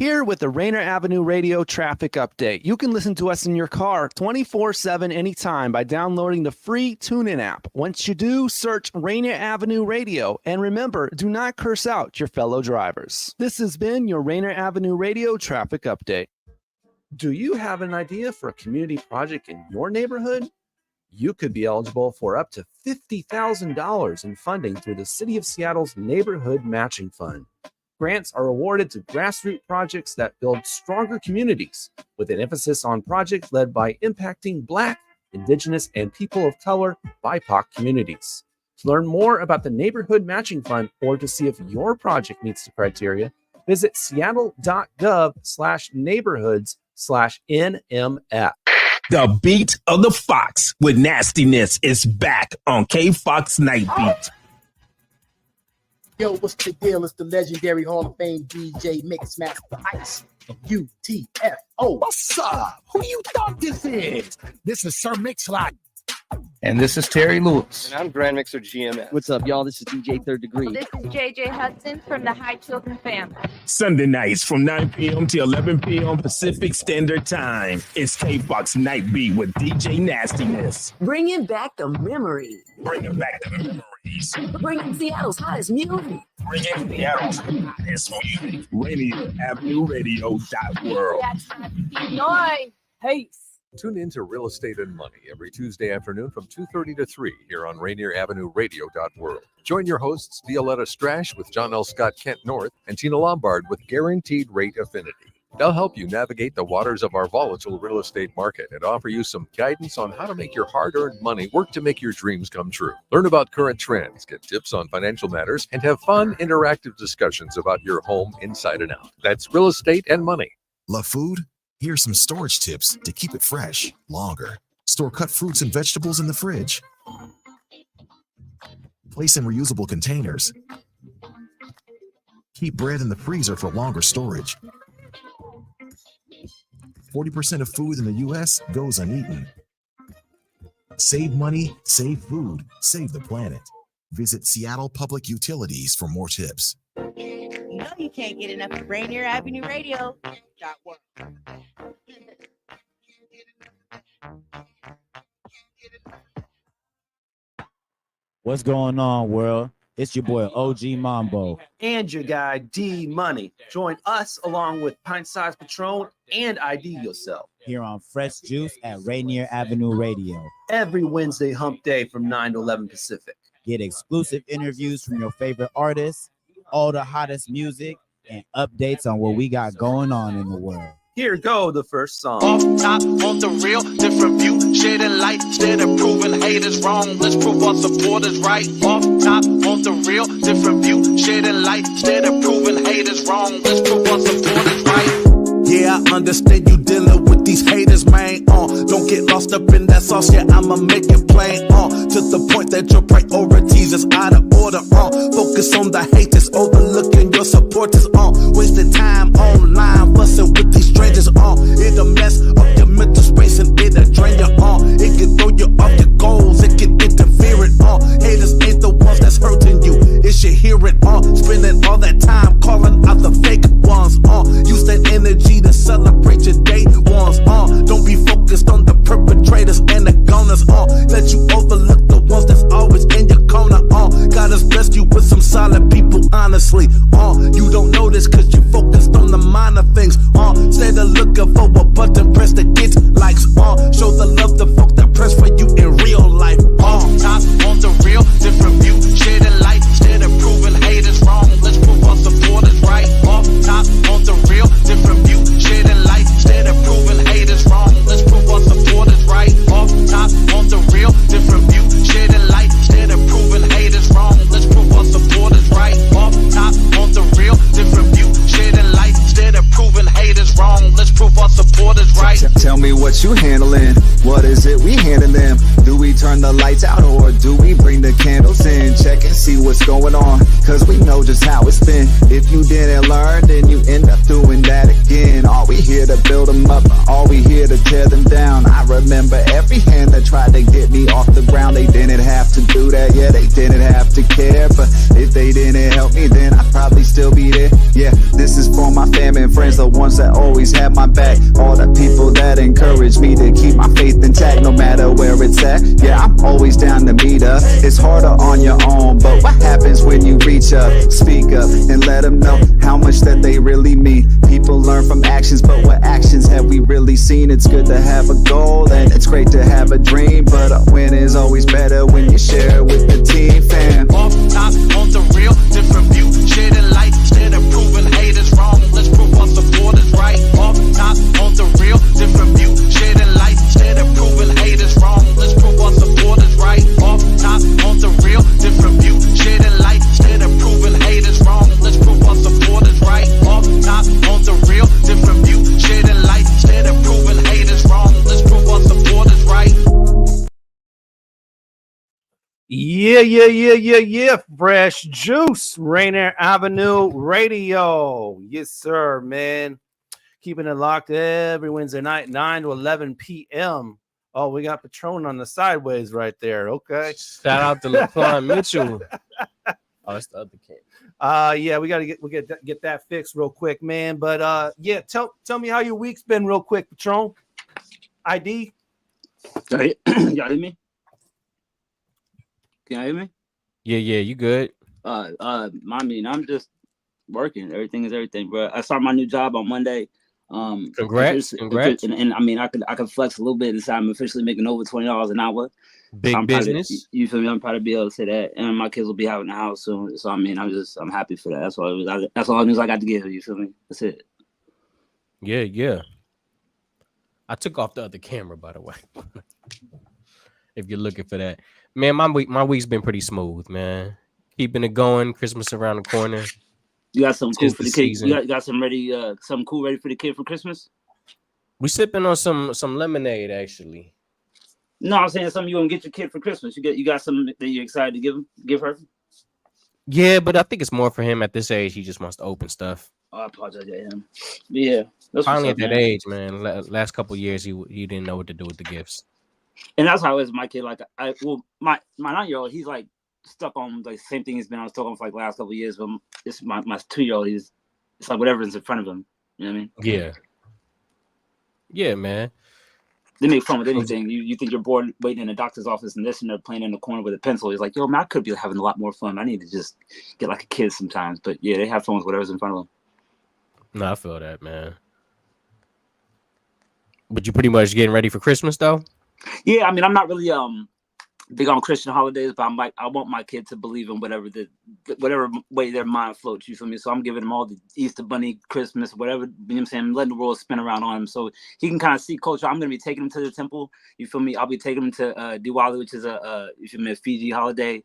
Here with the Rainier Avenue Radio Traffic Update. You can listen to us in your car 24/7 anytime by downloading the free TuneIn app. Once you do, search Rainier Avenue Radio. And remember, do not curse out your fellow drivers. This has been your Rainier Avenue Radio Traffic Update. Do you have an idea for a community project in your neighborhood? You could be eligible for up to $50,000 in funding through the City of Seattle's Neighborhood Matching Fund. Grants are awarded to grassroots projects that build stronger communities, with an emphasis on projects led by impacting Black, Indigenous, and people of color BIPOC communities. To learn more about the Neighborhood Matching Fund or to see if your project meets the criteria, visit seattle.gov/neighborhoods/NMF. The Beat of the Fox with Nastiness is back on K-Fox Night Beat. Yo, what's the deal? It's the legendary Hall of Fame DJ Mixmaster Ice UTFO. What's up? Who you thought this is? This is Sir Mix-a-Lot. And this is Terry Lewis. And I'm Grand Mixer GMS. What's up, y'all? This is DJ Third Degree. This is JJ Hudson from the High Children family. Sunday nights from 9 p.m. to 11 p.m. Pacific Standard Time. It's K-Fox Night Beat with DJ Nastiness. Bringing back the memories. Bringing back the memories. Bringing Seattle's hottest music. Bringing Seattle's hottest music. Rainier Avenue Radio.world. That's noise. Peace. Tune in to Real Estate and Money every Tuesday afternoon from 2:30 to 3 here on Rainier Avenue Radio.world. Join your hosts Violetta Strash with John L. Scott Kent North and Tina Lombard with Guaranteed Rate Affinity. They'll help you navigate the waters of our volatile real estate market and offer you some guidance on how to make your hard-earned money work to make your dreams come true. Learn about current trends, get tips on financial matters, and have fun, interactive discussions about your home inside and out. That's Real Estate and Money. Love food? Here's some storage tips to keep it fresh longer. Store cut fruits and vegetables in the fridge. Place in reusable containers. Keep bread in the freezer for longer storage. 40% of food in the U.S. goes uneaten. Save money, save food, save the planet. Visit Seattle Public Utilities for more tips. You know you can't get enough of Rainier Avenue Radio. What's going on, world? It's your boy OG Mambo. And your guy D Money. Join us along with Pint Size Patron and ID Yourself. Here on Fresh Juice at Rainier Avenue Radio. Every Wednesday hump day from 9 to 11 Pacific. Get exclusive interviews from your favorite artists, all the hottest music, and updates on what we got going on in the world. Here go the first song. Off top, on the real, different view, shedding light, instead of proving haters wrong. Let's prove our supporters right. Off top, on the real, different view, shedding light, instead of proving haters wrong. Let's prove our supporters right. Yeah, I understand you dealing with these haters, man. Don't get lost up in that sauce, yeah, I'ma make it plain. To the point that your priorities is out of order. Focus on the haters, overlooking your supporters. Wasting time online, fussing with these strangers. It'll mess up your mental space and it'll drain you. It can throw you off your goals, it can interfere it. Haters ain't the ones that's hurting you, it should hear it. Spending all that time calling out the fake ones. Use that energy to celebrate your day ones. Don't be focused on the perpetrators and the goners. Let you overlook the ones that's always in your corner. God has blessed you with some solid people, honestly. You don't know this cause you focused on the minor things. Instead of looking for a button press that gets likes. Show the love to folk that press for you in real life. Top on the real, different view, shedding light, instead of proving haters wrong. Let's prove our supporters right. Off top on the real, different view, shedding light, instead of proving haters wrong. Let's prove our supporters right. Off top on the real, different view, shedding light, instead of proving haters wrong. Let's prove our supporters right. Off top on the real, different view, shedding light, instead of proving haters wrong. Let's prove our supporters right. Tell me what you handling. What is it we handing them? Do we turn the lights out or do we bring the candles in? Check and see what's going on, cause we know just how it's been. If you didn't learn, then you end up doing that again. Are we here to build them up? Are we here to tear them down? I remember every hand that tried to get me off the ground. They didn't have to do that, yeah, they didn't have to care. But if they didn't help me, then I'd probably still be there. Yeah, This is for my family and friends, the ones that always have my back. All the people that encourage me to keep my faith intact, no matter where it's at. Yeah, I'm always down to meet up. It's harder on your own, but what happens when you reach up? Speak up and let them know how much that they really mean. People learn from actions, but what actions have we really seen? It's good to have a goal and it's great to have a dream, but a win is always better when you share it with the team, fam. Off top, on the real, different view, shedding light, instead of proving haters wrong. Let's prove our supporters right. Off top, on the real, different view, shedding light, instead of proving haters wrong. Let's prove our supporters right. Off top, on the real, different view, shedding light, instead of proving haters wrong. Let's prove our supporters right. Off top, on the real, different view, shedding light, instead of proving haters wrong. Let's prove our supporters right. Yeah. Fresh juice, Rainier Avenue Radio. Yes, sir, man. Keeping it locked every Wednesday night, 9 to 11 p.m. Oh, we got Patron on the sideways right there. Okay. Shout out to Laquan Mitchell. Oh, it's the other kid. Yeah, we gotta get that fixed real quick, man. But yeah, tell me how your week's been real quick, Patron. ID. Y'all hear me? Can you hear me? Yeah, you good? I'm just working. Everything is everything, bro. I started my new job on Monday. Congrats. And I mean, I could flex a little bit inside. I'm officially making over $20 an hour. Big business. You feel me? I'm proud to be able to say that. And my kids will be having a house soon. So I mean, I'm happy for that. That's all. That's all the news I got to give. You feel me? That's it. Yeah. I took off the other camera, by the way. If you're looking for that, man, my week's been pretty smooth, man. Keeping it going. Christmas around the corner. You got something cool for the kid? Season. You got something cool ready for the kid for Christmas? We sipping on some lemonade, actually. No, I'm saying something you gonna get your kid for Christmas. You got something that you're excited to give her? Yeah, but I think it's more for him at this age. He just wants to open stuff. Oh, I apologize to him. Yeah, that's finally at that age, man. Last couple of years, he didn't know what to do with the gifts. And that's how it is with my kid. Like, my 9-year-old, he's like stuck on like the same thing he's been on stuck on for like the last couple of years. But it's my 2-year-old. It's like whatever's in front of him. You know what I mean? Yeah, man. They make fun with anything. You think you're bored waiting in a doctor's office and this and they're playing in the corner with a pencil. He's like, yo, man, I could be having a lot more fun. I need to just get like a kid sometimes. But yeah, they have fun with whatever's in front of them. No, I feel that, man. But you pretty much getting ready for Christmas, though? Yeah, I mean, I'm not really big on Christian holidays, but I want my kid to believe in whatever way their mind floats. You feel me? So I'm giving him all the Easter Bunny, Christmas, whatever. You know what I'm saying? I'm letting the world spin around on him so he can kind of see culture. I'm gonna be taking him to the temple. You feel me? I'll be taking him to Diwali, which is a Fiji holiday.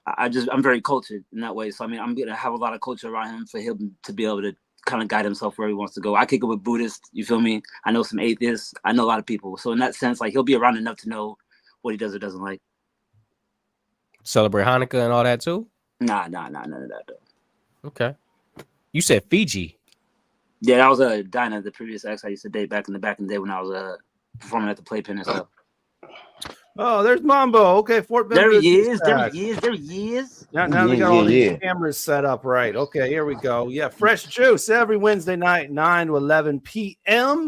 I'm very cultured in that way. So I mean, I'm gonna have a lot of culture around him for him to be able to kind of guide himself where he wants to go. I kick it with Buddhists. You feel me? I know some atheists. I know a lot of people. So in that sense, like he'll be around enough to know what he does or doesn't like. Celebrate Hanukkah and all that too? Nah, none of that though. Okay. You said Fiji. Yeah, that was Dinah, the previous ex I used to date back in the day when I was performing at the Playpen and stuff. Oh, there's Mambo. Okay, Fort Bend. There he is. Now they got all these cameras set up right. Okay, here we go. Yeah, fresh juice every Wednesday night, 9 to 11 p.m.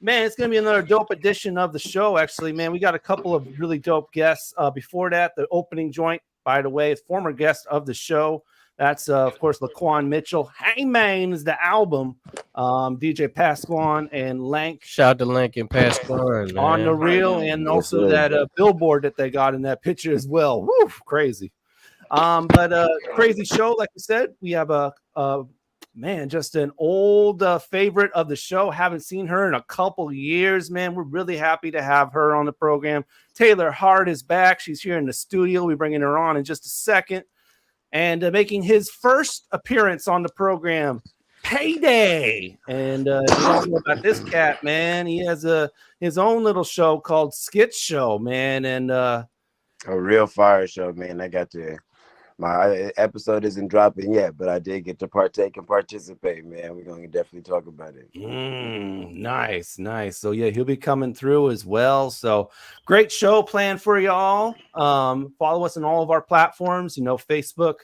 Man, it's going to be another dope edition of the show, actually, man. We got a couple of really dope guests. Before that, the opening joint, by the way, is former guest of the show. That's, of course, Laquan Mitchell. Hey, Man is the album. DJ Pasquan and Lank. Shout out to Lank and Pasquan. On the reel, and also that billboard that they got in that picture as well. Woo, crazy. But crazy show, like you said. We have man, just an old favorite of the show. Haven't seen her in a couple years, man. We're really happy to have her on the program. Taylor Hart is back. She's here in the studio. We're bringing her on in just a second. And making his first appearance on the program, Peyday. And you don't know about this cat, man. He has his own little show called Skit Show, man. And a real fire show, man. My episode isn't dropping yet, but I did get to partake and participate, man. We're going to definitely talk about it. Nice. So, yeah, he'll be coming through as well. So, great show planned for y'all. Follow us on all of our platforms, Facebook.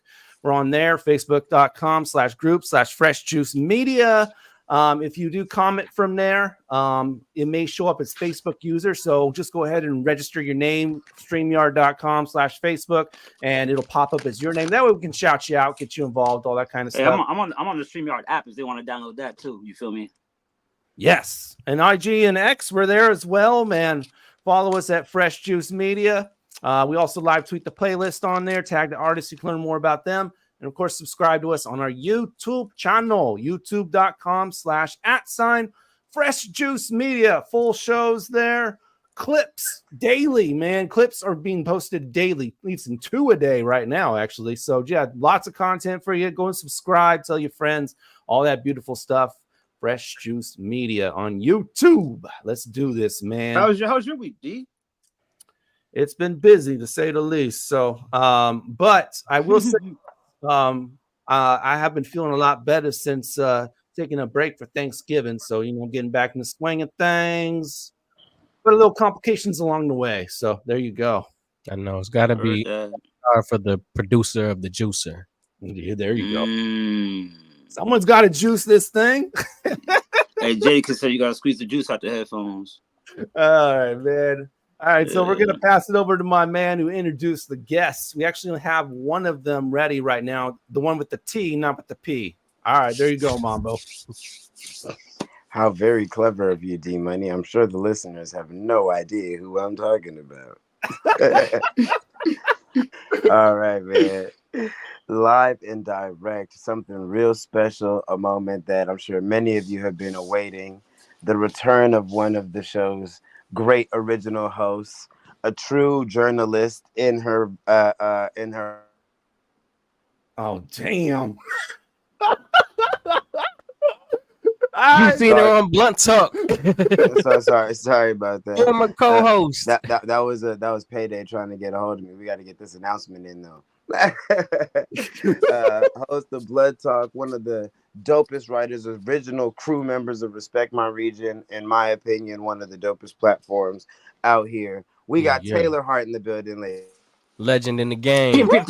We're on there, facebook.com/group/freshjuicemedia. If you do comment from there, it may show up as Facebook user. So just go ahead and register your name, streamyard.com/Facebook, and it'll pop up as your name. That way we can shout you out, get you involved, all that kind of stuff. I'm on the StreamYard app if they want to download that too. You feel me? Yes. And IG and X, we're there as well, man. Follow us at Fresh Juice Media. We also live tweet the playlist on there. Tag the artists. You can learn more about them. And, of course, subscribe to us on our YouTube channel, youtube.com/@Fresh Juice Media. Full shows there. Clips daily, man. Clips are being posted daily. At least 2 a day right now, actually. So, yeah, lots of content for you. Go and subscribe. Tell your friends. All that beautiful stuff. Fresh Juice Media on YouTube. Let's do this, man. How's your week, D? It's been busy, to say the least. So, but I will say, I have been feeling a lot better since taking a break for Thanksgiving. So, getting back in the swing of things. But a little complications along the way. So there you go. I know it's got to be for the producer of the juicer. Yeah, there you go. Someone's got to juice this thing. Hey, Jay, so you got to squeeze the juice out the headphones. All right, man. All right, so we're going to pass it over to my man who introduced the guests. We actually have one of them ready right now, the one with the T, not with the P. All right, there you go, Mambo. How very clever of you, D Money. I'm sure the listeners have no idea who I'm talking about. All right, man. Live and direct, something real special, a moment that I'm sure many of you have been awaiting. The return of one of the show's great original hosts, a true journalist in her. Oh, damn. You seen her on Blunt Talk. So sorry about that. Former co-host. That was Payday trying to get a hold of me. We got to get this announcement in though. Host of Blood Talk, one of the dopest writers, original crew members of Respect My Region, in my opinion, one of the dopest platforms out here. We got Taylor Hart in the building, ladies. Legend in the game. There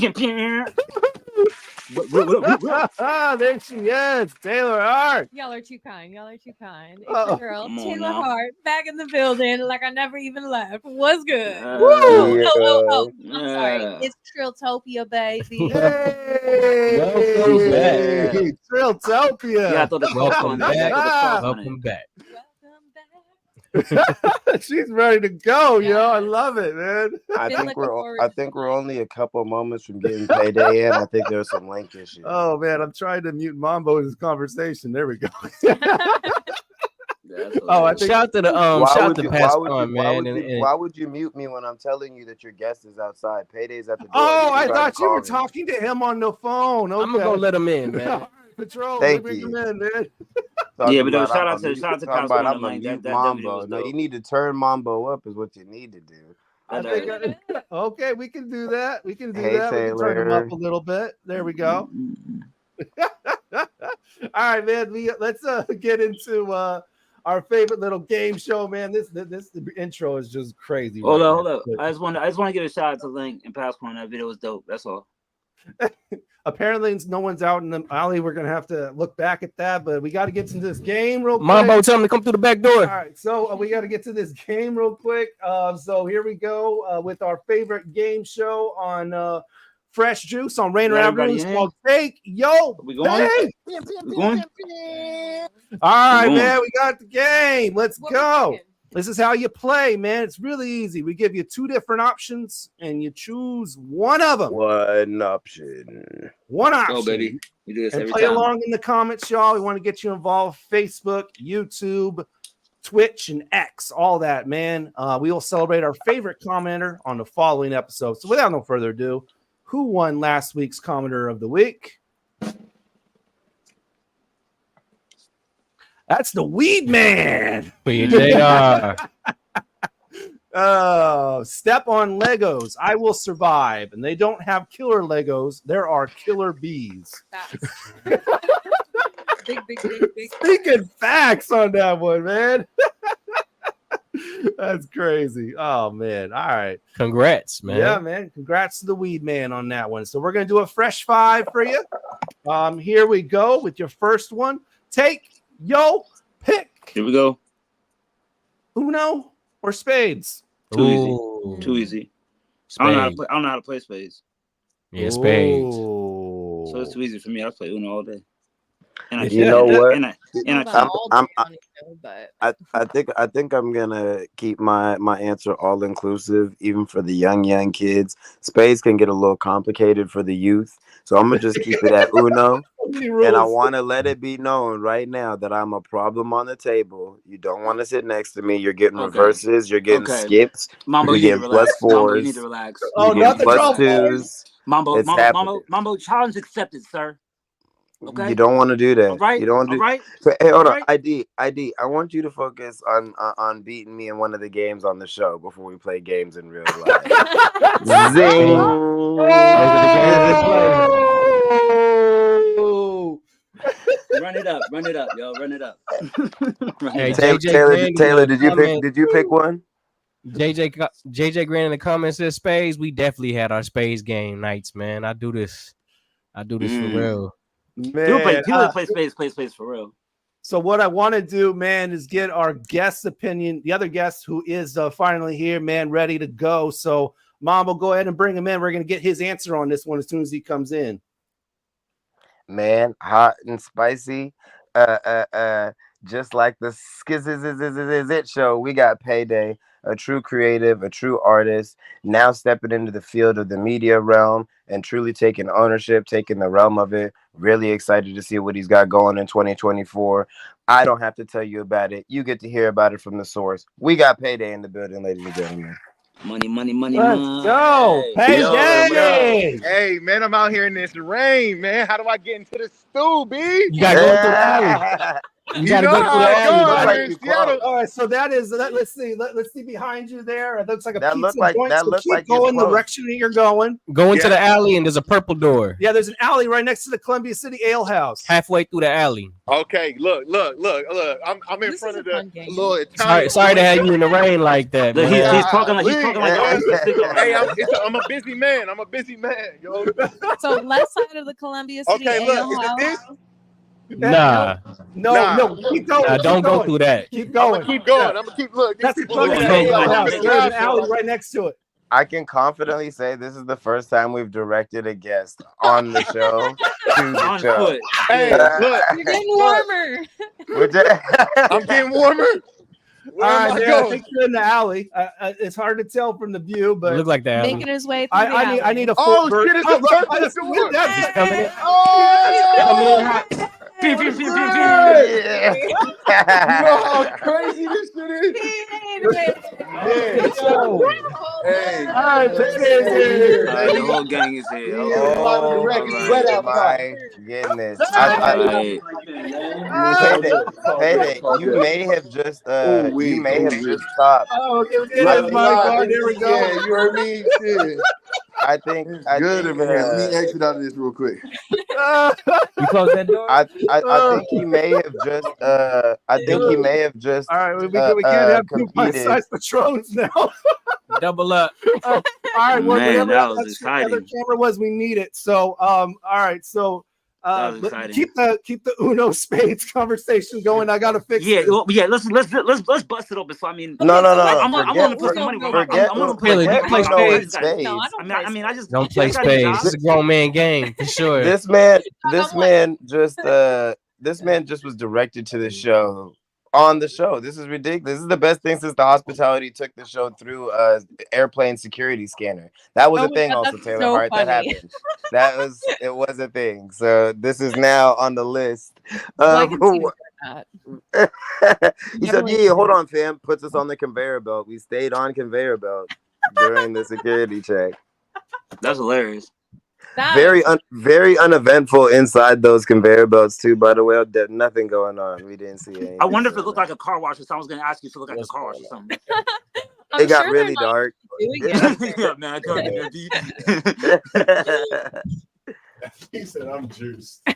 she is, Taylor Hart. Y'all are too kind. It's your girl, Taylor Hart, back in the building like I never even left. What's good? Woo! Yeah. Oh. I'm sorry. It's Trilltopia, baby. Welcome back. Trilltopia. Yeah, I thought Welcome back. She's ready to go, yo. I love it, man. I think we're only a couple moments from getting Payday in. I think there's some link issues. Oh man, I'm trying to mute Mambo in this conversation. There we go. I think shout to the Why would you mute me when I'm telling you that your guest is outside? Payday's at the door. Oh, I thought you were talking to him on the phone. Okay. I'm gonna go let him in, man. Patrol, thank bring you. him in, man. Yeah, but shout out to Mambo. No, you need to turn Mambo up is what you need to do. Okay, we can do that. We can Hey, that. Taylor. We can turn him up a little bit. There we go. All right, man. Let's get into our favorite little game show, man. This intro is just crazy. Hold up. I just want to give a shout out to Link and Passport. That video was dope. That's all. Apparently, no one's out in the alley. We're gonna have to look back at that, but we got to get to this game real quick. Mambo, tell him to come through the back door. All right, so we got to get to this game real quick. So here we go with our favorite game show on Fresh Juice on Rainier Avenue. It's called Take Yo. We going? All right, man. We got the game. Let's go. This is how you play, man. It's really easy. We give you 2 different options, and you choose one of them. One option. Oh, baby. We do this and every play time. along in the comments, y'all. We want to get you involved. Facebook, YouTube, Twitch, and X. All that, man. We will celebrate our favorite commenter on the following episode. So without no further ado, who won last week's commenter of the week? That's the Weed Man. Oh, step on Legos. I will survive. And they don't have killer Legos. There are killer bees. Big. Speaking facts on that one, man. That's crazy. Oh man. All right. Congrats, man. Yeah, man. Congrats to the weed man on that one. So we're gonna do a fresh 5 for you. Here we go with your first one. Take your pick. Here we go. Uno or spades? Too easy. Too easy. I don't know how to play spades. Yeah, spades. So it's too easy for me. I play Uno all day. And you know what? I think I'm gonna keep my answer all inclusive, even for the young kids. Spades can get a little complicated for the youth, so I'm gonna just keep it at Uno. And I want to let it be known right now that I'm a problem on the table. You don't want to sit next to me. You're getting reverses. You're getting skips. Mambo, you're getting plus Mambo, you 4s. need to relax. Oh, not the plus 2s. Mambo, challenge accepted, sir. Okay. You don't want to do that. All right. You don't want to do. Right. So, hey, hold on. ID. I want you to focus on beating me in one of the games on the show before we play games in real life. Zing. Run it up, yo. Run it up. Hey, Taylor, did you pick one? JJ Grant in the comments says spades. We definitely had our spades game nights, man. I do this for real. Man, people play spades for real. So what I want to do, man, is get our guest's opinion, the other guest who is finally here, man, ready to go. So Mambo, go ahead and bring him in. We're going to get his answer on this one as soon as he comes in. Man, hot and spicy. Just like the Skit Show, we got Peyday, a true creative, a true artist, now stepping into the field of the media realm and truly taking ownership, taking the realm of it. Really excited to see what he's got going in 2024. I don't have to tell you about it. You get to hear about it from the source. We got Peyday in the building, ladies and gentlemen. Money. Let's go. Peyday. Hey, man, I'm out here in this rain, man. How do I get into the stew, B? You got to go through the alley. You gotta go through the alley. All right, so let's see behind you there. It looks like a that pizza look joint. That So looks keep like going the direction that you're going. Go into the alley and there's a purple door. Yeah, there's an alley right next to the Columbia City Ale House. Halfway through the alley. Okay, look. I'm in front of the little Italian. Sorry to have you in the rain like that. Look, he's talking like hey, I'm a busy man. Yo. So left side of the Columbia City Ale House. Is it this? Nah. No. Keep going. Don't go through that. Keep going. I'm gonna keep look. That's the Columbia City Ale House. There's an alley right next to it. I can confidently say this is the first time we've directed a guest on the show to the show. Hey, look. You're getting warmer. I'm getting warmer. All right, I think you're in the alley. It's hard to tell from the view, but look like that. Making his way through the alley. I need a full bird. Shit, it's Pew. You know how crazy this shit is? Hey. All right, here. The whole gang is here. Oh my goodness. Peyday, you may have just stopped. Oh, okay, that's my card. There we go. Yeah, you heard me? Shit. I think Good, man. Let me exit out of this real quick. You close that door? I think he may have just All right, we can't have two Pint Size Patrons now. Double up. All right, well, Man, whatever that was the exciting. other camera was, we need it. So, all right, so keep the Uno spades conversation going. I gotta fix it. Let's bust it open. So I mean, no. I'm gonna put some money. I'm gonna play spades. I mean, I just don't play spades. This is a grown man game for sure. This man just was directed to the show. On the show. This is ridiculous. This is the best thing since the hospitality took the show through airplane security scanner. That was a thing also, Taylor Hart. That happened. It was a thing. So this is now on the list. He said, yeah, hold on, fam. Puts us on the conveyor belt. We stayed on conveyor belt during the security check. That's hilarious. Very uneventful inside those conveyor belts too. By the way, nothing going on. We didn't see anything. I wonder if it looked like a car wash or something. I was going to ask you if it looked like a car wash or something. It got really dark. Yeah, man, I can't He said, "I'm juiced." I'm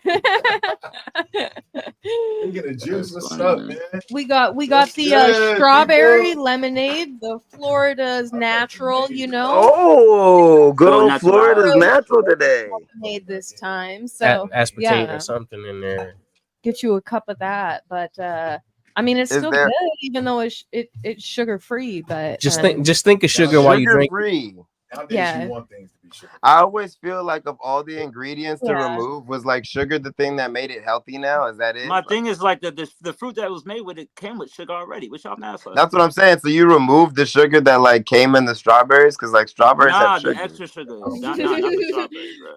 getting juice. What's up, man? We got the strawberry lemonade, the Florida's natural, you know. Oh, good old Florida's natural today. Made this time, so aspartame or something in there. Get you a cup of that, but I mean it's still good, even though it's sugar free. But just think of sugar while you drink. Free. Yeah. You want things to be sugar. I always feel like of all the ingredients to remove, was like sugar the thing that made it healthy now? Is that it? My thing is like the fruit that was made with it came with sugar already. What y'all mad for? That's what I'm saying. So you removed the sugar that like came in the strawberries? Because like strawberries have sugar. The extra sugar. Not the strawberries, bro.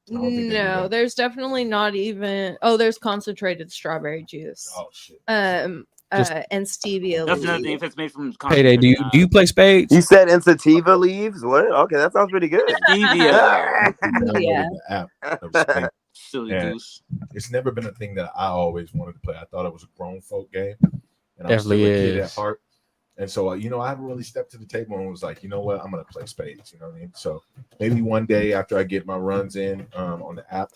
No, there's definitely not even. Oh, there's concentrated strawberry juice. Oh shit. And stevia. That's another thing. If it's made from Payday, do you play spades? You said in sativa leaves? What? Okay, that sounds pretty good. Stevia. Yeah. Silly goose. It's never been a thing that I always wanted to play. I thought it was a grown folk game, and Definitely I'm still a kid is. at heart. And so, you know, I haven't really stepped to the table and was like, you know what, I'm gonna play spades. You know what I mean? So maybe one day after I get my runs in on the app.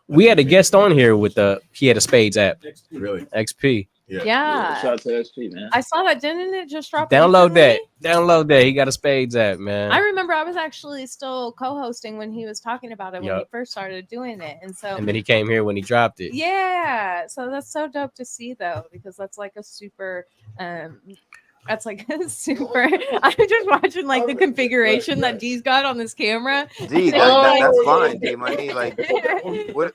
We had a guest on here with he had a spades app. Really? XP. Yeah. Shout out to XP, man. I saw that, didn't it just drop? Download recently? that. He got a spades app, man. I remember I was actually still co-hosting when he was talking about it when he Yup. first started doing it, and so And then he came here when he dropped it. yeah, so that's so dope to see though, because that's like a super that's like a super I'm just watching like the configuration that D's got on this camera. D, that's fine, D Money. Like what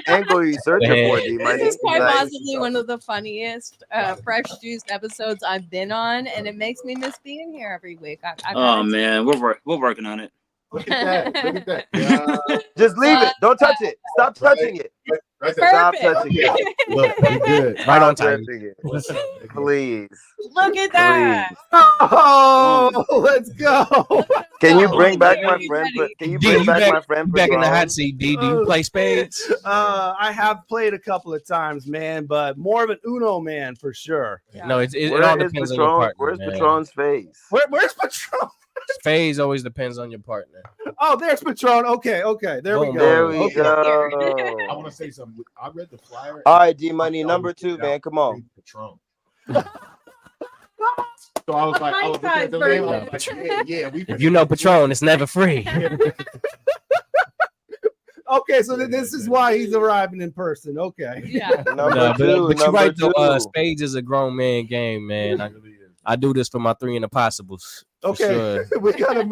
angle are you searching for, D Money? This is quite possibly one of the funniest fresh juiced episodes I've been on, and it makes me miss being here every week. Oh man, we're working on it. Look at that. Look at that. Just leave it. Don't touch it. Stop touching it. Right there. Stop touching it. Look, you good. Right on time. Please. Look at that. Oh, let's go. Can you bring back my friend? Can you D, bring back my friend? back in the Patron? hot seat, D. Do you play spades? I have played a couple of times, man, but more of an Uno man for sure. No, it Where all is depends on your Patron? partner. Where's man. Patron's face? Where's Patron? Spades always depends on your partner. Oh, there's Patron. Okay. There we Boom, go. There we Okay. go. I want to say something. I read the flyer. All right, D Money, number 2, man. Come on. Patron. So I was like, I was looking at the name. I was like, yeah, we. If you know Patron, it's never free. Okay, so this is why he's arriving in person. Okay. Yeah. Number but two. you're right though. Number 2. Spades is a grown man game, man. I do this for my 3 impossibles. for Okay. sure. we gotta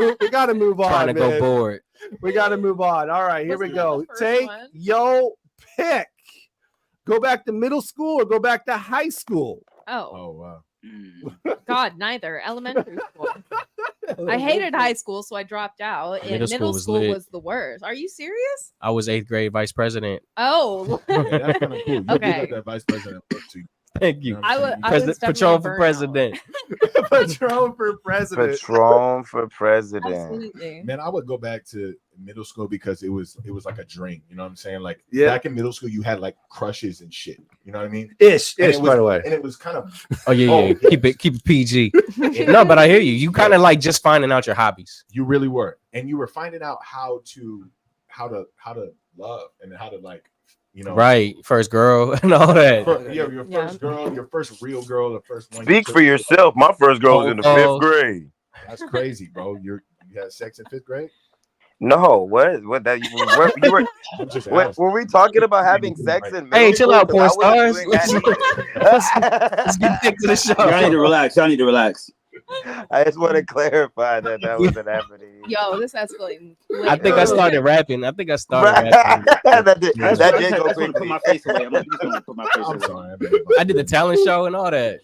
move on. Trying to go man. board. We gotta move on. All right, here we Wasn't go. that the first Take one? your pick. Go back to middle school or go back to high school. Oh Oh wow. God, neither. Elementary school. I hated high school, so I dropped out. And middle was school lit. was the worst. Are you serious? I was 8th grade vice president. Oh. Yeah, that's kind of cool. You Okay. got that vice president look too. Thank you. I was President definitely Patron a for burnout. president. Patron for president. Patron for president. Absolutely. Man, I would go back to middle school because it was like a dream. You know what I'm saying? Like Yeah. back in middle school, you had like crushes and shit. You know what I mean? Ish, And it was, by the way. And it was kind of Oh yeah. Keep it PG. No, but I hear you. You kind of like just finding out your hobbies. you really were, and you were finding out how to love and how to like, you know, Right. First girl and all that. your first girl, your first real girl, the first one. you Speak took- for yourself. My first girl was in the Oh. 5th grade. That's crazy, bro. You had sex in 5th grade? No, what that you were I'm just what, asking. were we talking about having sex in middle Hey, chill school? out, 'Cause porn I wasn't stars. doing that Let's get back to the show. Y'all need to relax. Y'all need to relax. I just want to clarify that wasn't happening. Yo, this escalating. I think I started rapping. that did that did go I just want to put quickly. my face away. I'm just going to put my face I'm away. sorry. I mean, I did the talent show and all that.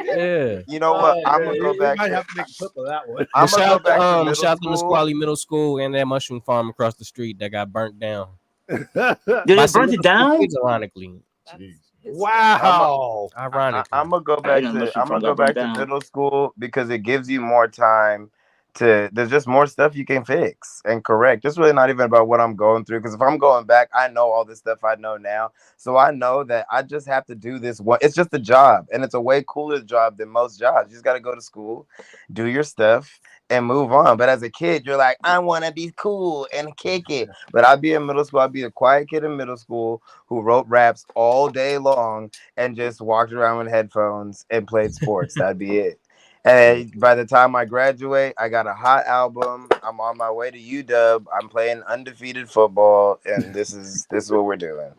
Yeah. You know what? I'm gonna go We back. might To, have to make a clip of that one. I'm But gonna go back to middle shout out to school. Nisqually Middle School and that mushroom farm across the street that got burnt down. Did By they some burn it down? kids, ironically. jeez. Wow. Ironically. I'm gonna go back didn't know to she I'm gonna got go back burned to down. middle school because it gives you more time there's just more stuff you can fix and correct. It's really not even about what I'm going through, because if I'm going back, I know all this stuff I know now. So I know that I just have to do this one. It's just a job, and it's a way cooler job than most jobs. You just got to go to school, do your stuff, and move on. But as a kid, you're like, I want to be cool and kick it. But I'd be in middle school. I'd be a quiet kid in middle school who wrote raps all day long and just walked around with headphones and played sports. That'd be it. And by the time I graduate, I got a hot album. I'm on my way to UW. I'm playing undefeated football, and this is what we're doing.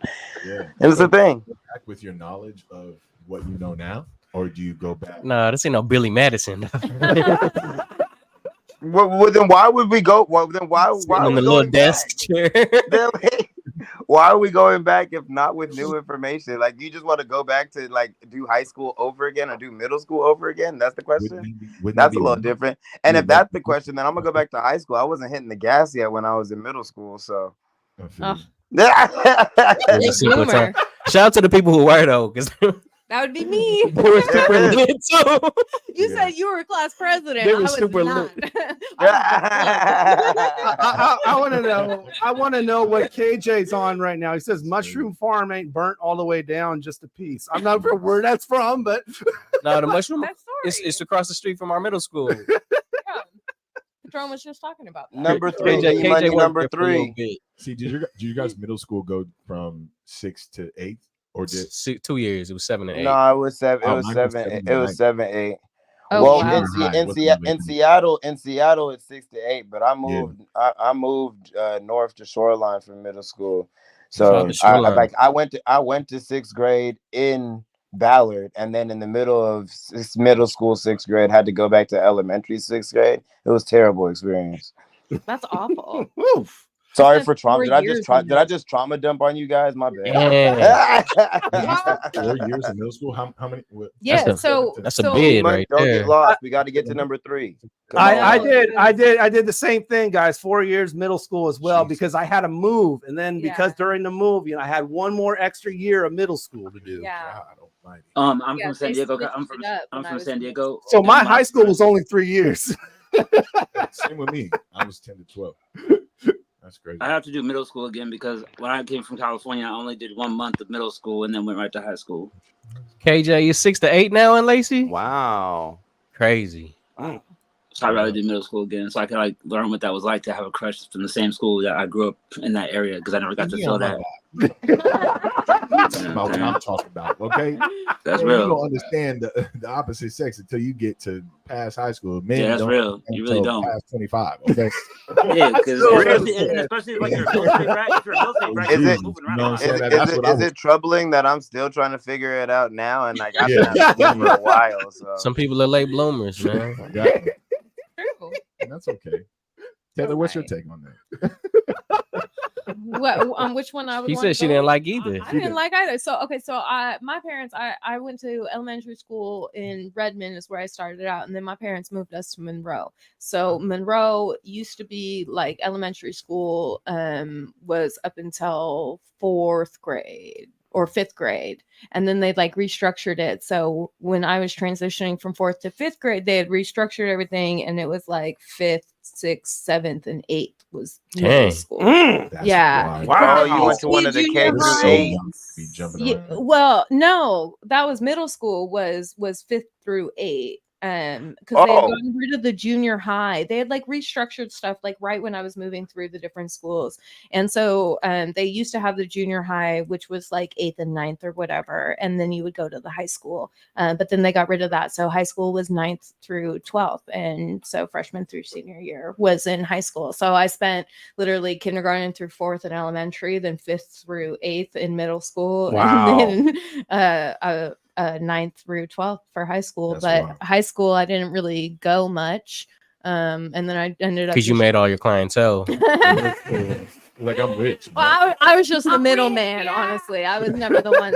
Yeah, and it's the thing. Back with your knowledge of what you know now, or do you go back? Nah, this ain't no Billy Madison. Well, then why would we go? Well, then why on the little desk chair? Why are we going back if not with new information? Like, you just want to go back to like do high school over again or do middle school over again? That's the question. That's a little different. And if that's the question, then I'm gonna go back to high school. I wasn't hitting the gas yet when I was in middle school, so. Shout out to the people who were though, because that would be me. They were super lit too. You said you were class president. They were I was super not. I want to know. I want to know what KJ's on right now. He says Mushroom Farm ain't burnt all the way down, just a piece. I'm not sure where that's from, but no, the mushroom. It's across the street from our middle school. Jerome was just talking about that. Number 3, KJ number 3. See, did you guys middle school go from 6 to 8? Or did 2 years? It was 7 and 8. No, it was 7. It was 7. It was 7, 8. Oh, well, wow. in Seattle, it's 6 to 8. But I moved. Yeah. I moved north to Shoreline for middle school. So I went to 6th grade in Ballard, and then in the middle of middle school 6th grade, had to go back to elementary 6th grade. It was a terrible experience. That's awful. Sorry for trauma. Did I just trauma dump on you guys? My bad. Yeah. 4 years in middle school. How many? Yeah. That's a so bid right don't there. get lost. We got to get to number 3. I did the same thing, guys. 4 years middle school as well, because I had to move, and then because during the move, I had one more extra year of middle school to do. Yeah. I'm from San Diego. I'm from San Diego. So my high school was only 3 years. Same with me. I was 10 to 12. That's crazy. I have to do middle school again because when I came from California, I only did 1 month of middle school and then went right to high school. KJ, you're 6 to 8 now in Lacey? Wow. Crazy. So I'd rather do middle school again so I could like learn what that was like to have a crush from the same school that I grew up in that area, because I never got to feel that. That's about what I'm talking about, okay? That's You real. don't understand the opposite sex until you get to past high school. Men Yeah, that's don't real. You really until don't. Past 25, okay? Yeah, because especially like your real estate bracket, if you're a real estate bracket, you're moving around. Is it troubling that I'm still trying to figure it out now, and like I've been out for a while? So Some people are late bloomers, man. That's okay. Taylor, what's your take on that? What which one I would She want said to she go? didn't like either. I didn't like either. So my parents, I went to elementary school in Redmond is where I started out, and then my parents moved us to Monroe. So Monroe used to be like elementary school was up until 4th grade or 5th grade, and then they like restructured it. So when I was transitioning from 4th to 5th grade, they had restructured everything, and it was like 5th, 6th, 7th, and 8th was middle school. Yeah. Wow, you went to one of the K through 8. Yeah, well, no, that was middle school was 5th through 8. Because they had gotten rid of the junior high. They had like restructured stuff like right when I was moving through the different schools. And so they used to have the junior high, which was like 8th and 9th or whatever. And then you would go to the high school. But then they got rid of that. So high school was 9th through 12th. And so freshman through senior year was in high school. So I spent literally kindergarten through 4th in elementary, then 5th through 8th in middle school. Wow. And then 9th through 12th for high school. But high school I didn't really go much, and then I ended up Because you made all your clientele. Like I'm rich. Well, I was just the middleman, honestly. I was never the one.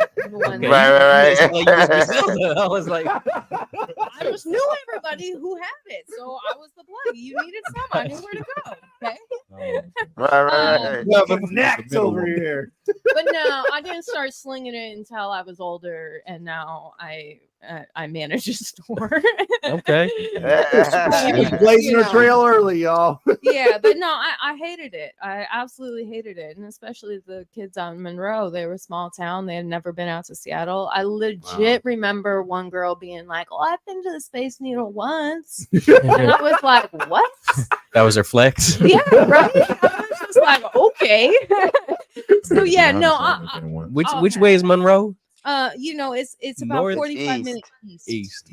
Right. I was like, I just knew everybody who had it, so I was the plug. You needed some, I knew where to go. Okay. Right. Love him next over here. But no, I didn't start slinging it until I was older, and now I manage a store. Okay. Blazing her trail early, y'all. Yeah, but no, I hated it. I absolutely hated it, and especially the kids out in Monroe. They were a small town. They had never been out to Seattle. I legit remember one girl being like, "Oh, I've been to the Space Needle once," and I was like, "What?" That was her flex. Yeah, right. I was just like, "Okay." So yeah, no. Which way is Monroe? It's about North, 45 minutes east.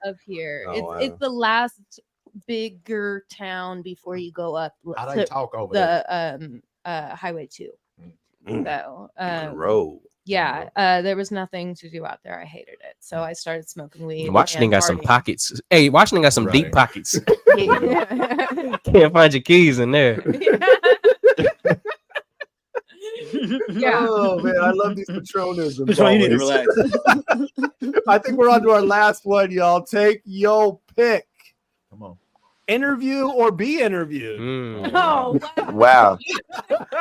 Of here. Oh, It's the last bigger town before you go up How they talk over there? Highway 2. Mm. So Monroe. yeah, there was nothing to do out there. I hated it, so I started smoking weed. Washington got some partying. pockets. Hey, Washington got some deep Right. pockets. Yeah. Can't find your keys in there. Yeah. Oh man, I love these Patronisms. Patron, you need to always. relax. I think we're on to our last one, y'all. Take your pick. Come on. Interview or be interviewed. Oh, Wow.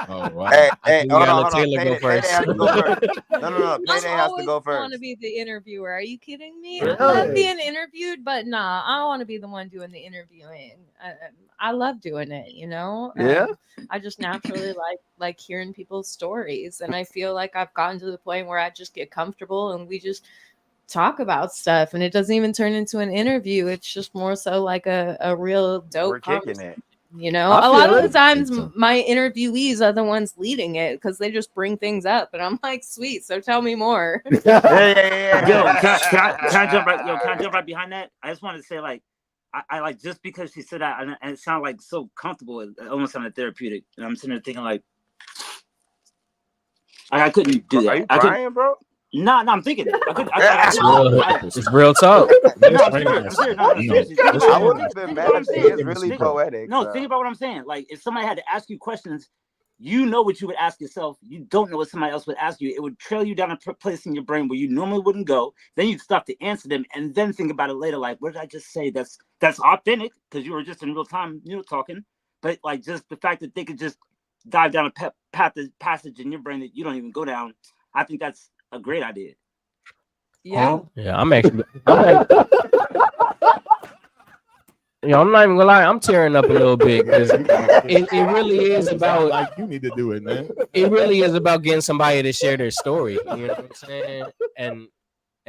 Oh, wow. Hey, think we hold gotta on, let hold on. Taylor go Payday first. has to go first. No. Payday I has to always go want first. to be the interviewer. Are you kidding me? Really? I love being interviewed, but nah, I don't want to be the one doing the interviewing. I love doing it, you know. Yeah. I just naturally like hearing people's stories, and I feel like I've gotten to the point where I just get comfortable and we just talk about stuff, and it doesn't even turn into an interview. It's just more so like a real dope We're kicking conversation. it. You know, I a lot feel of it. the times my interviewees are the ones leading it because they just bring things up, and I'm like, sweet. So tell me more. Yeah. Yo, can I jump right? Yo, can I jump right behind that? I just wanted to say, like, I like just because she said that, and it sounded like so comfortable, it almost sounded therapeutic. And I'm sitting there thinking, like, I couldn't do that. Are you I couldn't. crying, bro? No, I'm thinking. It's real talk. I would have been mad if she is really poetic. No, so. think about what I'm saying. Like, if somebody had to ask you questions, you know what you would ask yourself. You don't know what somebody else would ask you. It would trail you down a place in your brain where you normally wouldn't go. Then you'd stop to answer them, and then think about it later. Like, what did I just say? That's authentic because you were just in real time, talking. But like, just the fact that they could just dive down a passage in your brain that you don't even go down. I think that's a great idea. Yeah. Yeah, I'm not even gonna lie, I'm tearing up a little bit because it really is about, like, you need to do it, man. it really is about getting somebody to share their story, you know what I'm saying, and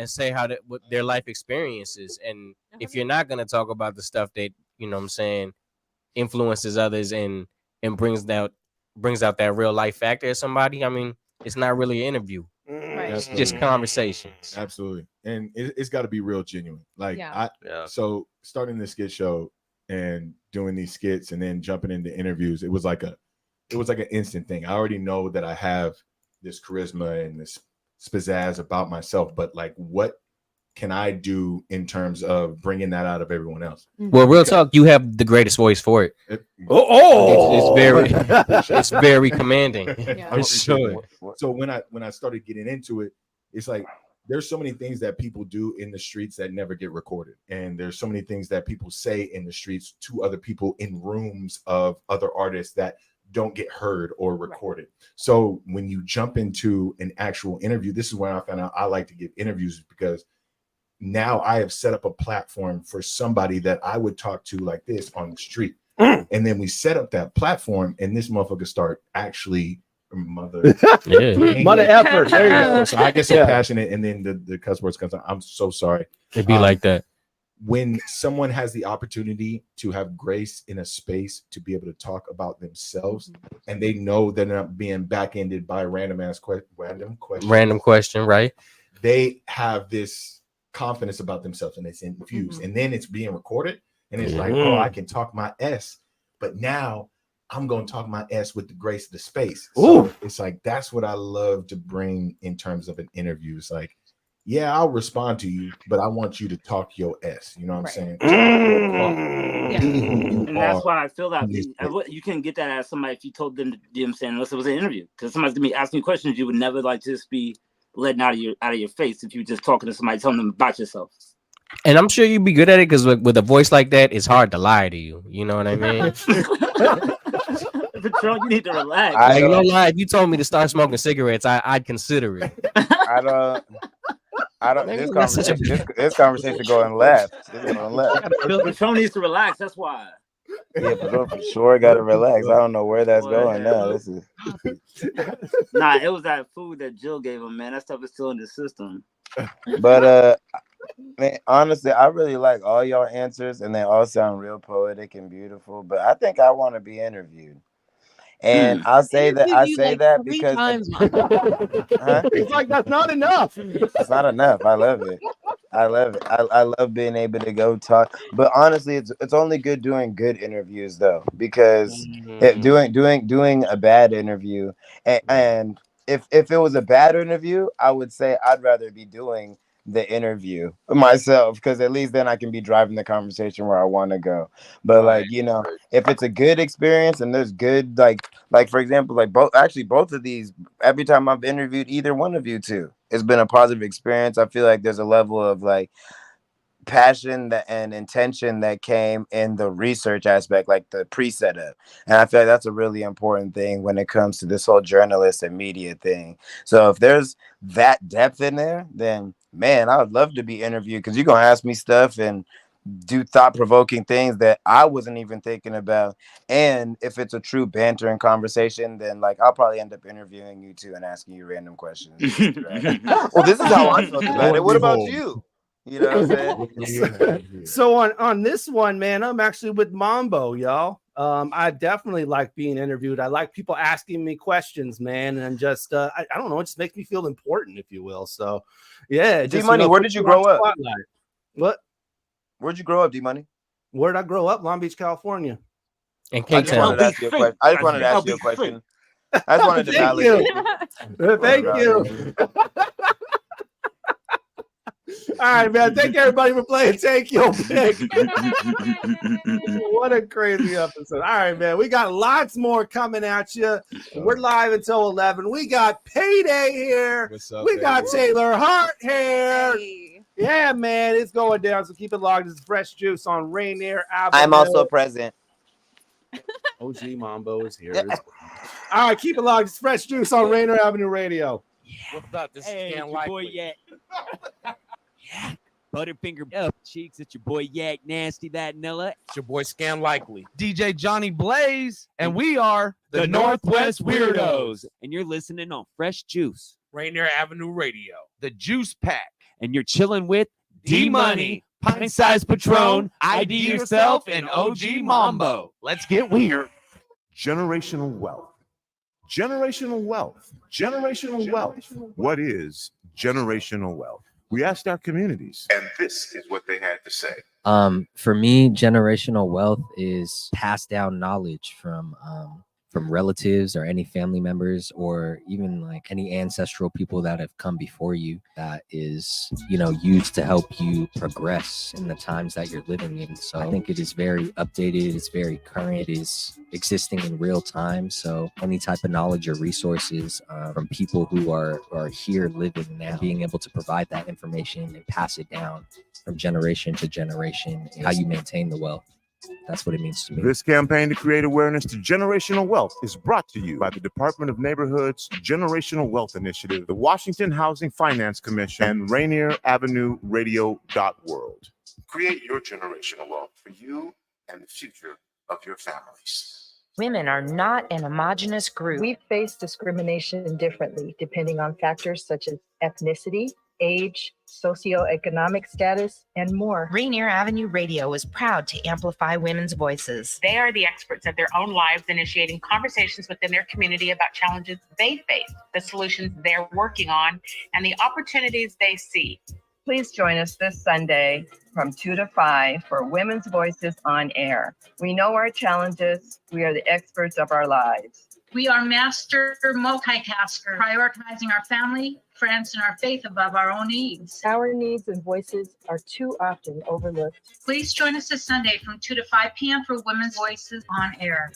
say what their life experiences. And if you're not gonna talk about the stuff that, you know what I'm saying, influences others and brings out that real life factor of somebody, I mean, it's not really an interview. It's just conversations. Absolutely. And it's got to be real genuine. Like, Yeah. So starting the skit show and doing these skits and then jumping into interviews, it was like an instant thing. I already know that I have this charisma and this pizzazz about myself, but like, what can I do in terms of bringing that out of everyone else? Well, real talk, you have the greatest voice for it. It's very commanding. Yeah. I'm sure. So when I started getting into it, it's like there's so many things that people do in the streets that never get recorded, and there's so many things that people say in the streets to other people in rooms of other artists that don't get heard or recorded. So when you jump into an actual interview, this is when I found out I like to give interviews, because now I have set up a platform for somebody that I would talk to like this on the street. And then we set up that platform, and this motherfucker start actually mother effort. There you go. So I get so passionate, and then the cuss words comes out. I'm so sorry. It'd be like that. When someone has the opportunity to have grace in a space to be able to talk about themselves, and they know they're not being back-ended by random question, right? They have this confidence about themselves, and it's infused, and then it's being recorded, and it's like, oh, I can talk my S, but now I'm going to talk my S with the grace of the space. So it's like, that's what I love to bring in terms of an interview. It's like, yeah, I'll respond to you, but I want you to talk your S. You know what I'm saying? And that's why I feel that you can get that as somebody if you told them to, you know what I'm saying, unless it was an interview, because somebody's gonna be asking you questions you would never like just be letting out of your face if you were just talking to somebody, telling them about yourself. And I'm sure you'd be good at it, because with a voice like that, it's hard to lie to you. You know what I mean? Patron, you need to relax. I ain't gonna lie. If you told me to start smoking cigarettes, I'd consider it. I don't. This conversation going left. This going left. Patron needs to relax. That's why. Yeah, Patron for sure got to relax. I don't know where that's going now. This is. Nah, it was that food that Jill gave him, man. That stuff is still in the system. But man, honestly, I really like all y'all answers, and they all sound real poetic and beautiful. But I think I want to be interviewed. And I'll say that because It's like that's not enough. It's not enough. I love it. I love being able to go talk. But honestly, it's only good doing good interviews though, because doing a bad interview and if it was a bad interview, I would say I'd rather be doing the interview myself, because at least then I can be driving the conversation where I want to go. But if it's a good experience and there's good like for example, like both of these, every time I've interviewed either one of you two, it's been a positive experience. I feel like there's a level of like passion and intention that came in the research aspect, like the pre-setup, and I feel like that's a really important thing when it comes to this whole journalist and media thing. So if there's that depth in there, then man, I would love to be interviewed, because you're gonna ask me stuff and do thought-provoking things that I wasn't even thinking about. And if it's a true banter and conversation, then like I'll probably end up interviewing you too and asking you random questions. Well, this is how I felt about it. What about you? You know what I'm saying? So on this one, man, I'm actually with Mambo, y'all. I definitely like being interviewed. I like people asking me questions, man, and just I don't know, it just makes me feel important, if you will. So yeah, D-Money, where did you grow up? What? Where'd you grow up, D-Money? Where'd I grow up? Long Beach, California. And I just wanted to ask you a question. I just wanted to validate it. Thank you. All right, man. Thank everybody for playing Take Your Pick. What a crazy episode. All right, man. We got lots more coming at you. We're live until 11. We got Payday here. We got Taylor Hart here. Hey. Yeah, man. It's going down. So keep it logged. This is Fresh Juice on Rainier Avenue. I'm also present. OG Mambo is here. All right, keep it logged. It's Fresh Juice on Rainier Avenue Radio. What's up? This is Cam boy Yak. Butterfinger up cheeks. It's your boy Yak Nasty That Nilla. It's your boy Scam Likely. DJ Johnny Blaze. And we are the Northwest Weirdos. And you're listening on Fresh Juice. Rainier Avenue Radio. The Juice Pack. And you're chilling with D-Money, Pint Size Patron, ID Yourself, and OG Mambo. Let's get weird. Generational wealth. Generational wealth. Generational wealth. What is generational wealth? We asked our communities, and this is what they had to say. For me, generational wealth is passed down knowledge from relatives or any family members, or even like any ancestral people that have come before you, that is, used to help you progress in the times that you're living in. So I think it is very updated. It's very current. It is existing in real time. So any type of knowledge or resources from people who are here living now, being able to provide that information and pass it down from generation to generation, how you maintain the wealth. That's what it means to me. This campaign to create awareness to generational wealth is brought to you by the Department of Neighborhood's Generational Wealth Initiative, the Washington Housing Finance Commission, and Rainier Avenue Radio.world. Create your generational wealth for you and the future of your families. Women are not an homogenous group. We face discrimination differently depending on factors such as ethnicity, age, socioeconomic status, and more. Rainier Avenue Radio is proud to amplify women's voices. They are the experts of their own lives, initiating conversations within their community about challenges they face, the solutions they're working on, and the opportunities they see. Please join us this Sunday from 2 to 5 for Women's Voices on Air. We know our challenges. We are the experts of our lives. We are master multitaskers, prioritizing our family, friends, and our faith above our own needs. Our needs and voices are too often overlooked. Please join us this Sunday from 2 to 5 p.m. for Women's Voices on Air.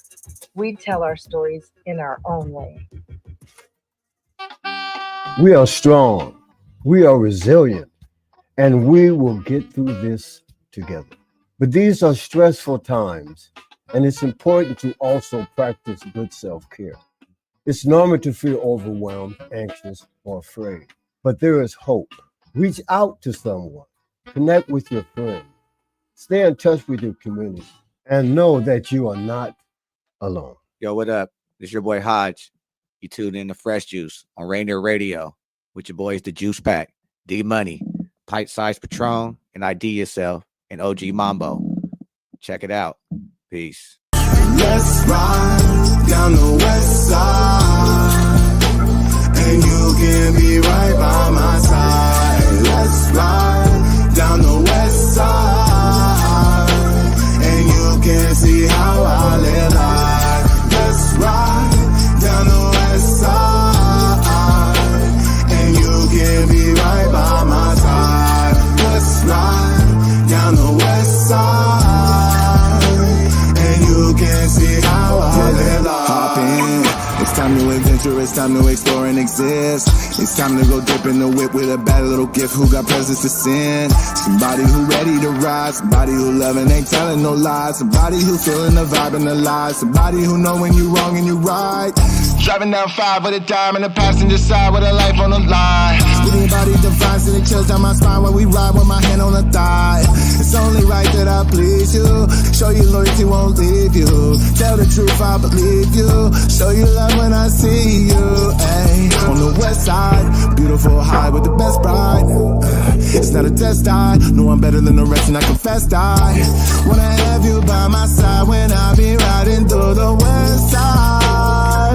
We tell our stories in our own way. We are strong. We are resilient. And we will get through this together. But these are stressful times. And it's important to also practice good self-care. It's normal to feel overwhelmed, anxious, or afraid, but there is hope. Reach out to someone, connect with your friends, stay in touch with your community, and know that you are not alone. Yo, what up? This your boy Hodge. You tuned in to Fresh Juice on Rainier Radio with your boys, the Juice Pack, D Money, Pint Size Patron, and ID Yourself, and OG Mambo. Check it out. Peace. Let's ride down the west side, and you can be right by my side. Let's ride down the west side, and you can see how I live life. Let's ride down the west side, and you can be right by my side. Let's ride down the west side, and you can see how I live life. Hop in. It's time to adventure, it's time to explore and exist. It's time to go dip in the whip with a bad little gift who got presents to send. Somebody who ready to ride, somebody who loving ain't telling no lies. Somebody who feeling the vibe and the lies. Somebody who know when you wrong and you right. Driving down 5 with a dime in the passenger side with a life on the line. Skinny body divine, sending chills down my spine when we ride with my hand on the thigh. It's only right that I please you. Show you loyalty won't leave you. Tell the truth, I believe you. Show you love when I see you. Ay. On the west side, beautiful high with the best bride. It's not a test, I know I'm better than the rest and I confess I wanna have you by my side when I be riding through the west side.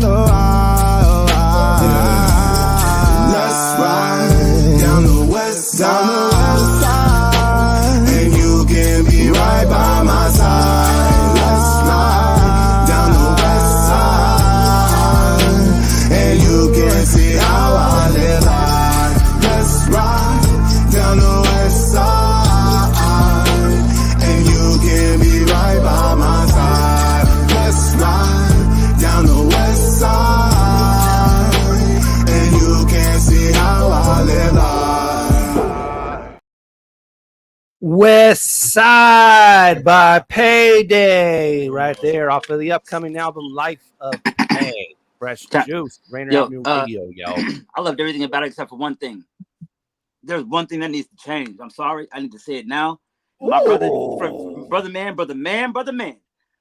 Let's ride down the west side, and you can be right by my side. Let's ride down the west side, and you can see how I live life. Let's ride down the west side, and you can be right by my side. Let's ride down the west side, and you can see how I live life. West Side by Payday, right there off of the upcoming album Life of Pay. Fresh Juice, Rainier Avenue Radio, yo. I loved everything about it except for one thing. There's one thing that needs to change. I'm sorry, I need to say it now. My brother man.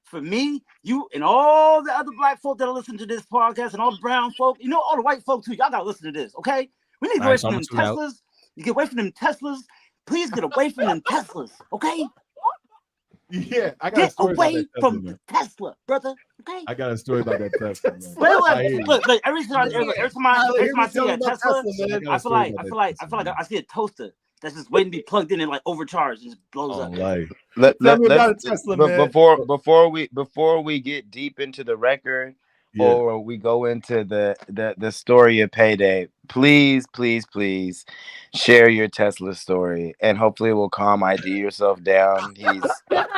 For me, you and all the other black folk that are listening to this podcast and all the brown folk, you know, all the white folk too, y'all gotta listen to this, okay? We need to get away from them Teslas. You get away from them Teslas. Please get away from them Teslas, okay? Yeah, I got a story away about that from the Tesla, brother. Okay. I got a story about that Tesla. Man. Look, every time I see a Tesla, I feel like I see a toaster that's just waiting to be plugged in and like overcharged and just blows up. Before we get deep into the record, or we go into the story of Payday, please share your Tesla story, and hopefully it will calm ID Yourself down.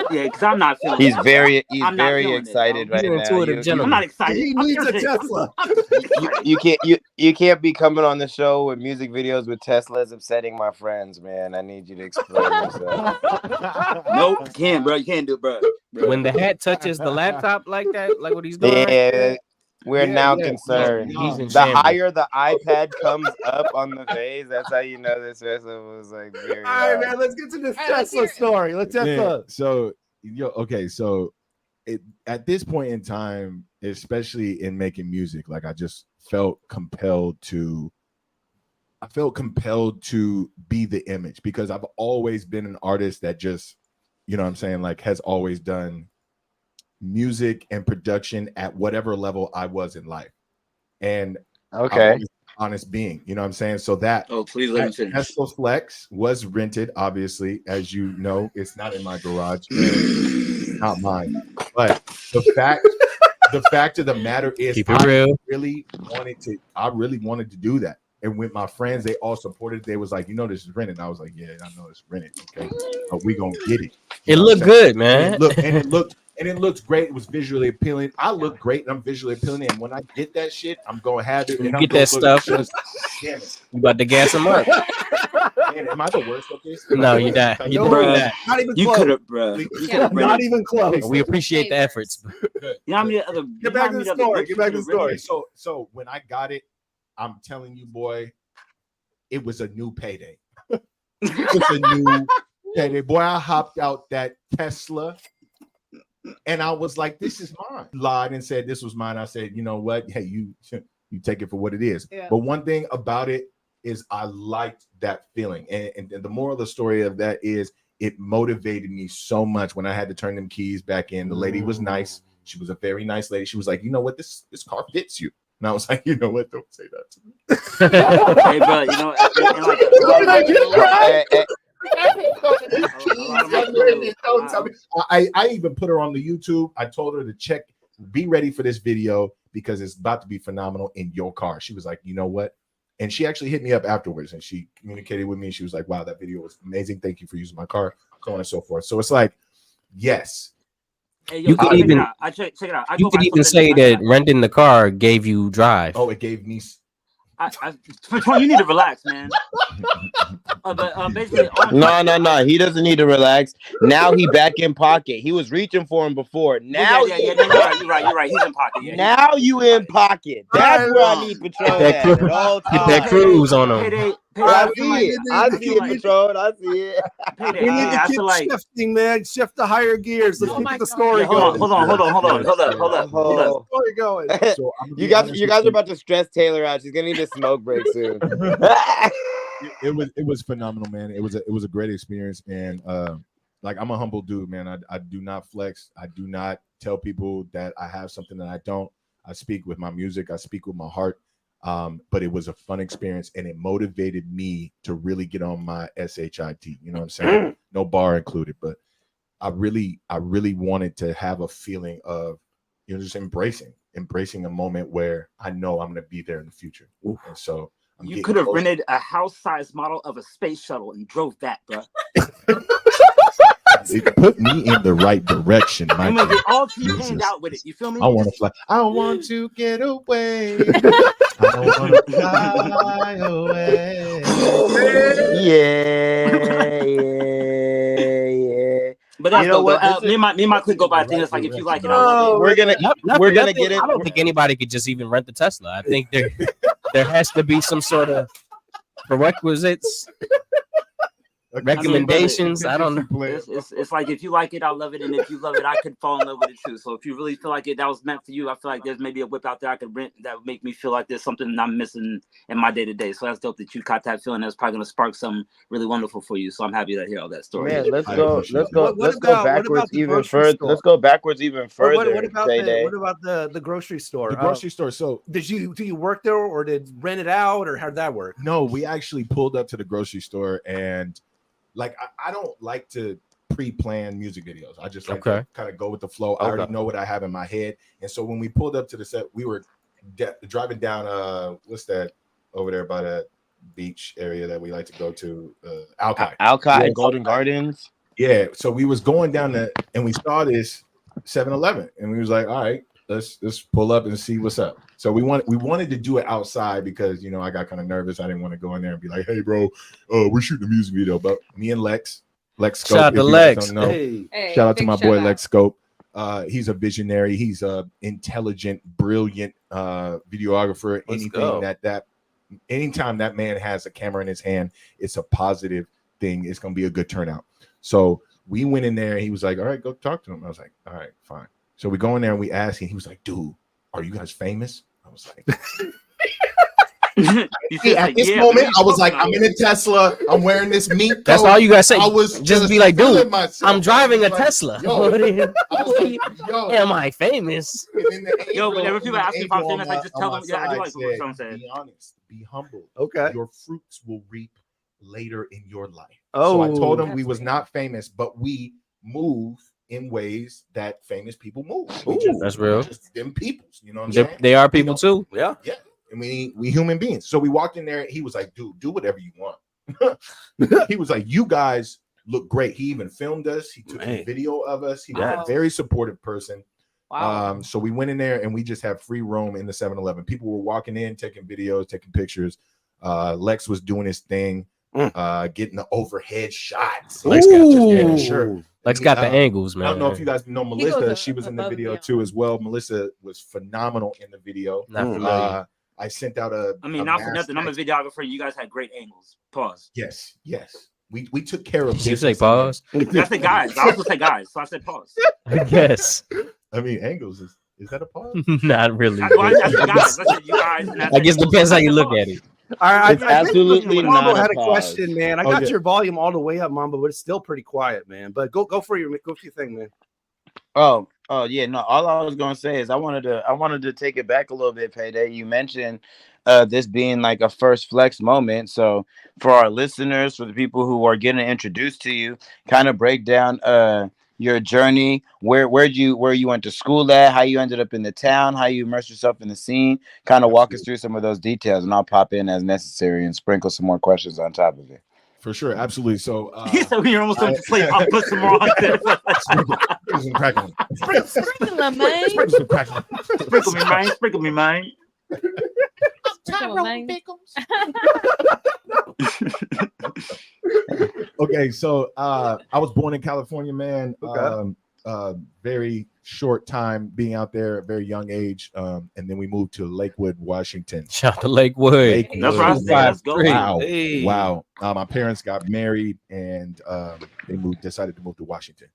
Because I'm not feeling. He's very excited right now. I'm not excited. He needs a Tesla. You can't be coming on the show with music videos with Teslas upsetting my friends, man. I need you to explain yourself. Nope, you can't, bro. You can't do it, bro. When the hat touches the laptop like that, like what he's doing. Yeah. We're now concerned. The higher the iPad comes up on the vase, that's how you know this Tesla was like very. All right, man. Let's get to this Tesla story. Let's Tesla. So at this point in time, especially in making music, like I just felt compelled to be the image, because I've always been an artist that just, you know what I'm saying, like has always done music and production at whatever level I was in life. And honest being, you know what I'm saying? So that please let me finish. Tesla Flex was rented, obviously, as you know. It's not in my garage, not mine. But the fact of the matter is, I really wanted to do that. And with my friends, they all supported. They was like, you know, this is rented. And I was like, yeah, I know it's rented. Okay, but we gonna get it. It looked good, man. And it looks great. It was visually appealing. I look great and I'm visually appealing. And when I get that shit, I'm gonna have it. And get that stuff. You about to gas them up. Man, am I the worst at this? No, you're not. You're Bruh, not. Not even you close. could have, bro. Not even close. We appreciate the efforts. You know how many other? Get back to the story. Get back to the story. So when I got it, I'm telling you, boy, it was a new payday. It's a new payday. Boy, I hopped out that Tesla and I was like, this is mine. Lied and said this was mine. I said, you know what? Hey, you take it for what it is. Yeah. But one thing about it is I liked that feeling. And the moral of the story of that is it motivated me so much when I had to turn them keys back in. The lady was nice. She was a very nice lady. She was like, you know what? This car fits you. And I was like, you know what? Don't say that to me. Hey, bro, you know, I even put her on the YouTube. I told her to check, be ready for this video because it's about to be phenomenal in your car. She was like, you know what? And she actually hit me up afterwards and she communicated with me. She was like, wow, that video was amazing. Thank you for using my car, so on and so forth. So it's like, yes. Hey, yo, You could even check it out. you could even say that renting the car gave you drive. Oh, it gave me. Patron, you need to relax, man. Basically, No. He doesn't need to relax. Now he back in pocket. He was reaching for him before. Now you're right. He's in pocket. Yeah, now you in pocket. That's where I need Patron at all times. Get that cruise on him. I see it, Patron. I see it. Payday, We need to keep shifting, man. Shift to higher gears. Let's keep the story going. Hold on. Story going. You guys are about to stress Taylor out. She's gonna need a smoke break soon. It was phenomenal, man. It was a great experience, and like I'm a humble dude, man. I do not flex. I do not tell people that I have something that I don't. I speak with my music. I speak with my heart. But it was a fun experience and it motivated me to really get on my SHIT. You know what I'm saying? No bar included, but I really wanted to have a feeling of, you know, just embracing a moment where I know I'm going to be there in the future. And so you could have rented a house-sized model of a space shuttle and drove that, bro. It put me in the right direction. I'm gonna get all T-pained out with it. You feel me? I want to fly. I want to get away. I want to fly away. Yeah. But that's, you know what? Me and my clique go by thing. It's like if you like it, I love it. We're gonna get it. I don't think anybody could just even rent the Tesla. I think there has to be some sort of prerequisites. Recommendations. I don't know. It's like if you like it, I love it, and if you love it, I could fall in love with it too. So if you really feel like that was meant for you, I feel like there's maybe a whip out there I could rent that would make me feel like there's something I'm missing in my day to day. So that's dope that you caught that feeling. That's probably gonna spark something really wonderful for you. So I'm happy to hear all that story. Man, let's go backwards even further. Let's go backwards even further. What about the grocery store? The grocery store. So do you work there or did rent it out or how did that work? No, we actually pulled up to the grocery store and. Like I don't like to pre-plan music videos. I just like to kind of go with the flow. I already know what I have in my head. And so when we pulled up to the set, we were driving down what's that over there by that beach area that we like to go to, Alki. And Golden Gardens. Yeah. So we was going down there and we saw this 7-Eleven and we was like, all right, let's pull up and see what's up. So we wanted to do it outside because, you know, I got kind of nervous. I didn't want to go in there and be like, hey, bro, we're shooting a music video. But me and Lex Scope. Shout out to Lex. Hey, shout out to my boy Lex Scope. He's a visionary. He's a intelligent, brilliant videographer. Anytime that man has a camera in his hand, it's a positive thing. It's going to be a good turnout. So we went in there and he was like, all right, go talk to him. I was like, all right, fine. So we go in there and we ask him. He was like, dude, are you guys famous? I was like, at this moment, I was like, I'm in a Tesla. I'm wearing this meat coat. That's all you guys say. I was just be like, dude, I'm driving a like, Tesla. Am I famous? Yo, whenever people ask me if I'm famous, I just tell them, yeah, I do like what I'm saying. Be honest, be humble. Okay. Your fruits will reap later in your life. Oh, so I told him we was not famous, but we move in ways that famous people move. That's real. Just them peoples, you know what I'm saying? They are people too. Yeah. Yeah. And we human beings. So we walked in there. He was like, dude, do whatever you want. He was like, you guys look great. He even filmed us. He took a video of us. He was a very supportive person. Wow. So we went in there and we just had free roam in the 7-Eleven. People were walking in, taking videos, taking pictures. Lex was doing his thing. getting the overhead shots. Lex got Yeah, sure. Lex got the angles, man. I don't know if you guys know Melissa. She was in the video too as well. Melissa was phenomenal in the video. Not familiar. I sent out a. I mean, not for nothing. I'm a videographer. You guys had great angles. Pause. Yes. We took care of. Did you say pause? I said guys. I also said guys, so I said pause. I guess. I mean, angles is that a pause? Not really. I said guys. I said you guys. I guess it depends how you look at it. All right, It's absolutely Mambo not had a a pause. question, man. I got Okay. your volume all the way up, Mambo, but it's still pretty quiet, man. But go for your thing, man. Oh yeah, no. All I was gonna say is I wanted to take it back a little bit, Payday. You mentioned this being like a first flex moment. So for our listeners, for the people who are getting introduced to you, kind of break down your journey, where you went to school at, how you ended up in the town, how you immersed yourself in the scene. Kind of walk us through some of those details, and I'll pop in as necessary and sprinkle some more questions on top of it. For sure, absolutely. So He said when you're almost done to sleep, I'll put some more on there. Sprinkle some crack on. Sprinkle them, man. Sprinkle some crack on. Sprinkle me, man. Sprinkle me, man. Sprinkle them, man. Okay, so I was born in California, man. Okay. Very short time being out there at a very young age, and then we moved to Lakewood, Washington. Shout out to Lakewood. That's where I stay. Let's go. Wow, Hey. wow. My parents got married, and they decided to move to Washington.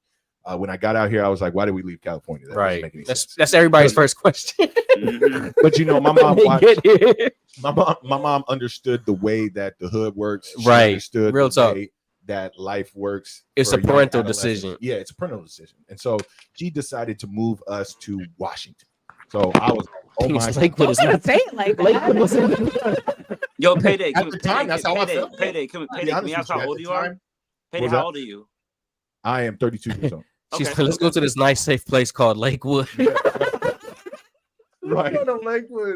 When I got out here, I was like, "Why did we leave California?" That doesn't Right. make any That's sense. that's everybody's first question. But you know, my mom When they watched. get here. My mom understood the way that the hood works. She Right. understood Real the talk. way that life works. It's for a young parental adolescents. decision. Yeah, it's a parental decision. And so she decided to move us to Washington. So I was like, oh my Lakewood is not Say it like that. Yo, Payday. At the time, that's how I felt. Payday, can To be we honest ask with you, how at old the you are? time- Payday, What's how that? old are you? I am 32 years old. She's Okay. let's go to this nice, safe place called Lakewood. Right.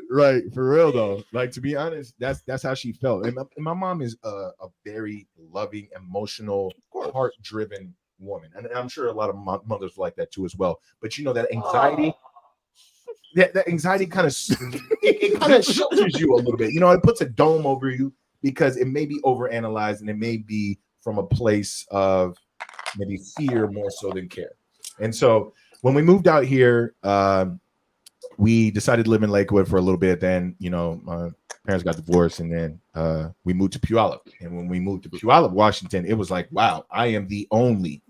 Right, for real though. Like, to be honest, that's how she felt. And my mom is a very loving, emotional, heart-driven woman, and I'm sure a lot of mothers like that too as well. But you know that anxiety, that anxiety kind of it kind of shelters you a little bit. You know, it puts a dome over you because it may be overanalyzed and it may be from a place of maybe fear more so than care. And so when we moved out here, we decided to live in Lakewood for a little bit. Then, you know, my parents got divorced, and then we moved to Puyallup. And when we moved to Puyallup, Washington, it was like, wow, I am the only.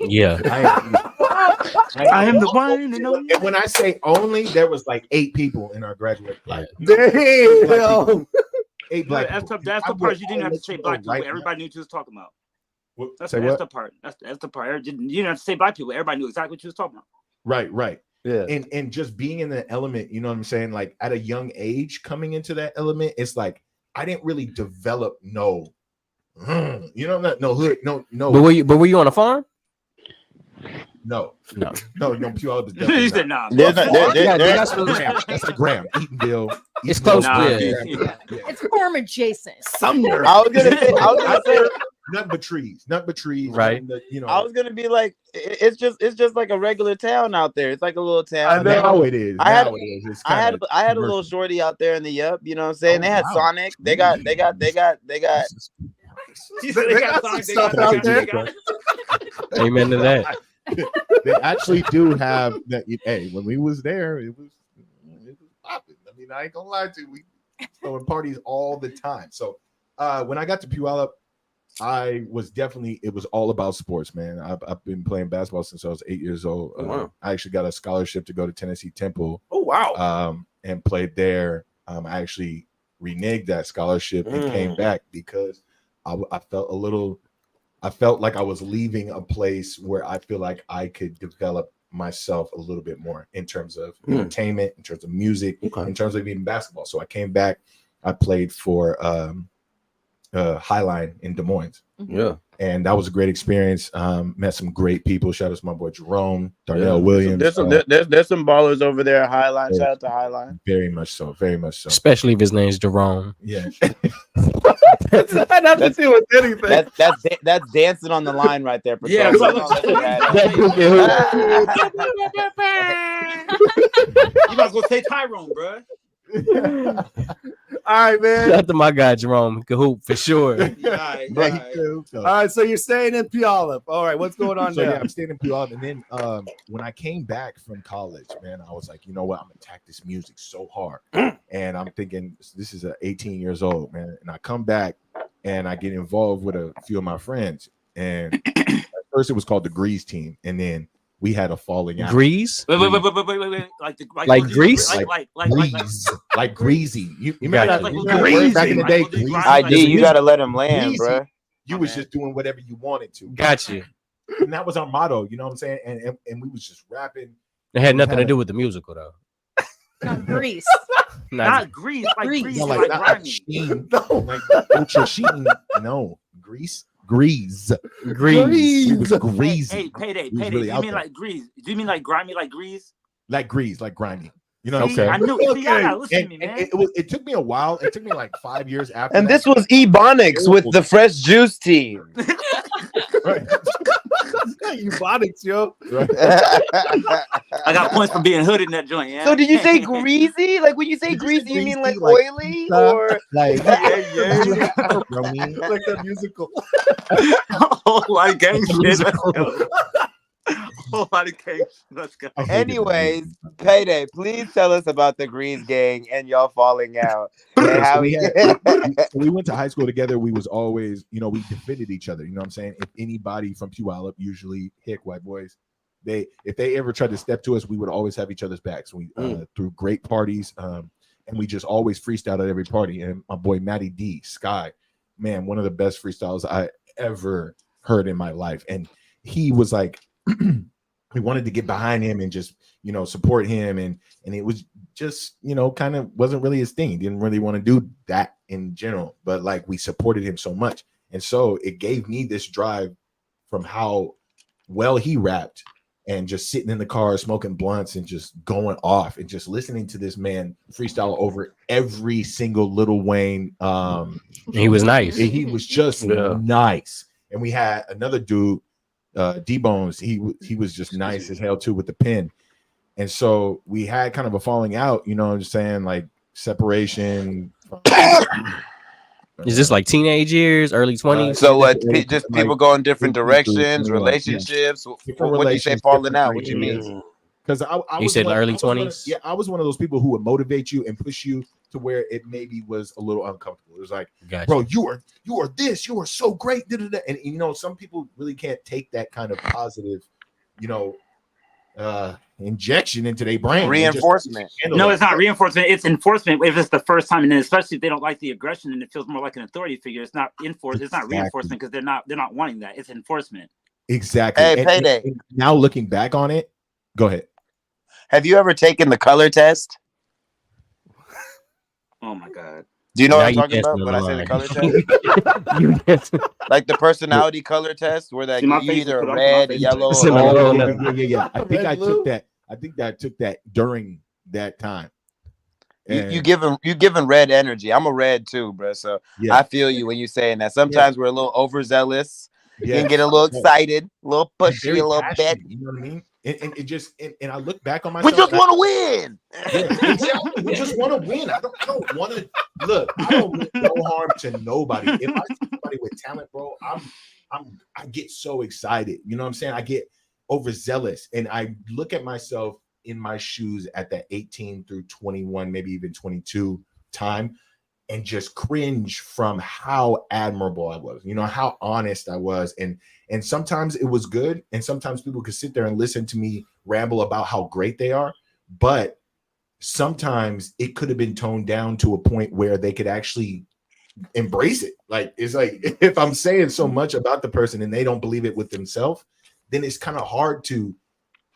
Yeah. I am the one and only. And when I say only, there was like 8 people in our graduate class. Damn. 8 black That's people. the part you didn't have to say black people. Right Everybody knew what you was talking about. That's say that's what? the part. That's the part. You didn't have to say black people. Everybody knew exactly what you was talking about. Right. Yeah. And just being in the element, you know what I'm saying? Like at a young age, coming into that element, it's like I didn't really develop no hood, no. But were you on a farm? No. Puyallup is He definitely said, not. nah. That's like Graham, Eatonville. It's close. Nah. Yeah. It's farm adjacent. Sumner. I was gonna say, Nothing but trees, Right. and you know, I was gonna be like, it's just like a regular town out there. It's like a little town. now it is. I had It's I had kinda I had a commercial. little shorty out there in the Yup. You know what I'm saying? Oh, They had wow. Sonic. They got. She said they got some Sonic, stuff out there. Amen to that. They actually do have that. Hey, when we was there, it was popping. I mean, I ain't gonna lie to you. We throwing parties all the time. So when I got to Puyallup, it was all about sports, man. I've been playing basketball since I was 8 years old. Wow. I actually got a scholarship to go to Tennessee Temple. Oh wow. And played there. I actually reneged that scholarship and came back because I felt like I was leaving a place where I feel like I could develop myself a little bit more in terms of entertainment, in terms of music, in terms of even basketball. So I came back. I played for Highline in Des Moines. Yeah. And that was a great experience. Met some great people. Shout out to my boy Jerome, Darnell Williams. There's some ballers over there at Highline. Shout out to Highline. Very much so. Very much so. Especially if his name's Jerome. Yeah. That's nothing to do with anything. That's dancing on the line right there. Yeah, Patrol. You might go say Tyrone, bro. All right, man. Shout out to my guy Jerome. He can hoop for sure. All right, so you're staying in Puyallup. All right, what's going on So now? yeah, I'm staying in Puyallup, and then when I came back from college, man, I was like, you know what, I'm gonna attack this music so hard, and I'm thinking this is 18 years old, man, and I come back and I get involved with a few of my friends, and at first it was called the Grease Team, and then we had a falling out. Grease? Wait. Like grease? Like greasy. You remember Gotcha. that? You remember that word back in the day? Greasy? ID, you gotta let him land, Greasy. bro. You was just doing whatever you wanted to. Gotcha. And that was our motto, you know what I'm saying? And we was just rapping. It had nothing to do with the musical though. Not Grease. Not Grease, like Grease, No, like not grimy. Sheen. No, like Ultra Sheen. No, Grease. Grease. Grease. We was greasy. Hey, Payday. We was Do really you out mean there. like Grease? Do you mean like grimy, like Grease? Like grease, like grimy. You know what See, I'm saying? I knew. See, y'all gotta listen to me, And man. it took me a while. It took me like 5 years after. And that. this was Ebonics with the Fresh Juice team. Ebonics, yo. I got points for being hood in that joint. Yeah. So did you say greasy? Like when you say greasy, you mean like like oily pizza? or Like yeah. Like that musical. whole lot of gang shit. Let's go. Whole lot of gang. Let's go. Anyways, Payday, please tell us about the Grease gang and y'all falling out. And how we went to high school together. We was always, you know, we defended each other. You know what I'm saying? If anybody from Puyallup, usually hick white boys, if they ever tried to step to us, we would always have each other's backs. We threw great parties, and we just always freestyled at every party. And my boy Matty D, Sky, man, one of the best freestyles I ever heard in my life. And he was like, we wanted to get behind him and just, you know, support him. And it was just, you know, kind of wasn't really his thing. He didn't really want to do that in general, but like we supported him so much. And so it gave me this drive from how well he rapped and just sitting in the car, smoking blunts and just going off and just listening to this man freestyle over every single Lil Wayne. He was nice. He was just nice. And we had another dude, D-Bones, he was just nice as hell too with the pen. And so we had kind of a falling out, you know what I'm saying, like separation. Is this like teenage years, early 20s? So what? Just people going different directions, relationships. Different What do you say relationships, falling out? different What do you mean? Because I You was said one- early I was one of- 20s? Yeah, I was one of those people who would motivate you and push you to where it maybe was a little uncomfortable. It was like, Gotcha. bro, you are this, you are so great. Da-da-da. And you know, some people really can't take that kind of positive, you know, injection into their brain. Reinforcement. No, it's not reinforcement. It's enforcement. If it's the first time, and then especially if they don't like the aggression, and it feels more like an authority figure. It's not enforce. It's not Exactly. reinforcement because they're not wanting that. It's enforcement. Exactly. Hey, And Payday. now looking back on it, go ahead. Have you ever taken the color test? Oh my god. Do you know Now what I'm you talking about dancing when I say the the color test? Like the personality color test, where that See, my you face either is put on my red, face. yellow, It's in the or middle. Yeah. I think Red, I blue? took that during that time. you giving red energy. I'm a red too, bro. So Yeah. I feel you when you saying that. Sometimes we're a little overzealous. You can get a little Yeah. excited, a little pushy, Very a little bit. passionate, you know what I mean? And it just and I look back on myself. We just and want to win. Yeah, exactly. We just want to win. I don't want to look. I don't mean no harm to nobody. If I see somebody with talent, bro, I get so excited. You know what I'm saying? I get overzealous, and I look at myself in my shoes at that 18 through 21, maybe even 22 time, and just cringe from how admirable I was. You know how honest I was, and sometimes it was good, and sometimes people could sit there and listen to me ramble about how great they are, but sometimes it could have been toned down to a point where they could actually embrace it. Like it's like if I'm saying so much about the person and they don't believe it with themselves, then it's kind of hard to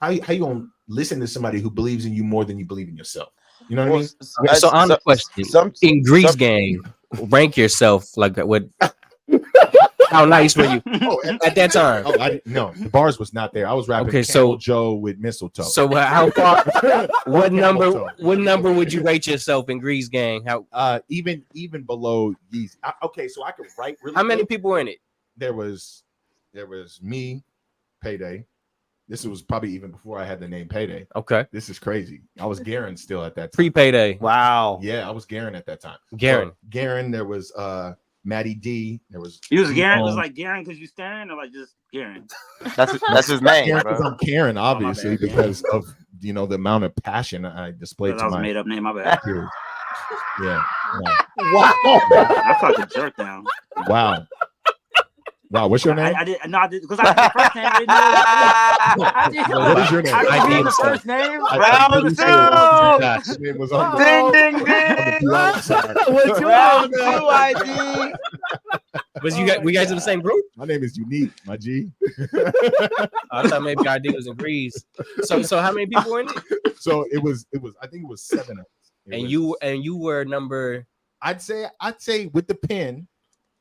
how you gonna listen to somebody who believes in you more than you believe in yourself. You know what I mean? So on the question, in Grease Gang, rank yourself like what? How nice were you at that time? No, the bars was not there. I was rapping. Okay, Camel so Joe with mistletoe. So how far? What number would you rate yourself in Grease Gang? How? Even below Yeezy. Okay, so I could write really. How many quick. people were in it? There was me, Payday, This was probably even before I had the name Payday. Okay. This is crazy. I was Garen still at that time. Pre-Payday. Wow. Yeah, I was Garen at that time. Garen. So, Garen, there was Matty D. There was You was Garen? Was like Garen because you staring, or like just Garen? That's his name, Garen, bro. 'cause I'm Karen, obviously, because of the amount of passion I displayed to That was my a made up name, my bad. peers. Yeah. Wow. I fucking jerk down. Wow. Wow. What's your name? I did because I the first name I didn't know. What is your name? I did the first name. Round two. Your name was on Ding ding ding. What's your Round name? two ID. Was we guys in the same group? My name is Unique, my G. I thought maybe ID was in Grease. So how many people were in it? So it was I think it was 7 of us. And you were number. I'd say with the pen,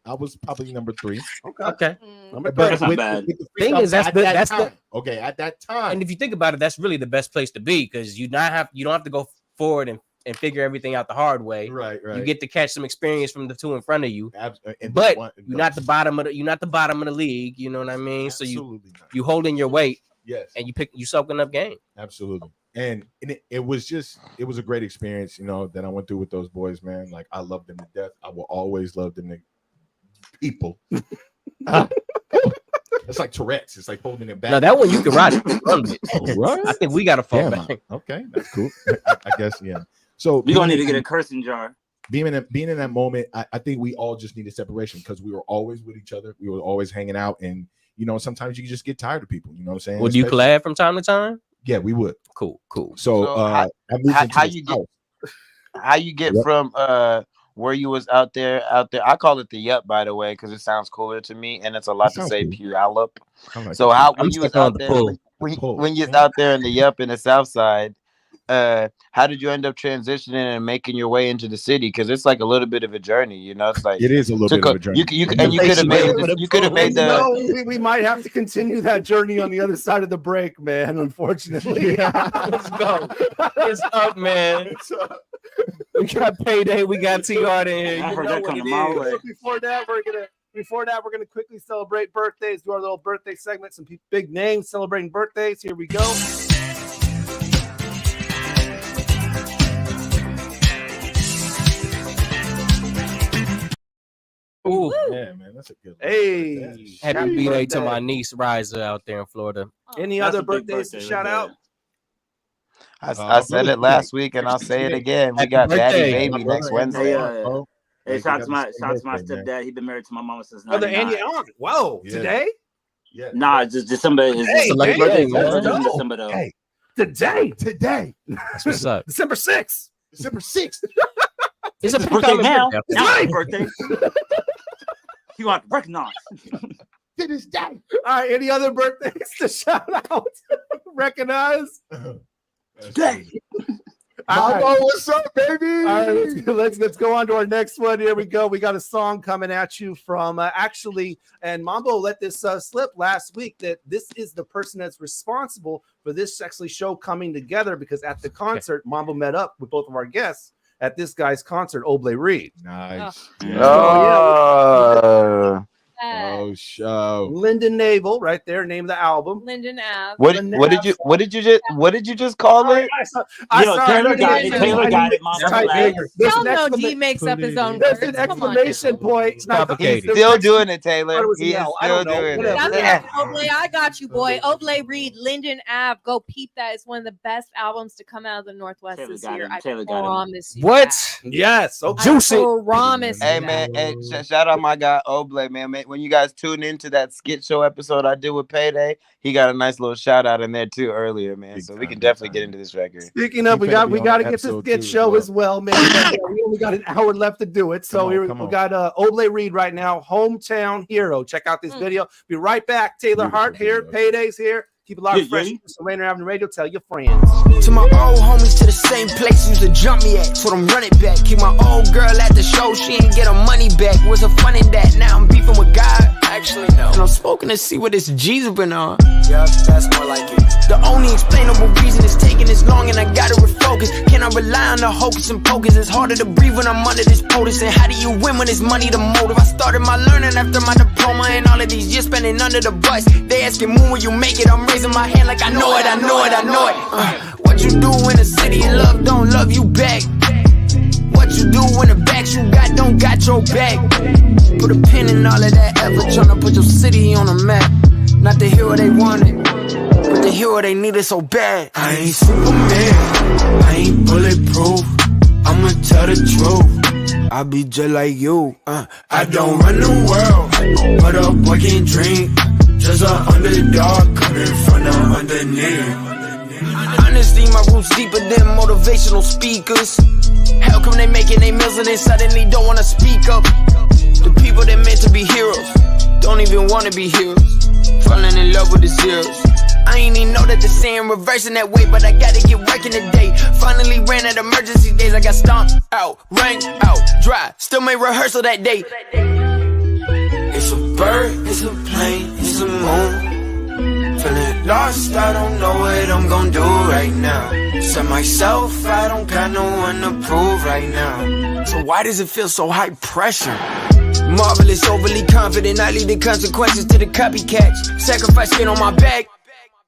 I was probably number 3. Okay. But That's not bad. with the Thing freestyle is, that's at the- that that's the- time. Okay, at that time. And if you think about it, that's really the best place to be because you don't have to go forward and figure everything out the hard way. Right. You get to catch some experience from the two in front of you. And But you're not the bottom of the league. You know what I mean? So Absolutely not. you holding your weight. Yes. And you soaking up game. Absolutely. And it was a great experience, that I went through with those boys, man. Like I love them to death. I will always love them to people. It's like Tourette's. It's like holding it back. No, that one you can ride it. Right? I think we got to fall Damn, back. Okay, that's cool. I guess, yeah. So You're gonna need to get a cursing jar. Being in that moment, I think we all just needed separation because we were always with each other. We were always hanging out, and sometimes you just get tired of people. You know what I'm saying? Would you collab from time to time? Yeah, we would. Cool. So how you get from where you was out there? I call it the yup, by the way, because it sounds cooler to me, and it's a lot to say Puyallup. So when you was out there, when you was out there in the yup in the South Side, how did you end up transitioning and making your way into the city? Because it's like a little bit of a journey, It's like it is a little bit of a journey. You could have made the. No, we might have to continue that journey on the other side of the break, man. Unfortunately, Let's go. It's up, man. We got Payday. We got T-Hart in here. I You heard know that what coming it my is. way. Before that, we're gonna quickly celebrate birthdays. Do our little birthday segment. Some big names celebrating birthdays. Here we go. Ooh. Yeah, man, that's a good one. Hey, Happy birthday to my niece Riza out there in Florida. Any That's other a big birthdays to birthday shout right out? I said it last week, and I'll say it again. We got Daddy Baby next Wednesday. Hey, shout out to my birthday, man. stepdad. He's been married to my mama since Brother 99. Andy on. Whoa, Yeah. today? Yeah. Nah, just December is Hey, lucky hey, birthday, hey, man. let's go. December though. Hey, today. That's what's up. December 6th. December 6th. It's a His birthday now. birthday. Now it's his birthday. You want to recognize. To this day. All right, any other birthdays to shout out? Recognize? Day. All right. Mambo, what's up, baby? All right, let's go on to our next one. Here we go. We got a song coming at you from and Mambo let this slip last week that this is the person that's responsible for this show coming together because at the concert, Mambo met up with both of our guests at this guy's concert, Oblé Reed. Nice. Oh, show. Lyndon Navel, right there, name of the album. Lyndon Ave. What did you just call it? Taylor got it. Y'all know D makes up his own There's words. an Come on. exclamation point. He's still doing it, Taylor. He is still doing it. That's Oblé, I got you, boy. Oblé Reed, Lyndon Ave. Go peep that. It's one of the best albums to come out of the Northwest this year. I promise you. What? Yes. I promise. Hey man, shout out my guy Oblé, man. When you guys tune into that skit show episode I did with Payday, he got a nice little shout out in there too earlier, man. So we can definitely get into this record. Speaking of, we got to get to skit show as well, man. We only got an hour left to do it. So we got Oblé Reed right now, Hometown Hero. Check out this video. Be right back. Taylor Hart here, Payday's here. Keep it locked fresh. So Rainier Avenue Radio, tell your friends. To my old homies, to the same place you used to jump me at. Told them run it back. Keep my old girl at the show, she ain't get her money back. Was a fun in that? Now I'm beefing with God. Actually, no. And I'm smoking to see what this G's been on. Yup, that's more like it. The only explainable reason it's taking this long and I gotta refocus. Can I rely on the hocus and pocus? It's harder to breathe when I'm under this POTUS. And how do you win when it's money the motive? I started my learning after my diploma and all of these years spending under the bus. They asking when will you make it? I'm racing raising my hand like I know it, I know it, I know it. What you do in the city you love don't love you back. What you do when the backs you got don't got your back. Put a pin in all of that effort, tryna put your city on the map. Not the hero they wanted, but the hero they needed so bad. I ain't Superman, I ain't bulletproof. I'ma tell the truth, I be just like you. I don't run the world, but a boy can dream. Just a underdog coming from the underneath. Honestly, my roots deeper than motivational speakers. How come they making their meals and then suddenly don't wanna speak up? The people that meant to be heroes don't even wanna be heroes. Falling in love with the zeros. I ain't even know that the saying reversing that way, but I gotta get working today. Finally ran out of emergency days. I got stomped out, rang out, dry. Still made rehearsal that day. It's a bird, it's a plane, it's a moon. Feeling lost, I don't know what I'm gonna do right now. Set myself, I don't got no one to prove right now. So why does it feel so high pressure? Marvelous, overly confident, I leave the consequences to the copycats. Sacrifice skin on my back.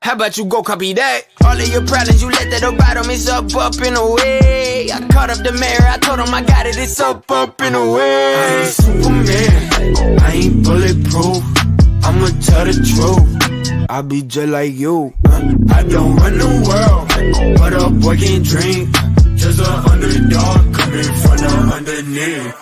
How about you go copy that? All of your problems, you let that bottom, it's up and away. I caught up the mayor, I told him I got it, it's up and away. I ain't Superman, I ain't bulletproof. I'ma tell the truth, I be just like you. I don't run the world, but a boy can dream. Just a underdog coming from the underneath.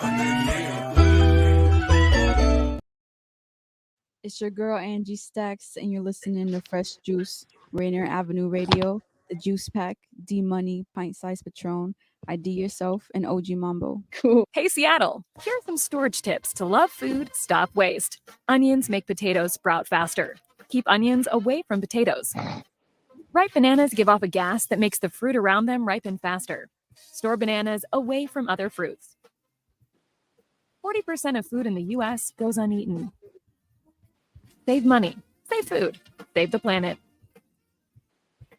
It's your girl Angie Stacks, and you're listening to Fresh Juice, Rainier Avenue Radio, The Juice Pack, D Money, Pint Size Patron, ID Yourself, and OG Mambo. Cool. Hey, Seattle, here are some storage tips to love food, stop waste. Onions make potatoes sprout faster. Keep onions away from potatoes. Ripe bananas give off a gas that makes the fruit around them ripen faster. Store bananas away from other fruits. 40% of food in the U.S. goes uneaten. Save money, save food, save the planet.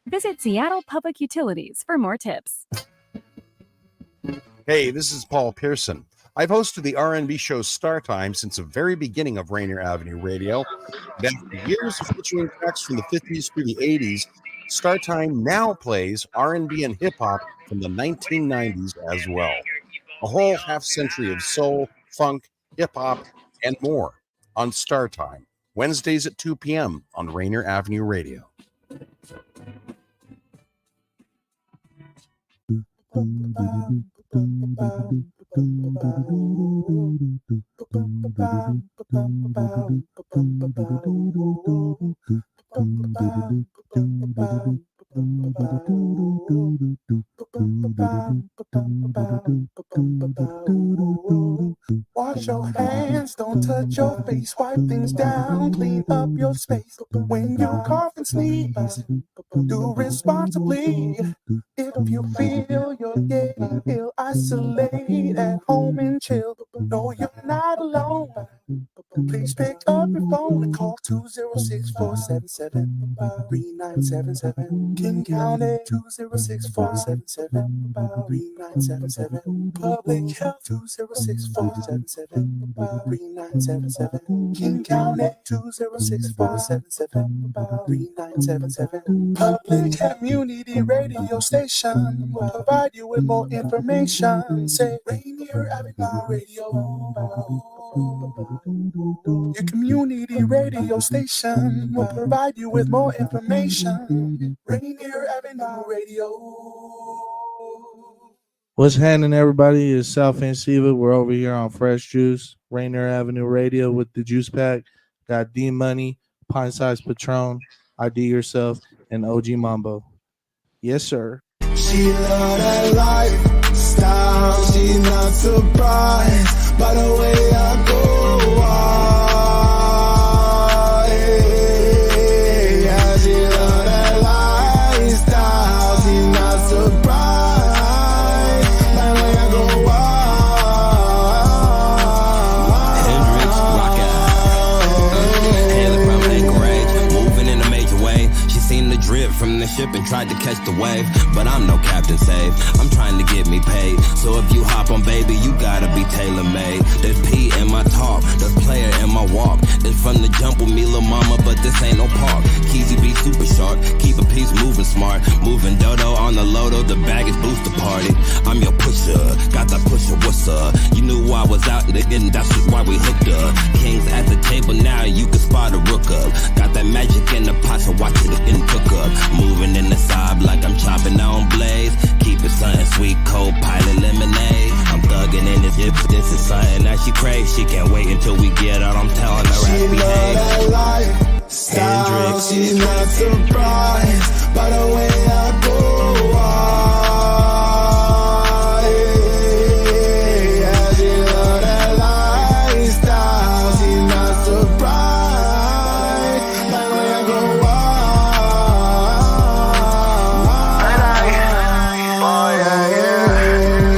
Visit Seattle Public Utilities for more tips. Hey, this is Paul Pearson. I've hosted the R&B show Star Time since the very beginning of Rainier Avenue Radio. After years of featuring tracks from the 50s through the 80s, Star Time now plays R&B and hip-hop from the 1990s as well. A whole half-century of soul, funk, hip-hop, and more on Star Time. Wednesdays at 2 p.m. on Rainier Avenue Radio. Wash your hands, don't touch your face, wipe things down, clean up your space. When you cough and sneeze, do responsibly. If you feel you're getting ill, isolate at home and chill. No, you're not alone. Please pick up your phone and call 206-477-3977. King County 206-477-3977. Public Health 206-477-3977. King County 206-477-3977. Public Community Radio Station will provide you with more information. Say Rainier Avenue Radio. Your community radio station will provide you with more information. Rainier Avenue Radio. What's happening, everybody? It's South End Siva. We're over here on Fresh Juice, Rainier Avenue Radio with the Juice Pack. Got D Money, Pint Size Patron, ID Yourself, and OG Mambo. Yes, sir. She love that lifestyle. She's not surprised by the way I go. Yeah, she love that lifestyle. She's not surprised by the way I go. Hendrix, rock out. Hail from Anchorage, moving in a major way. She seen the drip from the ship and tried to catch the wave, but I'm no Captain Save. I'm trying to get me paid, so if you hop on, baby, you gotta be tailor-made. There's P in my talk, there's player in my walk. It's from the jump with me, lil' mama, but but this ain't no park. Keezy be super sharp, keep a piece moving smart. Moving dodo on the lodo, the bag is booster party. I'm your pusher, got that pusher, what's up? You knew I was out in the end, that's why we hooked up. Kings at the table now, you can spot a rook up. Got that magic in the pot, so watch it in cook up. Moving in the side like I'm chopping on blaze. Keep it something sweet, cold pilot lemonade. I'm thugging in this, if this is something that she craves. She can't wait until we get out, I'm telling her She I love that lifestyle. She's not surprised by the way I go out. Yeah, she love that lifestyle. She's not surprised by the way I go out.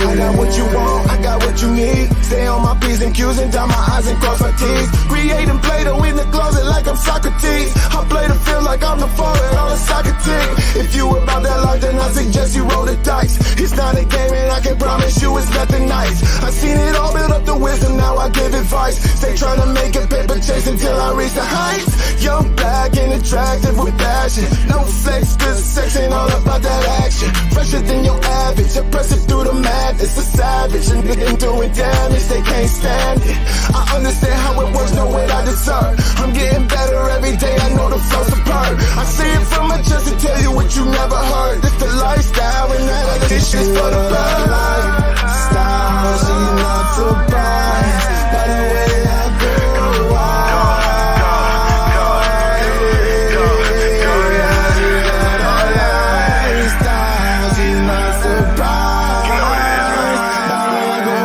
I got what you want, I got what you need. Stay on my P's and Q's and dot my I's and cross my T's. Creating Play-Doh in the closet like I'm Socrates. I play the field like I'm the forward on a soccer team. If you about that life, then I suggest you roll the dice. It's not a game and I can promise you it's nothing nice. I seen it all, build up the wisdom, now I give advice. Stay trying to make it, paper chase until I reach the heights. Young, black, and attractive with passion. No flex, good sex ain't all about that action. Fresher than your average, oppressive through the madness. A savage, and nigga doing damage, they can't stand it. I understand how it works, know what I deserve. I'm getting better every day, I know the flow's superb. I see it from a chest to tell you what you never heard. It's the lifestyle, and that other shit's for the bird. Lifestyle, she's not surprised by the way I go out. Lifestyle, she's not surprised by the way I go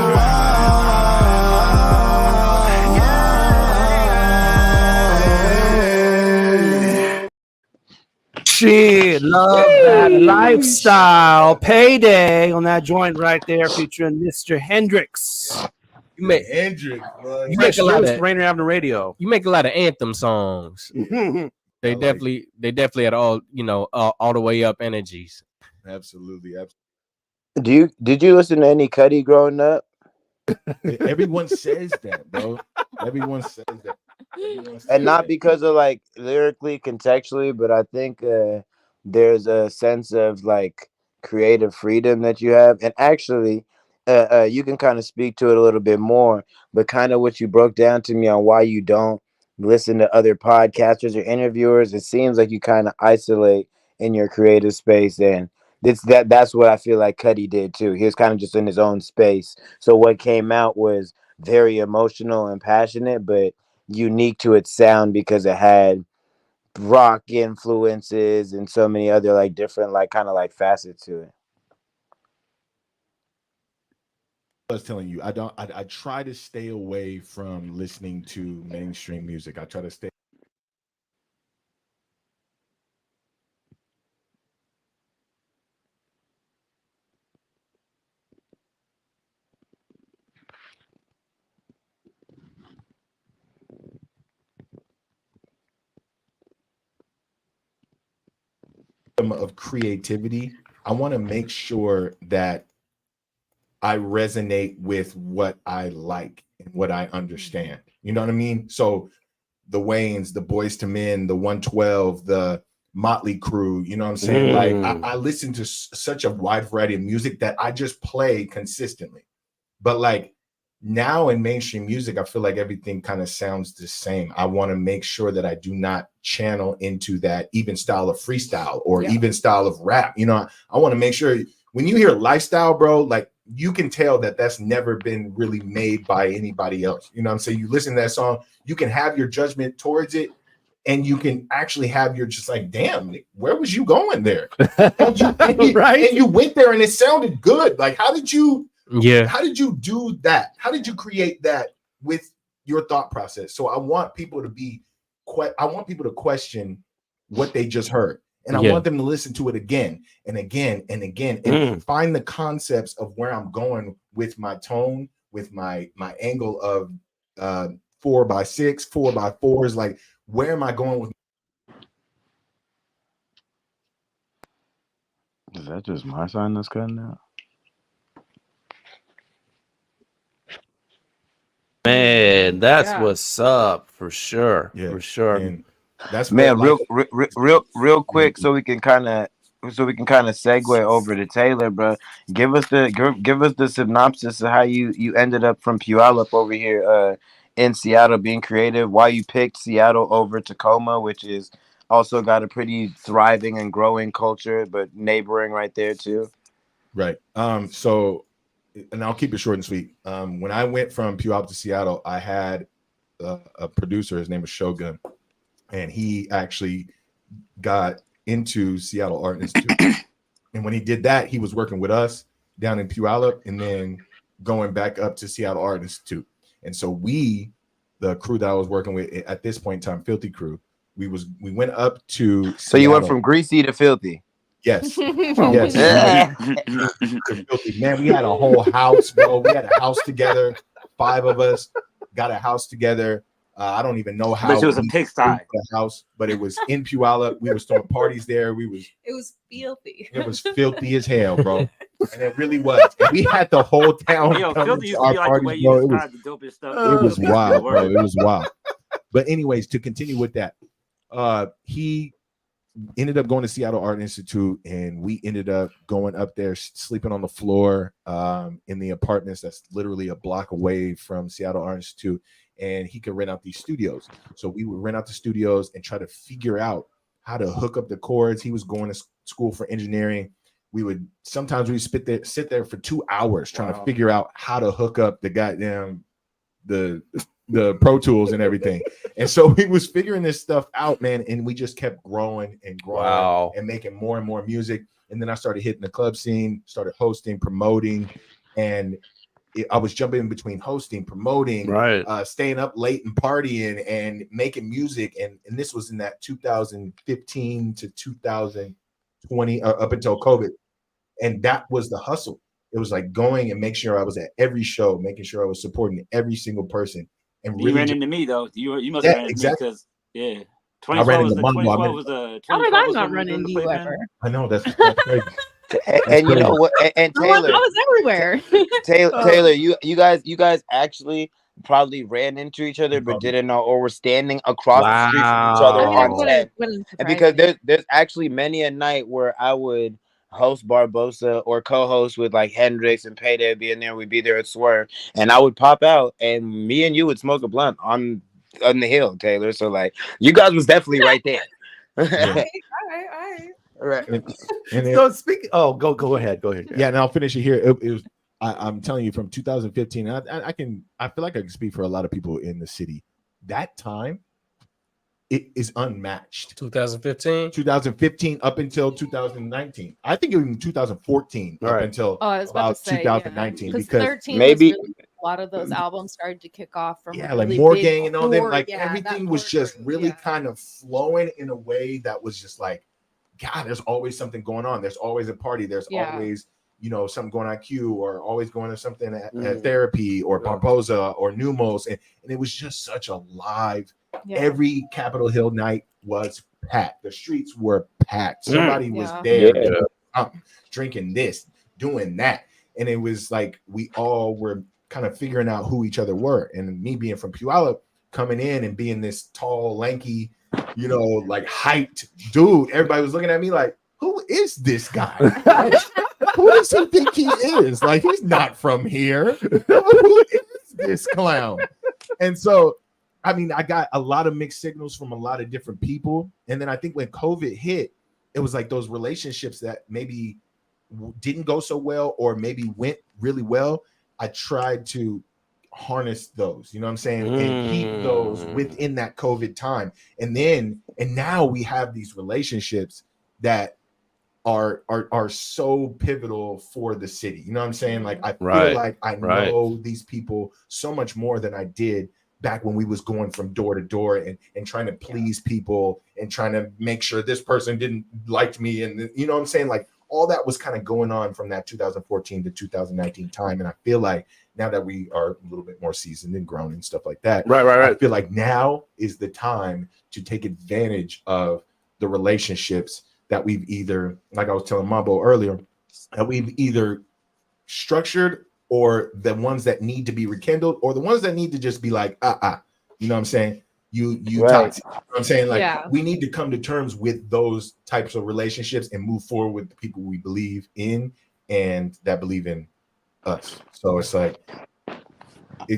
Shit, love that lifestyle. Payday on that joint right there, featuring Mr. Hendrix. You make Hendrix, bro. You make a lot of Rainier Avenue Radio. You make a lot of anthem songs. They definitely had all all the way up energies. Absolutely. Did you listen to any Cudi growing up? Everyone says that, bro. Everyone says that. And not because of like lyrically, contextually, but I think there's a sense of like creative freedom that you have. And actually, you can kind of speak to it a little bit more, but kind of what you broke down to me on why you don't listen to other podcasters or interviewers. It seems like you kind of isolate in your creative space, and that's what I feel like Cudi did too. He was kind of just in his own space. So what came out was very emotional and passionate, but unique to its sound because it had rock influences and so many other like different like kind of like facets to it. I was telling you, I try to stay away from listening to mainstream music. I try to stay. Of creativity, I want to make sure that I resonate with what I like and what I understand. You know what I mean? So the Waynes, the Boys to Men, the 112, the Motley Crue, you know what I'm saying? Like I listen to such a wide variety of music that I just play consistently. But like now in mainstream music, I feel like everything kind of sounds the same. I want to make sure that I do not channel into that even style of freestyle or even style of rap. You know, I want to make sure when you hear lifestyle, bro, like you can tell that that's never been really made by anybody else. You know what I'm saying? You listen to that song, you can have your judgment towards it, and you can actually have your just like, damn, where was you going there? and you went there and it sounded good. Like, how did you do that? How did you create that with your thought process? So I want people to question what they just heard. And I want them to listen to it again and again and again and find the concepts of where I'm going with my tone, with my angle of 4x6, 4x4s. Like, where am I going with? Is that just my sign that's cutting out? Man, that's what's up for sure. Yeah, for sure. And That's man. where Real quick, so we can kind of segue over to Taylor, bro. Give us the synopsis of how you ended up from Puyallup over here in Seattle being creative. Why you picked Seattle over Tacoma, which is also got a pretty thriving and growing culture, but neighboring right there too. Right. So, and I'll keep it short and sweet. When I went from Puyallup to Seattle, I had a producer. His name was Shogun, and he actually got into Seattle Art Institute. And when he did that, he was working with us down in Puyallup and then going back up to Seattle Art Institute. And so we, the crew that I was working with at this point in time, Filthy Crew, we went up to Seattle. So you went from greasy to filthy. Yes. Yes. Man, we had a whole house, bro. We had a house together. 5 of us got a house together. I don't even know how. But it was a pigsty house, but it was in Puyallup. We were throwing parties there. It was filthy. It was filthy as hell, bro. And it really was. And we had the whole town. Yo, coming filthy to used to our be like parties, the way bro. you described the dopest stuff. It was wild, bro. It was wild. But anyways, to continue with that, he ended up going to Seattle Art Institute, and we ended up going up there, sleeping on the floor in the apartments that's literally a block away from Seattle Art Institute. And he could rent out these studios. So we would rent out the studios and try to figure out how to hook up the cords. He was going to school for engineering. Sometimes we sit there for 2 hours trying to figure out how to hook up the goddamn the Pro Tools and everything. And so we was figuring this stuff out, man. And we just kept growing and growing and making more and more music. And then I started hitting the club scene, started hosting, promoting, and I was jumping in between hosting, promoting, staying up late and partying and making music. And this was in that 2015 to 2020 up until COVID. And that was the hustle. It was like going and make sure I was at every show, making sure I was supporting every single person. And really you ran into me though. You must have ran into me because 2012 was the 2012 was the. How did I not run into you ever? I know that's crazy. And you know what? And Taylor, I was everywhere. Taylor, you guys actually probably ran into each other, but didn't know, or were standing across the street from each other on set. And because there's actually many a night where I would host Barbosa or co-host with like Hendrix and Payday being there. We'd be there at Swerve, and I would pop out, and me and you would smoke a blunt on the hill, Taylor. So like, you guys was definitely right there. All right. So speaking, go ahead. Yeah, and I'll finish it here. It was, I'm telling you, from 2015. I feel like I can speak for a lot of people in the city. That time, it is unmatched. 2015 up until 2019. I think it was in 2014 up until about 2019 because maybe a lot of those albums started to kick off from like More Gang and all that. Like everything was just really kind of flowing in a way that was just like, God, there's always something going on. There's always a party. There's always, something going on Q, or always going to something at Therapy or Barbosa or Numos. And it was just such a live, every Capitol Hill night was packed. The streets were packed. Somebody was there drinking this, doing that. And it was like, we all were kind of figuring out who each other were. And me being from Puyallup, coming in and being this tall, lanky, like hyped dude, everybody was looking at me like, who is this guy? Who does he think he is? Like, he's not from here. Who is this clown? And so, I mean, I got a lot of mixed signals from a lot of different people. And then I think when COVID hit, it was like those relationships that maybe didn't go so well or maybe went really well. I tried to harness those, you know what I'm saying, and keep those within that COVID time. And now we have these relationships that are so pivotal for the city. You know what I'm saying? Like, I feel like I know these people so much more than I did back when we was going from door to door and trying to please people and trying to make sure this person didn't like me. And you know what I'm saying? Like, all that was kind of going on from that 2014 to 2019 time. And I feel like now that we are a little bit more seasoned and grown and stuff like that, I feel like now is the time to take advantage of the relationships that we've either, like I was telling Mambo earlier, that we've either structured, or the ones that need to be rekindled, or the ones that need to just be like, you know what I'm saying? you Right. toxic. You know what I'm saying? Like Yeah. we need to come to terms with those types of relationships and move forward with the people we believe in and that believe in us. So it's like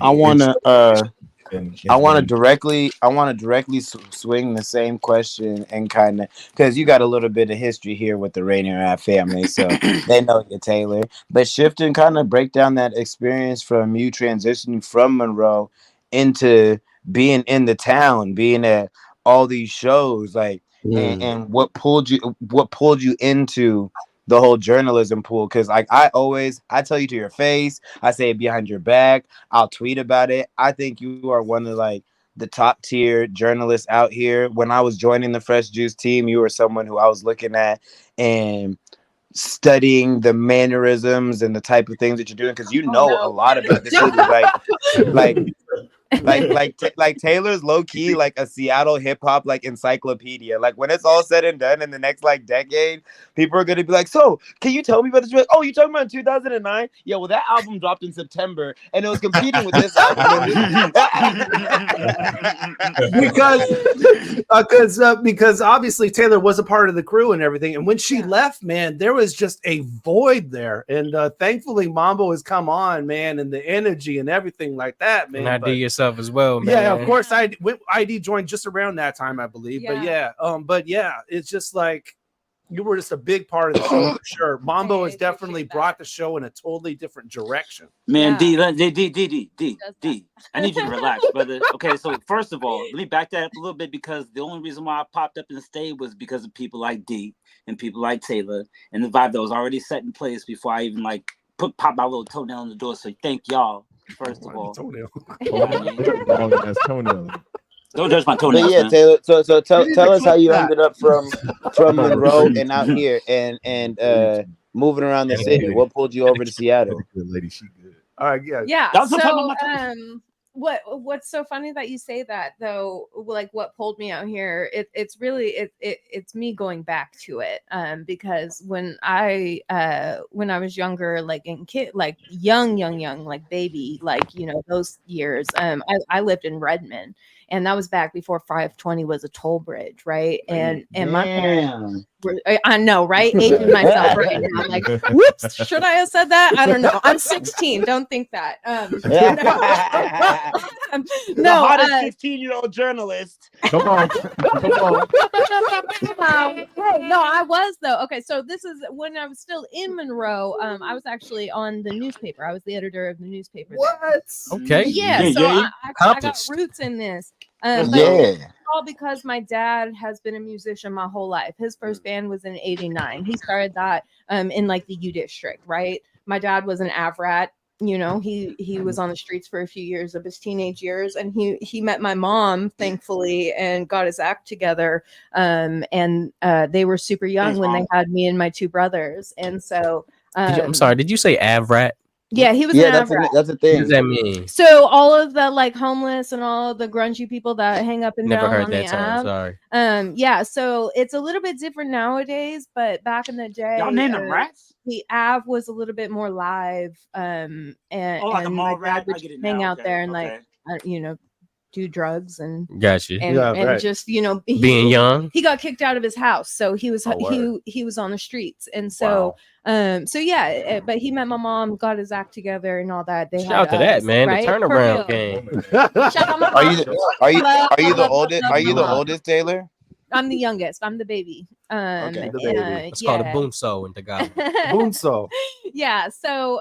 I want to directly swing the same question and kind of, because you got a little bit of history here with the Rainier Ave family, so they know you, Taylor. But shift and kind of break down that experience from you transitioning from Monroe into being in the town, being at all these shows, like, and what pulled you into the whole journalism pool. Because like I tell you to your face, I say it behind your back, I'll tweet about it. I think you are one of like the top tier journalists out here. When I was joining the Fresh Juice team, you were someone who I was looking at and studying the mannerisms and the type of things that you're doing, because you know a lot about the city. Like Taylor's low key like a Seattle hip hop like encyclopedia. Like when it's all said and done in the next like decade, people are gonna be like, so can you tell me about this? Oh, you talking about in 2009? Yeah, well that album dropped in September and it was competing with this album. because obviously Taylor was a part of the crew and everything, and when she left, man, there was just a void there, and thankfully Mambo has come on, man, and the energy and everything like that, man. And IDYourself as well, man. Yeah, of course. ID joined just around that time, I believe. But yeah, it's just like you were just a big part of the show for sure. Mambo has definitely brought the show in a totally different direction. Man, D, I need you to relax, brother. Okay, so first of all, let me back that up a little bit, because the only reason why I popped up and stayed was because of people like D and people like Taylor and the vibe that was already set in place before I even like pop my little toenail in the door. So thank y'all. First of all, toenail. Don't judge my toenails. But yeah, man. Taylor. So tell us how you ended up from Monroe and out here and moving around the city. What pulled you over to Seattle? Lady, she good. All right, yeah. Yeah. So what's so funny that you say that though, like what pulled me out here, it's really it's me going back to it, because when I was younger, like in kid, like young like baby, like, you know, those years, I lived in Redmond, and that was back before 520 was a toll bridge, right? And my parents I know, right? Aging myself right now. Like, whoops, should I have said that? I don't know. I'm 16. Don't think that. No, 15-year-old journalist. Come on. No, I was though. Okay, so this is when I was still in Monroe. I was actually on the newspaper. I was the editor of the newspaper. What? Okay. Yeah. So I got roots in this. But all because my dad has been a musician my whole life. His first band was in '89. He started that in like the U District, right? My dad was an AVRAT. You know, he was on the streets for a few years of his teenage years, and he met my mom, thankfully, and got his act together. And they were super young when they had me and my two brothers. And so I'm sorry, did you say AVRAT? Yeah, he was an AVRAT. That's a thing. What does that mean? So all of the like homeless and all of the grungy people that hang up and Never down heard on that the term. Ave. Sorry. Yeah, so it's a little bit different nowadays, but back in the day, Y'all named them rats? The Ave was a little bit more live, and like a mall rat. I get it hang now. out there and like you know, do drugs and Gotcha. and just, you know, being young. He got kicked out of his house, so he was he was on the streets, and so yeah, but he met my mom, got his act together, and all that. They Shout out to that, man. right? The turnaround game. Shout out my Are mom. you the oldest? Are you the oldest, Taylor? I'm the youngest. I'm the baby. Okay. It's called a bunso in Tagalog. Bunso. Yeah. So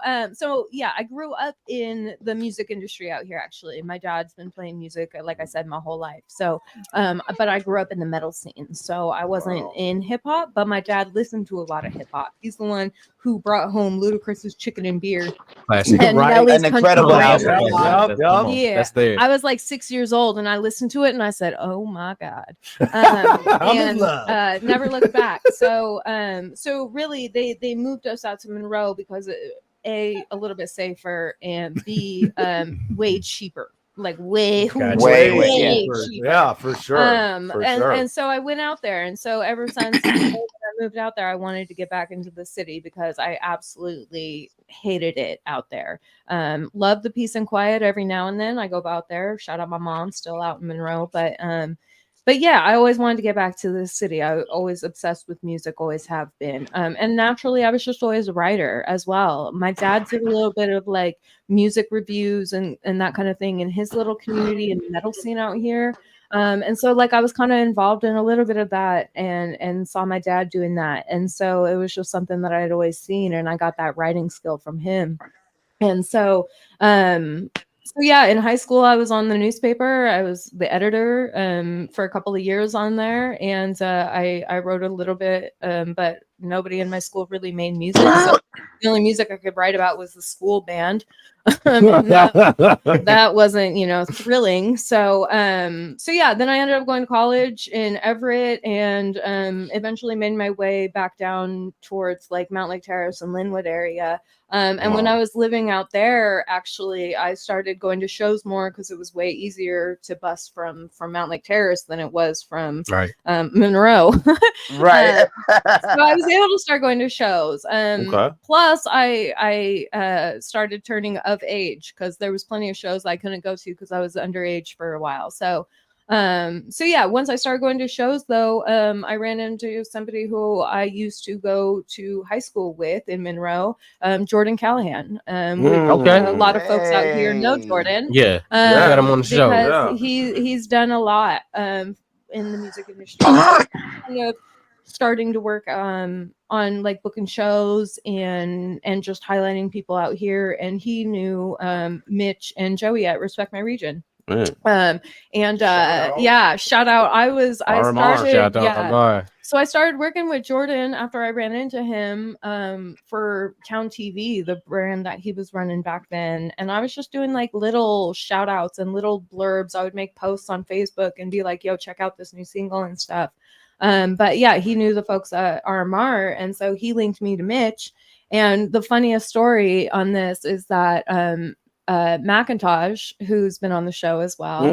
yeah, I grew up in the music industry out here. Actually, my dad's been playing music, like I said, my whole life. So, but I grew up in the metal scene. So I wasn't in hip hop, but my dad listened to a lot of hip hop. He's the one who brought home Ludacris's Chicken and Beer. Classic. And Right. Nelly's An incredible Country album. Road. Yeah. Yeah, That's there. I was like 6 years old, and I listened to it, and I said, "Oh my god!" I'm in And love. never looked back. So, so really, they moved us out to Monroe because A, a little bit safer, and B, way cheaper. like way Gotcha. Way cheaper. yeah, for sure. And so I went out there, and so ever since I moved out there, I wanted to get back into the city because I absolutely hated it out there. Love the peace and quiet every now and then. I go out there. Shout out my mom, still out in Monroe, but yeah, I always wanted to get back to the city. I was always obsessed with music, always have been. And naturally, I was just always a writer as well. My dad did a little bit of like music reviews and that kind of thing in his little community and metal scene out here. And so like I was kind of involved in a little bit of that and saw my dad doing that. And so it was just something that I had always seen, and I got that writing skill from him. And so yeah, in high school, I was on the newspaper. I was the editor for a couple of years on there, and I wrote a little bit, but nobody in my school really made music. So the only music I could write about was the school band. That wasn't, thrilling. So yeah, then I ended up going to college in Everett, and eventually made my way back down towards like Mount Lake Terrace and Linwood area. And when I was living out there, actually, I started going to shows more because it was way easier to bus from Mount Lake Terrace than it was from Monroe. Right. So I was able to start going to shows. Plus, I started turning of age because there was plenty of shows I couldn't go to because I was underage for a while. So yeah, once I started going to shows though, I ran into somebody who I used to go to high school with in Monroe, Jordan Callahan. Okay. A lot of folks out here know Jordan. Yeah. I got him on the show. Because he's done a lot in the music industry. Kind of starting to work on like booking shows and just highlighting people out here. And he knew Mitch and Joey at Respect My Region. Yeah, shout out. So I started working with Jordan after I ran into him for Town TV, the brand that he was running back then. And I was just doing like little shout outs and little blurbs. I would make posts on Facebook and be like, yo, check out this new single and stuff. But yeah, he knew the folks at RMR, and so he linked me to Mitch. And the funniest story on this is that Macintosh, who's been on the show as well.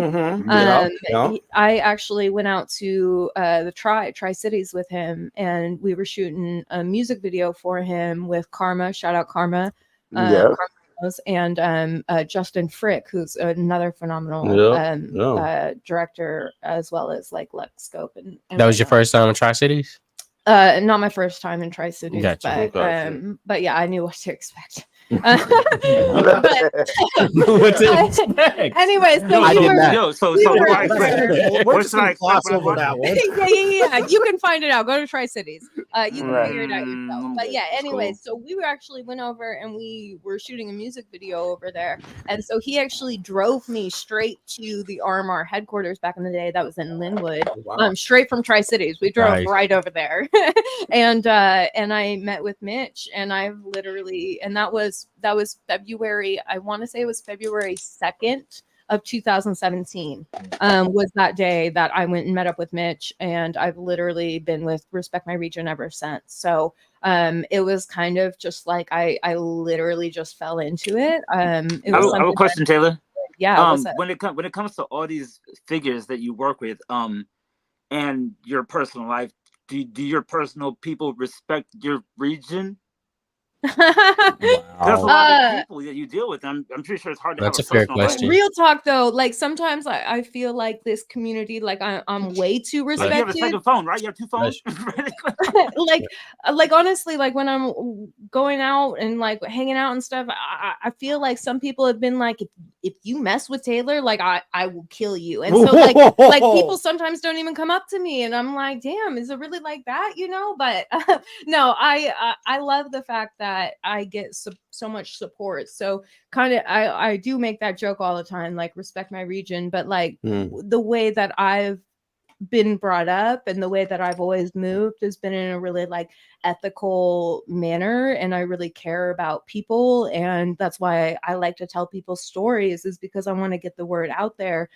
I actually went out to the Tri-Cities with him, and we were shooting a music video for him with Karma. Shout out Karma. And Justin Frick, who's another phenomenal director, as well as like Lex Scope. And that was your first time in Tri-Cities? Not my first time in Tri-Cities, but yeah, I knew what to expect. Anyways, yeah, you can find it out. Go to Tri-Cities. You can figure it out yourself. But yeah, anyways, so we actually went over and we were shooting a music video over there, and so he actually drove me straight to the RMR headquarters back in the day. That was in Linwood. Straight from Tri-Cities. We drove right over there, and I met with Mitch, and I've literally, and that was February. I want to say it was February 2nd of 2017 was that day that I went and met up with Mitch, and I've literally been with Respect My Region ever since. So it was kind of just like I literally just fell into it. I have a question, Taylor. Yeah. When it comes to all these figures that you work with, and your personal life, do your personal people respect your region? There's a lot of people that you deal with. I'm pretty sure it's hard to. That's have a fair question. Real talk though, like sometimes I feel like this community, like I'm way too respected. You have a second phone, right? You have two phones. like honestly, like when I'm going out and like hanging out and stuff, I feel like some people have been like, if you mess with Taylor, like I will kill you. And so like people sometimes don't even come up to me, and I'm like, damn, is it really like that? But no, I love the fact that I get so much support. So kind of I do make that joke all the time, like Respect My Region, but like the way that I've been brought up and the way that I've always moved has been in a really like ethical manner, and I really care about people, and that's why I like to tell people stories, is because I want to get the word out there.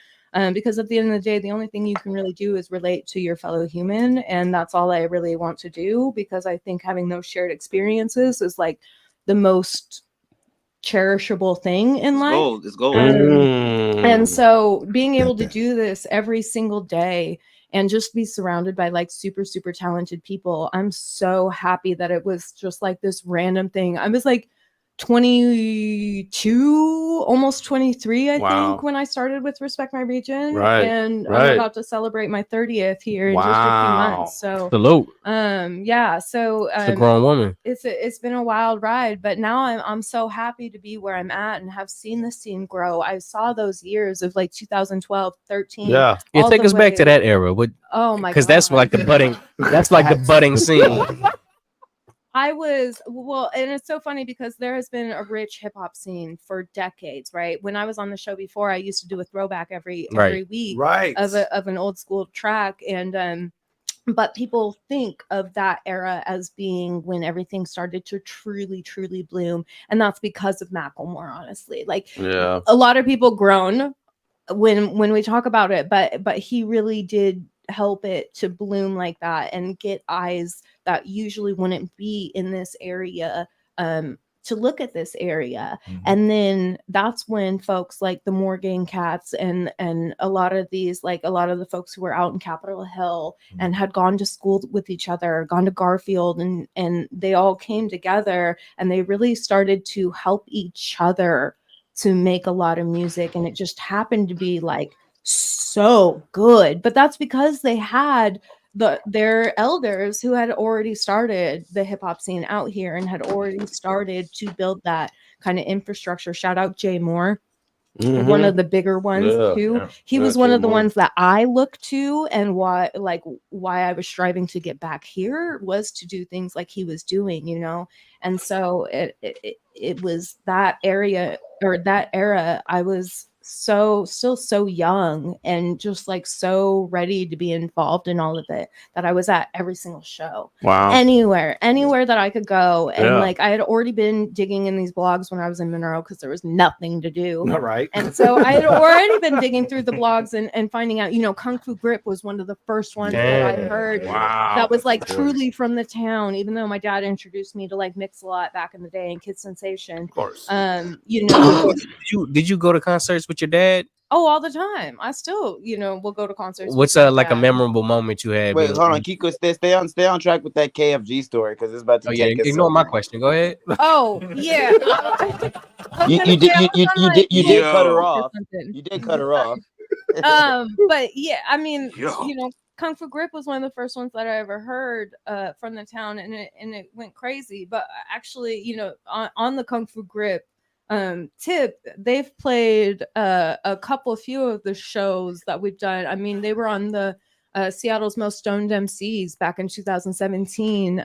Because at the end of the day, the only thing you can really do is relate to your fellow human. And that's all I really want to do, because I think having those shared experiences is like the most cherishable thing in life. It's gold. And so being able to do this every single day and just be surrounded by like super, super talented people, I'm so happy that it was just like this random thing. I was like 22, almost 23, I think, when I started with Respect My Region. And I'm about to celebrate my 30th here in just a few months. So salute. Yeah, so It's a grown woman. It's been a wild ride, but now I'm so happy to be where I'm at and have seen the scene grow. I saw those years of like 2012, 13. Yeah, take us back to that era. Oh my god, because that's like the budding. That's like the budding scene. and it's so funny because there has been a rich hip hop scene for decades, right? When I was on the show before, I used to do a throwback every week, of an old school track, and but people think of that era as being when everything started to truly, truly bloom, and that's because of Macklemore, honestly. Like, a lot of people groan when we talk about it, but he really did help it to bloom like that and get eyes that usually wouldn't be in this area to look at this area. And then that's when folks like the Morgan Cats and a lot of these, like a lot of the folks who were out in Capitol Hill and had gone to school with each other, gone to Garfield, and they all came together and they really started to help each other to make a lot of music. And it just happened to be like so good, but that's because they had their elders who had already started the hip hop scene out here and had already started to build that kind of infrastructure. Shout out Jay Moore, one of the bigger ones too. He was one of the ones that I looked to, and why I was striving to get back here was to do things like he was doing, you know. And so it was that area or that era. I was still so young and just like so ready to be involved in all of it that I was at every single show. Wow. Anywhere that I could go. And like I had already been digging in these blogs when I was in Monroe because there was nothing to do. All right. And so I had already been digging through the blogs and finding out, you know, Kung Fu Grip was one of the first ones that I heard that was like truly from the town, even though my dad introduced me to like Mix-a-Lot back in the day and Kid Sensation. Of course. You know, did you go to concerts with your dad? Oh, all the time. I still, you know, will go to concerts. What's like a memorable moment you had? Wait, hold on, Kiko, stay on track with that KFG story because it's about to take us. Ignore my question. Go ahead. Oh yeah. You did cut her off. You did cut her off. But yeah, I mean, you know, Kung Fu Grip was one of the first ones that I ever heard from the town, and it went crazy. But actually, you know, on the Kung Fu Grip tip, they've played a few of the shows that we've done. I mean, they were on the Seattle's Most Stoned MCs back in 2017,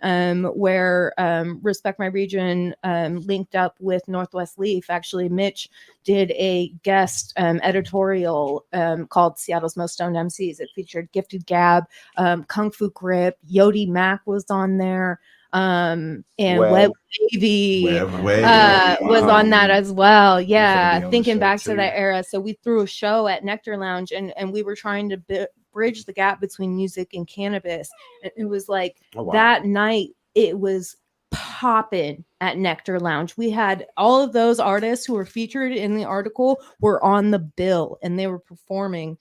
where Respect My Region linked up with Northwest Leaf. Actually, Mitch did a guest editorial called Seattle's Most Stoned MCs. It featured Gifted Gab, Kung Fu Grip, Yodi Mac was on there. And Web Wavy was on that as well. Yeah, thinking back to that era. So we threw a show at Nectar Lounge, and we were trying to bridge the gap between music and cannabis. And it was like that night, it was popping at Nectar Lounge. We had all of those artists who were featured in the article were on the bill, and they were performing.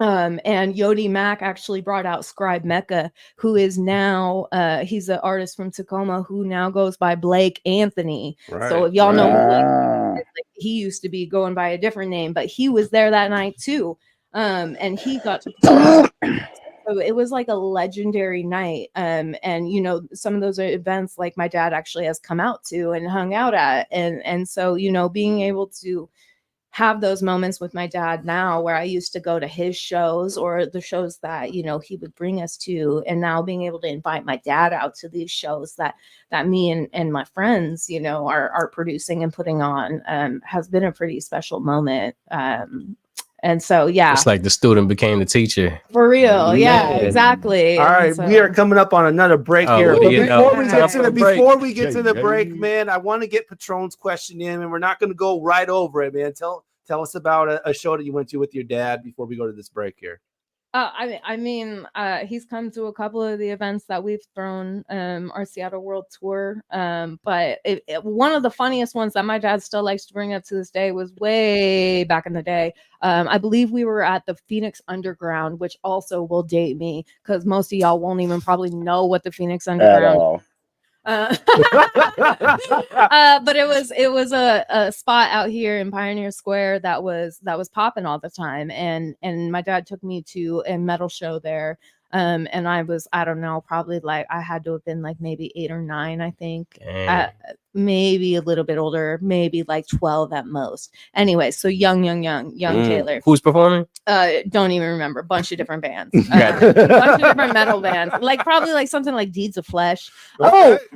And Yodi Mac actually brought out Scribe Mecca, who is now he's an artist from Tacoma who now goes by Blake Anthony. So if y'all know who Blake, he used to be going by a different name, but he was there that night too. And he got to so it was like a legendary night. And you know, some of those events like my dad actually has come out to and hung out at. And so, you know, being able to have those moments with my dad now where I used to go to his shows or the shows that, you know, he would bring us to, and now being able to invite my dad out to these shows that me and my friends, you know, are producing and putting on has been a pretty special moment. And so, yeah, it's like the student became the teacher. For real. Yeah, exactly. All right. So, we are coming up on another break here. But before we get to the break, man, I want to get Patron's question in, and we're not going to go right over it, man. Tell us about a show that you went to with your dad before we go to this break here. He's come to a couple of the events that we've thrown, our Seattle World Tour. But one of the funniest ones that my dad still likes to bring up to this day was way back in the day. I believe we were at the Phoenix Underground, which also will date me because most of y'all won't even probably know what the Phoenix Underground. But it was a spot out here in Pioneer Square that was popping all the time, and my dad took me to a metal show there. And I was, I don't know, probably like I had to have been like maybe 8 or 9, I think. Maybe a little bit older, maybe like 12 at most. Anyway, so young Taylor. Who's performing? Don't even remember. Bunch of different bands. Bunch of different metal bands. Like probably like something like Deeds of Flesh.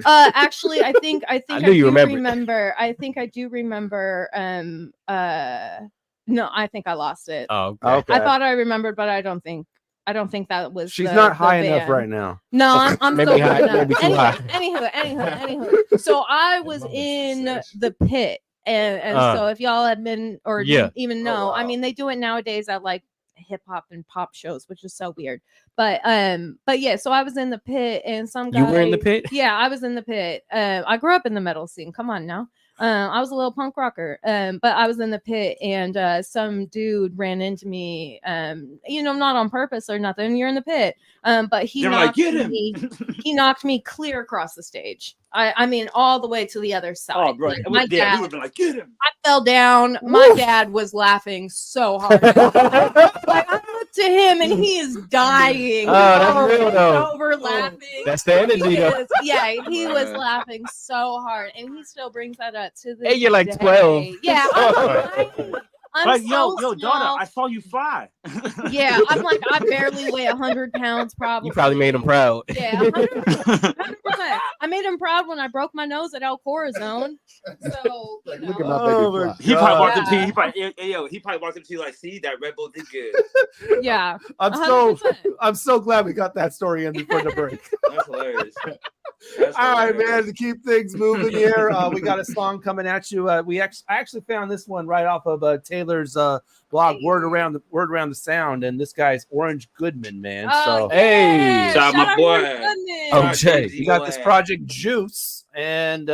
Actually, I think I knew you do remembered. I think I do remember. No, I think I lost it. Oh, okay. I thought I remembered, but I don't think that was. She's the- not the high enough band. right now. No, I'm Maybe so high, good now. maybe too high. Anywho. So I was in the pit, and so if y'all have been or Yeah. didn't even know, I mean, they do it nowadays at like hip hop and pop shows, which is so weird. But yeah, so I was in the pit, and some guy. You were in the pit? Yeah, I was in the pit. I grew up in the metal scene. Come on now. I was a little punk rocker, but I was in the pit, and some dude ran into me, not on purpose or nothing. You're in the pit, but he You're like, knocked "Get him." me. He knocked me clear across the stage. I mean, all the way to the other side. Oh, bro. Like, my We dad, would be like, "Get him." I fell down. My dad was laughing so hard. Like, I looked to him, and he is dying. Oh, that's real, though. Over laughing. That's the energy, though. He was laughing so hard, and he still brings that up to this Hey, you're like day. 12. Yeah, I'm Like, so yo, daughter, small. I saw you fly. Yeah, I'm like, I barely weigh 100 pounds, probably. You probably made him proud. Yeah, 100%. I made him proud when I broke my nose at El Corazon. So, Look at my baby fly. He probably walked up to you. Yeah. He probably walked up to you like, "See, that Red Bull did good." Yeah, I'm so glad we got that story in before the break. That's hilarious. All right, man. To keep things moving here, we got a song coming at you. I actually found this one right off of Taylor's blog, Word Around the Sound, and this guy's Orange Goodman, man. So hey, shout out my boy. Okay, you got this project Juice, and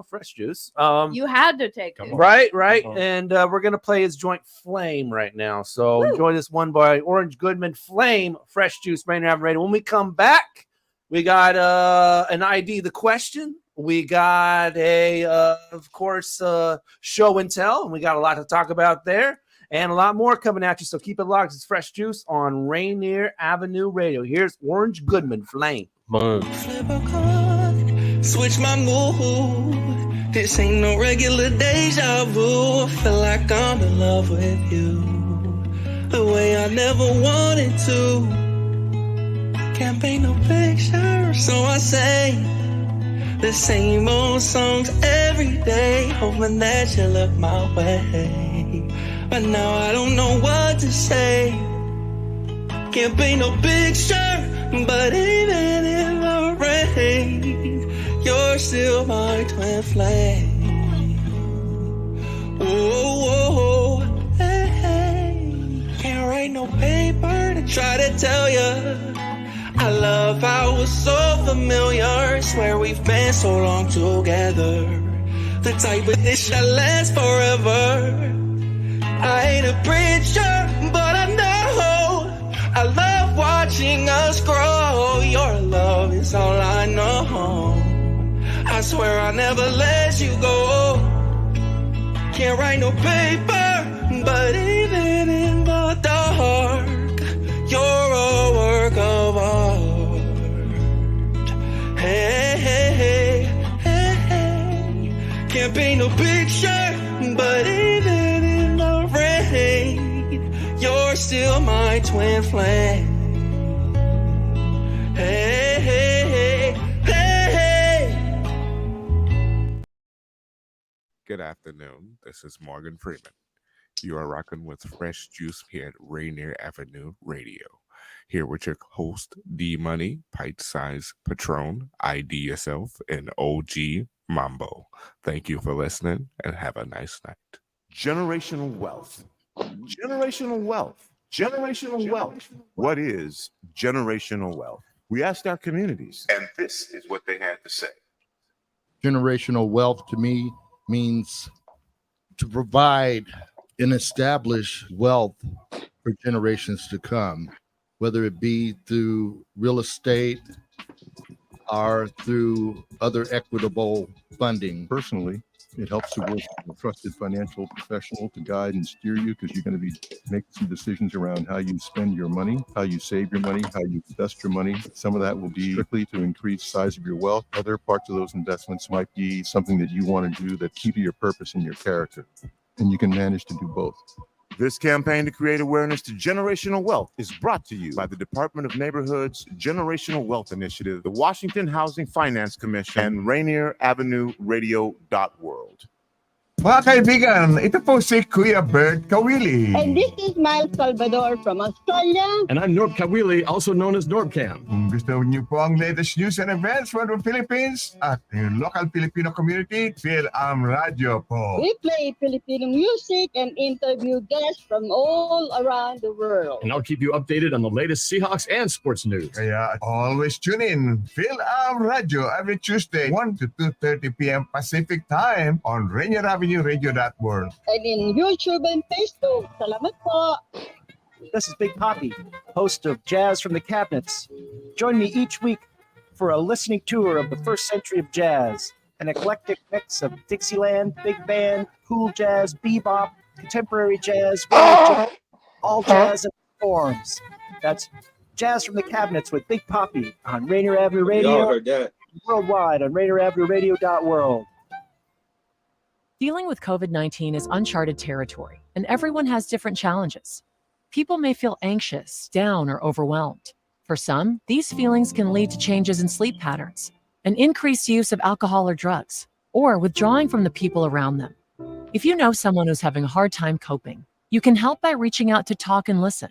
fresh juice. You had to take it. Right. And we're gonna play his joint Flame right now. So enjoy this one by Orange Goodman, Flame, Fresh Juice, Rainier Avenue Radio. When we come back, we got an ID the question. We got of course, show and tell, and we got a lot to talk about there, and a lot more coming at you. So keep it locked. It's Fresh Juice on Rainier Avenue Radio. Here's Orange Goodman, Flame. Boom. Switch my mood. This ain't no regular deja vu. I feel like I'm in love with you the way I never wanted to. Can't paint no picture, so I sing the same old songs every day, hoping that you look my way. But now I don't know what to say. Can't paint no picture, but even in the rain, you're still my twin flame. Oh, hey, hey. Can't write no paper to try to tell you I love how we're so familiar. Swear we've been so long together. The type of dish that lasts forever. I ain't a preacher, but I know I love watching us grow. Your love is all I know. I swear I'll never let you go. Can't write no paper, but even in the dark, you're a work of art. Hey, hey, hey, hey, hey. Can't paint no picture, but even in the rain, you're still my twin flame. Hey, hey, hey, hey, hey. Good afternoon. This is Morgan Freeman. You are rocking with Fresh Juice here at Rainier Avenue Radio. Here with your host, D-Money, Pint Size Patron, IDYourself, and OG Mambo. Thank you for listening and have a nice night. Generational wealth. Generational wealth. Generational wealth. What is generational wealth? We asked our communities, and this is what they had to say. Generational wealth to me means to provide and establish wealth for generations to come, whether it be through real estate or through other equitable funding. Personally, it helps to work with a trusted financial professional to guide and steer you, because you're going to be making some decisions around how you spend your money, how you save your money, how you invest your money. Some of that will be strictly to increase the size of your wealth. Other parts of those investments might be something that you want to do that keep your purpose and your character. And you can manage to do both. This campaign to create awareness to generational wealth is brought to you by the Department of Neighborhood's Generational Wealth Initiative, the Washington Housing Finance Commission, and Rainier Avenue Radio.world. Mga kaibigan, ito po si Kuya Bert Kawili. And this is Miles Salvador from Australia. And I'm Norb Kawili, also known as Norbcam. Kung gusto niyo po ang latest news and events from the Philippines at yung local Filipino community, Phil Radio po. We play Filipino music and interview guests from all around the world. And I'll keep you updated on the latest Seahawks and sports news. Kaya always tune in. Phil Radio every Tuesday, 1 to 2:30 p.m. Pacific Time on Rainier Avenue Radio.world. And in YouTube and Facebook. Salamat po. This is Big Poppy, host of Jazz from the Cabinets. Join me each week for a listening tour of the first century of jazz, an eclectic mix of Dixieland, big band, cool jazz, bebop, contemporary jazz, all jazz and forms. That's Jazz from the Cabinets with Big Poppy on Rainier Avenue Radio. Y'all heard that. Worldwide on Rainier Avenue Radio.world. Dealing with COVID-19 is uncharted territory, and everyone has different challenges. People may feel anxious, down, or overwhelmed. For some, these feelings can lead to changes in sleep patterns, an increased use of alcohol or drugs, or withdrawing from the people around them. If you know someone who's having a hard time coping, you can help by reaching out to talk and listen.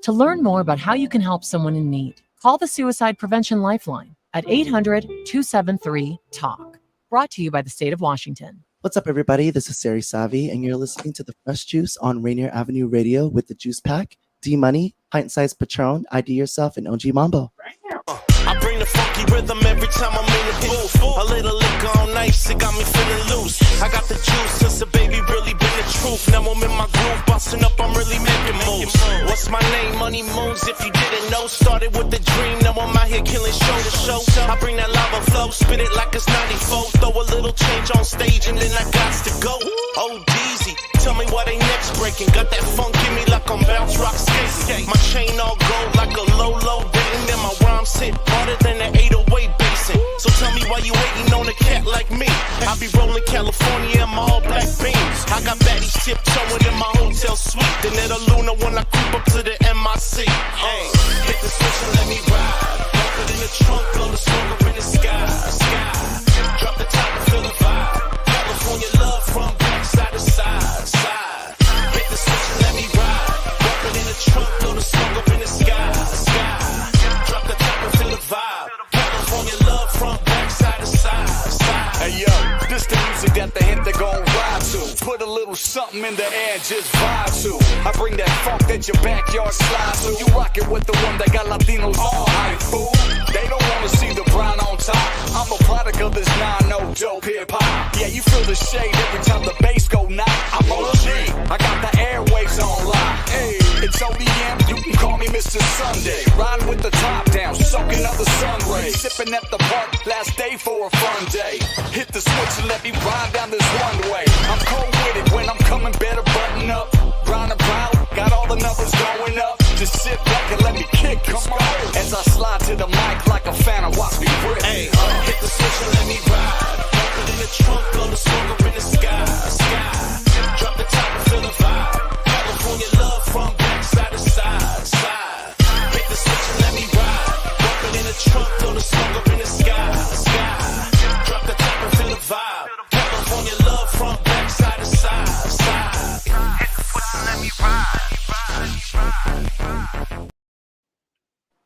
To learn more about how you can help someone in need, call the Suicide Prevention Lifeline at 800-273-TALK. Brought to you by the state of Washington. What's up, everybody? This is Sari Savi, and you're listening to The Fresh Juice on Rainier Avenue Radio with the Juice Pack, D-Money, Pint Size Patron, ID Yourself, and OG Mambo. I bring the funky rhythm every time I'm in the booth. A little liquor on ice, it got me feeling loose. I got the juice since the baby really been the truth. Now I'm in my groove, busting up, I'm really making moves. What's my name? Money Moons, if you didn't know. Started with the dream, now I'm out here killing show to show. I bring that lava flow, spit it like it's 94. Throw a little change on stage and then I got to go. Oh, Deezy, tell me why they next breaking. Got that funk in me like I'm bounce rock skate. My chain all gold like a low dating. Then my rhymes hit harder than an 808 bassin'. So tell me why you hating on a cat like me. I be rolling California in my all black beams. I got baddies tiptoeing in my hotel suite. Then at a Luna when I creep up to the MIC. Hey, hit the switch and let me ride. Drop it in the trunk, blow the smoke up in the sky. Drop the top and feel the vibe. California love from back side to side. Hit the switch and let me ride. Drop it in the trunk, blow the smoke up in the sky. Drop the top and feel the vibe. California love from back side to side. Hey yo, this the music that the hip they gon' ride to. Put a little something in the air, just vibe to. I bring that funk that your backyard slide to. You rockin' with the one that got Latinos all hype, fool. They don't wanna see the brown on top. I'm a product of this 9-0 dope hip hop. Yeah, you feel the shade every time the bass go knock. I'm OG, I got the airwaves on lock. Hey, it's ODM, you can call me Mr. Sunday. Riding with the top down, soaking up the sun rays. Sipping at the park, last day for a fun day. Hit the switch and let me ride down this one way. I'm cold with it when I'm coming, better button up. Grind and proud, got all the numbers going up. Just sit back and let me kick, come on. As I slide to the mic like a fan, watch me rip. Hey, hit the switch and let me ride. Drop it in the trunk, blow the smoke up in the sky. Drop the top and feel the vibe. California love from back side to side. Hit the switch and let me ride. Drop it in the trunk, blow the smoke up in the sky. Drop the top and feel the vibe. California love from back side to side. Hit the switch and let me ride.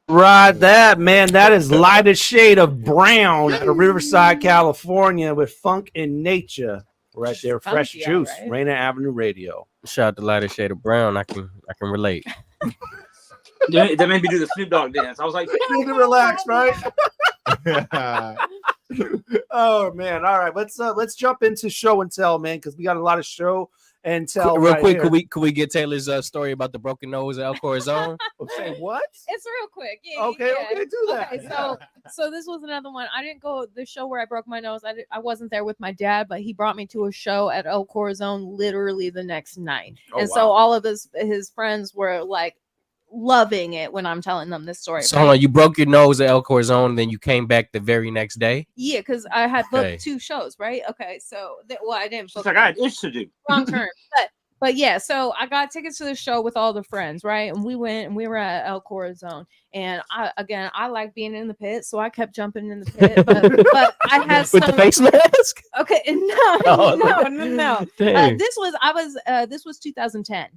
Right, that man, that is Lightest Shade of Brown out of Riverside, California, with Funk in Nature. Right there, Fresh Funky, Juice, all right. Rainier Avenue Radio. Shout out to Lighter Shade of Brown. I can relate. That made me do the Snoop Dogg dance. I was like, you need to relax, right? Oh man! All right, let's jump into show and tell, man, because we got a lot of show and tell. Real right quick, here. could we get Taylor's story about the broken nose at El Corazon? Say what? It's real quick. Yeah, Okay, do that. Okay, so this was another one. I didn't go the show where I broke my nose. I wasn't there with my dad, but he brought me to a show at El Corazon literally the next night, and so all of his friends were like loving it when I'm telling them this story. So hold on, you broke your nose at El Corazon, then you came back the very next day? Yeah, because I had booked Okay. 2 shows, right? Okay, so I didn't book. It's like I had itch to do. Wrong term, but yeah, so I got tickets to the show with all the friends, right? And we went and we were at El Corazon, and I like being in the pit, so I kept jumping in the pit, but I had with the face mask. Okay, no. Dang. This was 2010.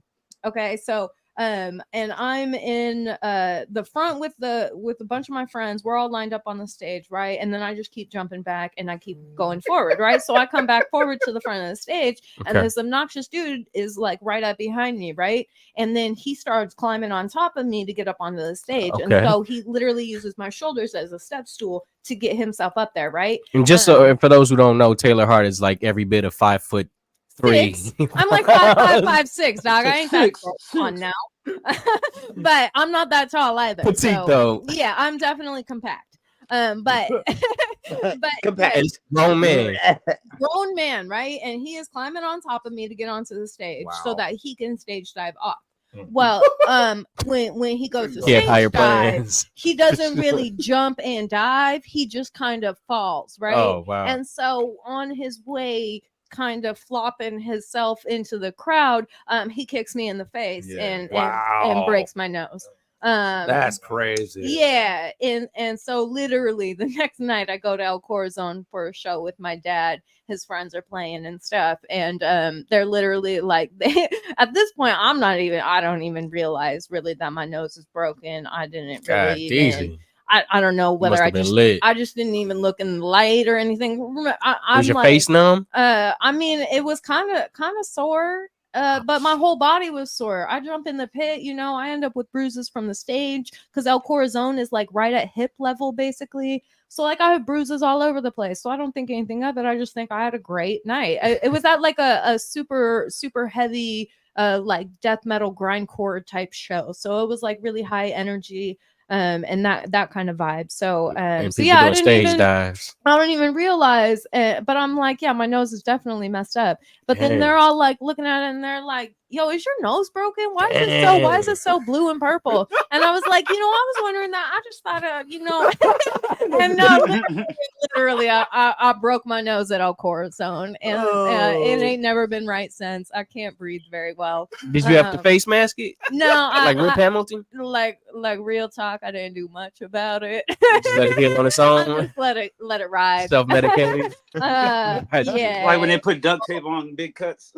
Okay, so and I'm in the front with a bunch of my friends. We're all lined up on the stage, right? And then I just keep jumping back and I keep going forward, right? So I come back forward to the front of the stage, and Okay. this obnoxious dude is like right up behind me, right? And then he starts climbing on top of me to get up onto the stage. And Okay. so he literally uses my shoulders as a step stool to get himself up there, right? And just so for those who don't know, Taylor Hart is like every bit of 5'3". I'm like 5'5", 5'6", dog. I ain't that on now. But I'm not that tall either. Petite, though. Yeah, I'm definitely compact. But Compact. It's grown man. grown man, right? And he is climbing on top of me to get onto the stage so that he can stage dive off. Well, when he goes to He had stage higher dive, plans. he doesn't really jump and dive. He just kind of falls, right? Oh, wow. And so on his way, kind of flopping himself into the crowd, he kicks me in the face and breaks my nose. That's crazy. Yeah, and so literally the next night I go to El Corazon for a show with my dad. His friends are playing and stuff, and they're literally like, at this point I don't even realize really that my nose is broken. I didn't really even. I don't know whether I just didn't even look in the light or anything. Was your face numb? I mean, it was kind of sore. But my whole body was sore. I jump in the pit, I end up with bruises from the stage because El Corazon is like right at hip level, basically. So like I have bruises all over the place. So I don't think anything of it. I just think I had a great night. It was at like a super, super heavy, like death metal grindcore type show. So it was like really high energy. And that kind of vibe. So, so yeah, I don't even realize, but I'm like, yeah, my nose is definitely messed up. But then they're all like looking at it and they're like, yo, is your nose broken? Why is it so blue and purple? And I was like, I was wondering that. I just thought, and literally, I broke my nose at El Corazon, and it ain't never been right since. I can't breathe very well. Did you have to face mask it? No, like Rip Hamilton. Like real talk, I didn't do much about it. Just let it heal on its own. Just let it ride. Self-medicated. Yeah. Like when they put duct tape on big cuts.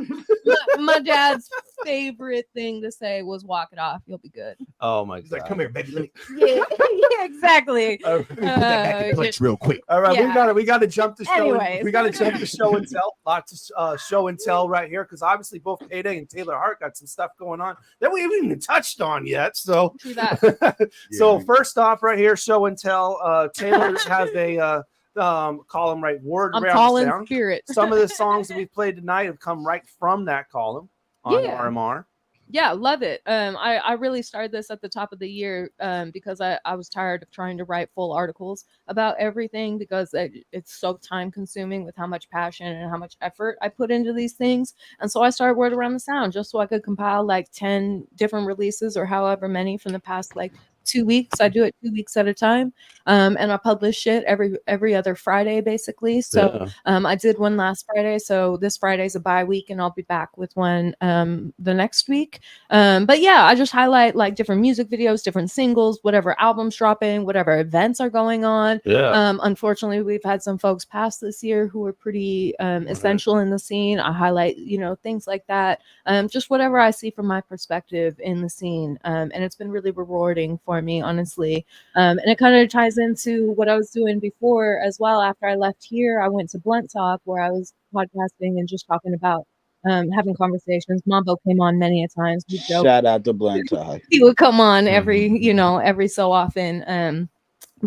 My dad's favorite thing to say was "Walk it off, you'll be good." Oh my god! Like, come here, baby. Let me. Yeah, exactly. Put that back in place real quick. All right, Yeah. we got to jump the show. Anyways. We got to jump the show and tell. Lots of show and tell right here because obviously both Peyday and Taylor Hart got some stuff going on that we haven't even touched on yet. So, True that. so first off, right here, show and tell. Taylor has a column right. Word I'm round calling sound. spirit. Some of the songs that we played tonight have come right from that column on Yeah. RMR. Yeah, love it. I really started this at the top of the year because I was tired of trying to write full articles about everything because it's so time consuming with how much passion and how much effort I put into these things. And so I started Word Around the Sound just so I could compile like 10 different releases or however many from the past like 2 weeks. I do it 2 weeks at a time. And I publish it every other Friday, basically. So I did one last Friday. So this Friday's a bye week and I'll be back with one the next week. But yeah, I just highlight like different music videos, different singles, whatever albums dropping, whatever events are going on. Yeah. Unfortunately, we've had some folks pass this year who were pretty essential in the scene. I highlight, things like that. Just whatever I see from my perspective in the scene. And it's been really rewarding for me, honestly. And it kind of ties into what I was doing before as well. After I left here, I went to Blunt Talk where I was podcasting and just talking about having conversations. Mambo came on many a times. We joked. Shout out to Blanchard. He would come on every so often.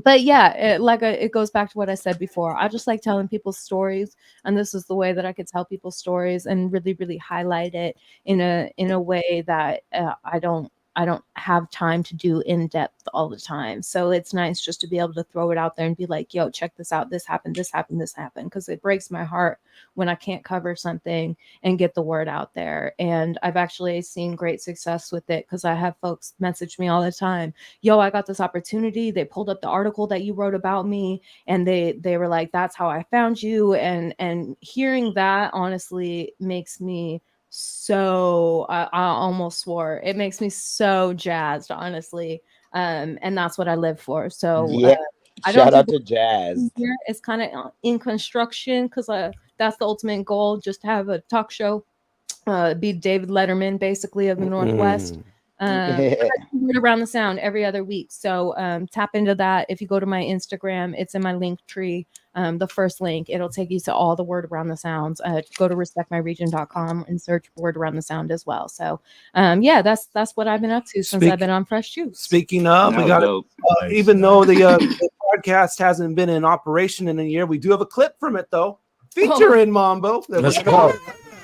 But yeah, it goes back to what I said before. I just like telling people's stories, and this is the way that I could tell people's stories and really, really highlight it in a way that I don't have time to do in depth all the time. So it's nice just to be able to throw it out there and be like, yo, check this out. This happened, this happened, this happened. Because it breaks my heart when I can't cover something and get the word out there. And I've actually seen great success with it because I have folks message me all the time. Yo, I got this opportunity. They pulled up the article that you wrote about me and they were like, that's how I found you. And hearing that honestly makes me so I almost swore. It makes me so jazzed, honestly. And that's what I live for. So yeah, I don't shout out to Jazz. here. It's kind of in construction because that's the ultimate goal, just to have a talk show, be David Letterman basically of the Northwest. Word around the sound every other week. So tap into that. If you go to my Instagram, it's in my link tree. The first link, it'll take you to all the word around the sounds. Go to respectmyregion.com and search word around the sound as well. So yeah, that's what I've been up to since I've been on Fresh Juice. Speaking of, we got even though the podcast hasn't been in operation in a year, we do have a clip from it though, featuring Mambo. Let's go.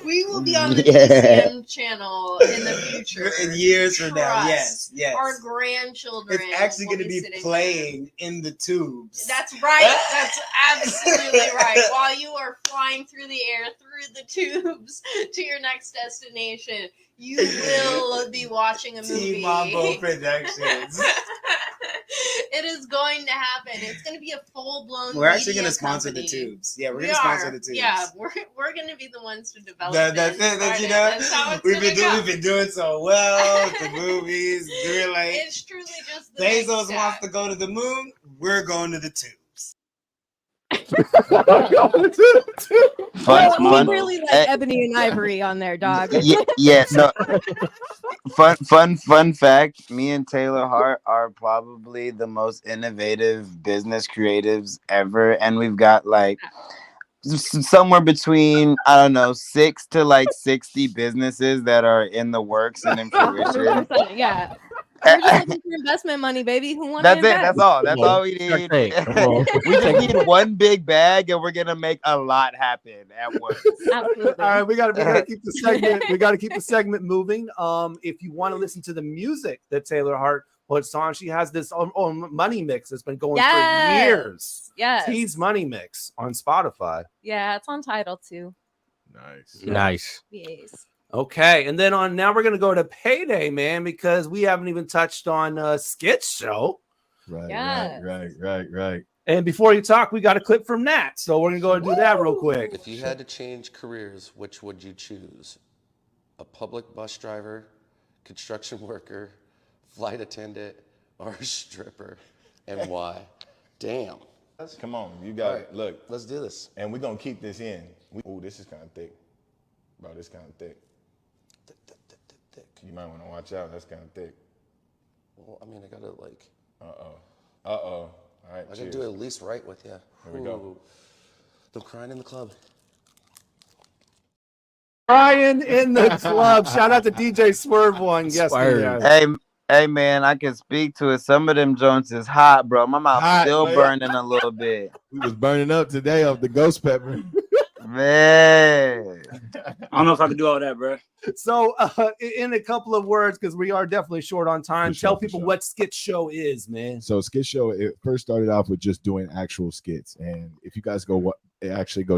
We will be on the GCM channel in the future. In years from now, yes. Our grandchildren. It's actually going to be playing in the tubes. That's right. That's absolutely right. While you are flying through the air, through the tubes to your next destination, you will be watching a movie. Team Mambo Productions. It is going to happen. It's going to be a full-blown. We're actually going to sponsor the tubes. Yeah, we're going to sponsor the tubes. Yeah, we're going to be the ones to develop. That's it. We've been doing so well. The movies, doing like it's truly just the Bezos wants to go to the moon. We're going to the tubes. We really like Ebony and Ivory on there, dog. No. Fun fact. Me and Taylor Hart are probably the most innovative business creatives ever, and we've got like somewhere between 6 to 60 businesses that are in the works and in fruition. Yeah. We're just looking for investment money, baby. Who wants That's to it. invest? That's all. That's all we need. We just need one big bag, and we're gonna make a lot happen at once. Absolutely. All right, we gotta keep the segment. We gotta keep the segment moving. If you want to listen to the music that Taylor Hart puts on, she has this money mix that's been going for years. Yes. Tease Money Mix on Spotify. Yeah, it's on Tidal too. Nice. Yes. Okay, and then now we're gonna go to Payday, man, because we haven't even touched on Skit Show. Right. And before you talk, we got a clip from Nat, so we're gonna go and do that real quick. If you had to change careers, which would you choose? A public bus driver, construction worker, flight attendant, or a stripper, and why? Damn. Come on, you got it. Look, let's do this. And we're gonna keep this in. This is kind of thick. Bro, this kind of thick. Thick. You might want to watch out. That's kind of thick. Well, I mean, I gotta like. All right. I gotta do it at least right with you. Here we go. I'm crying in the club. Crying in the club. Shout out to DJ Swerve one. Yes, Hey man, I can speak to it. Some of them joints is hot, bro. My mouth still burning a little bit. We was burning up today off the ghost pepper. Man, I don't know if I can do all that, bro. So, in a couple of words, because we are definitely short on time, tell people what Skit Show is, man. So, Skit Show, it first started off with just doing actual skits, and if you guys go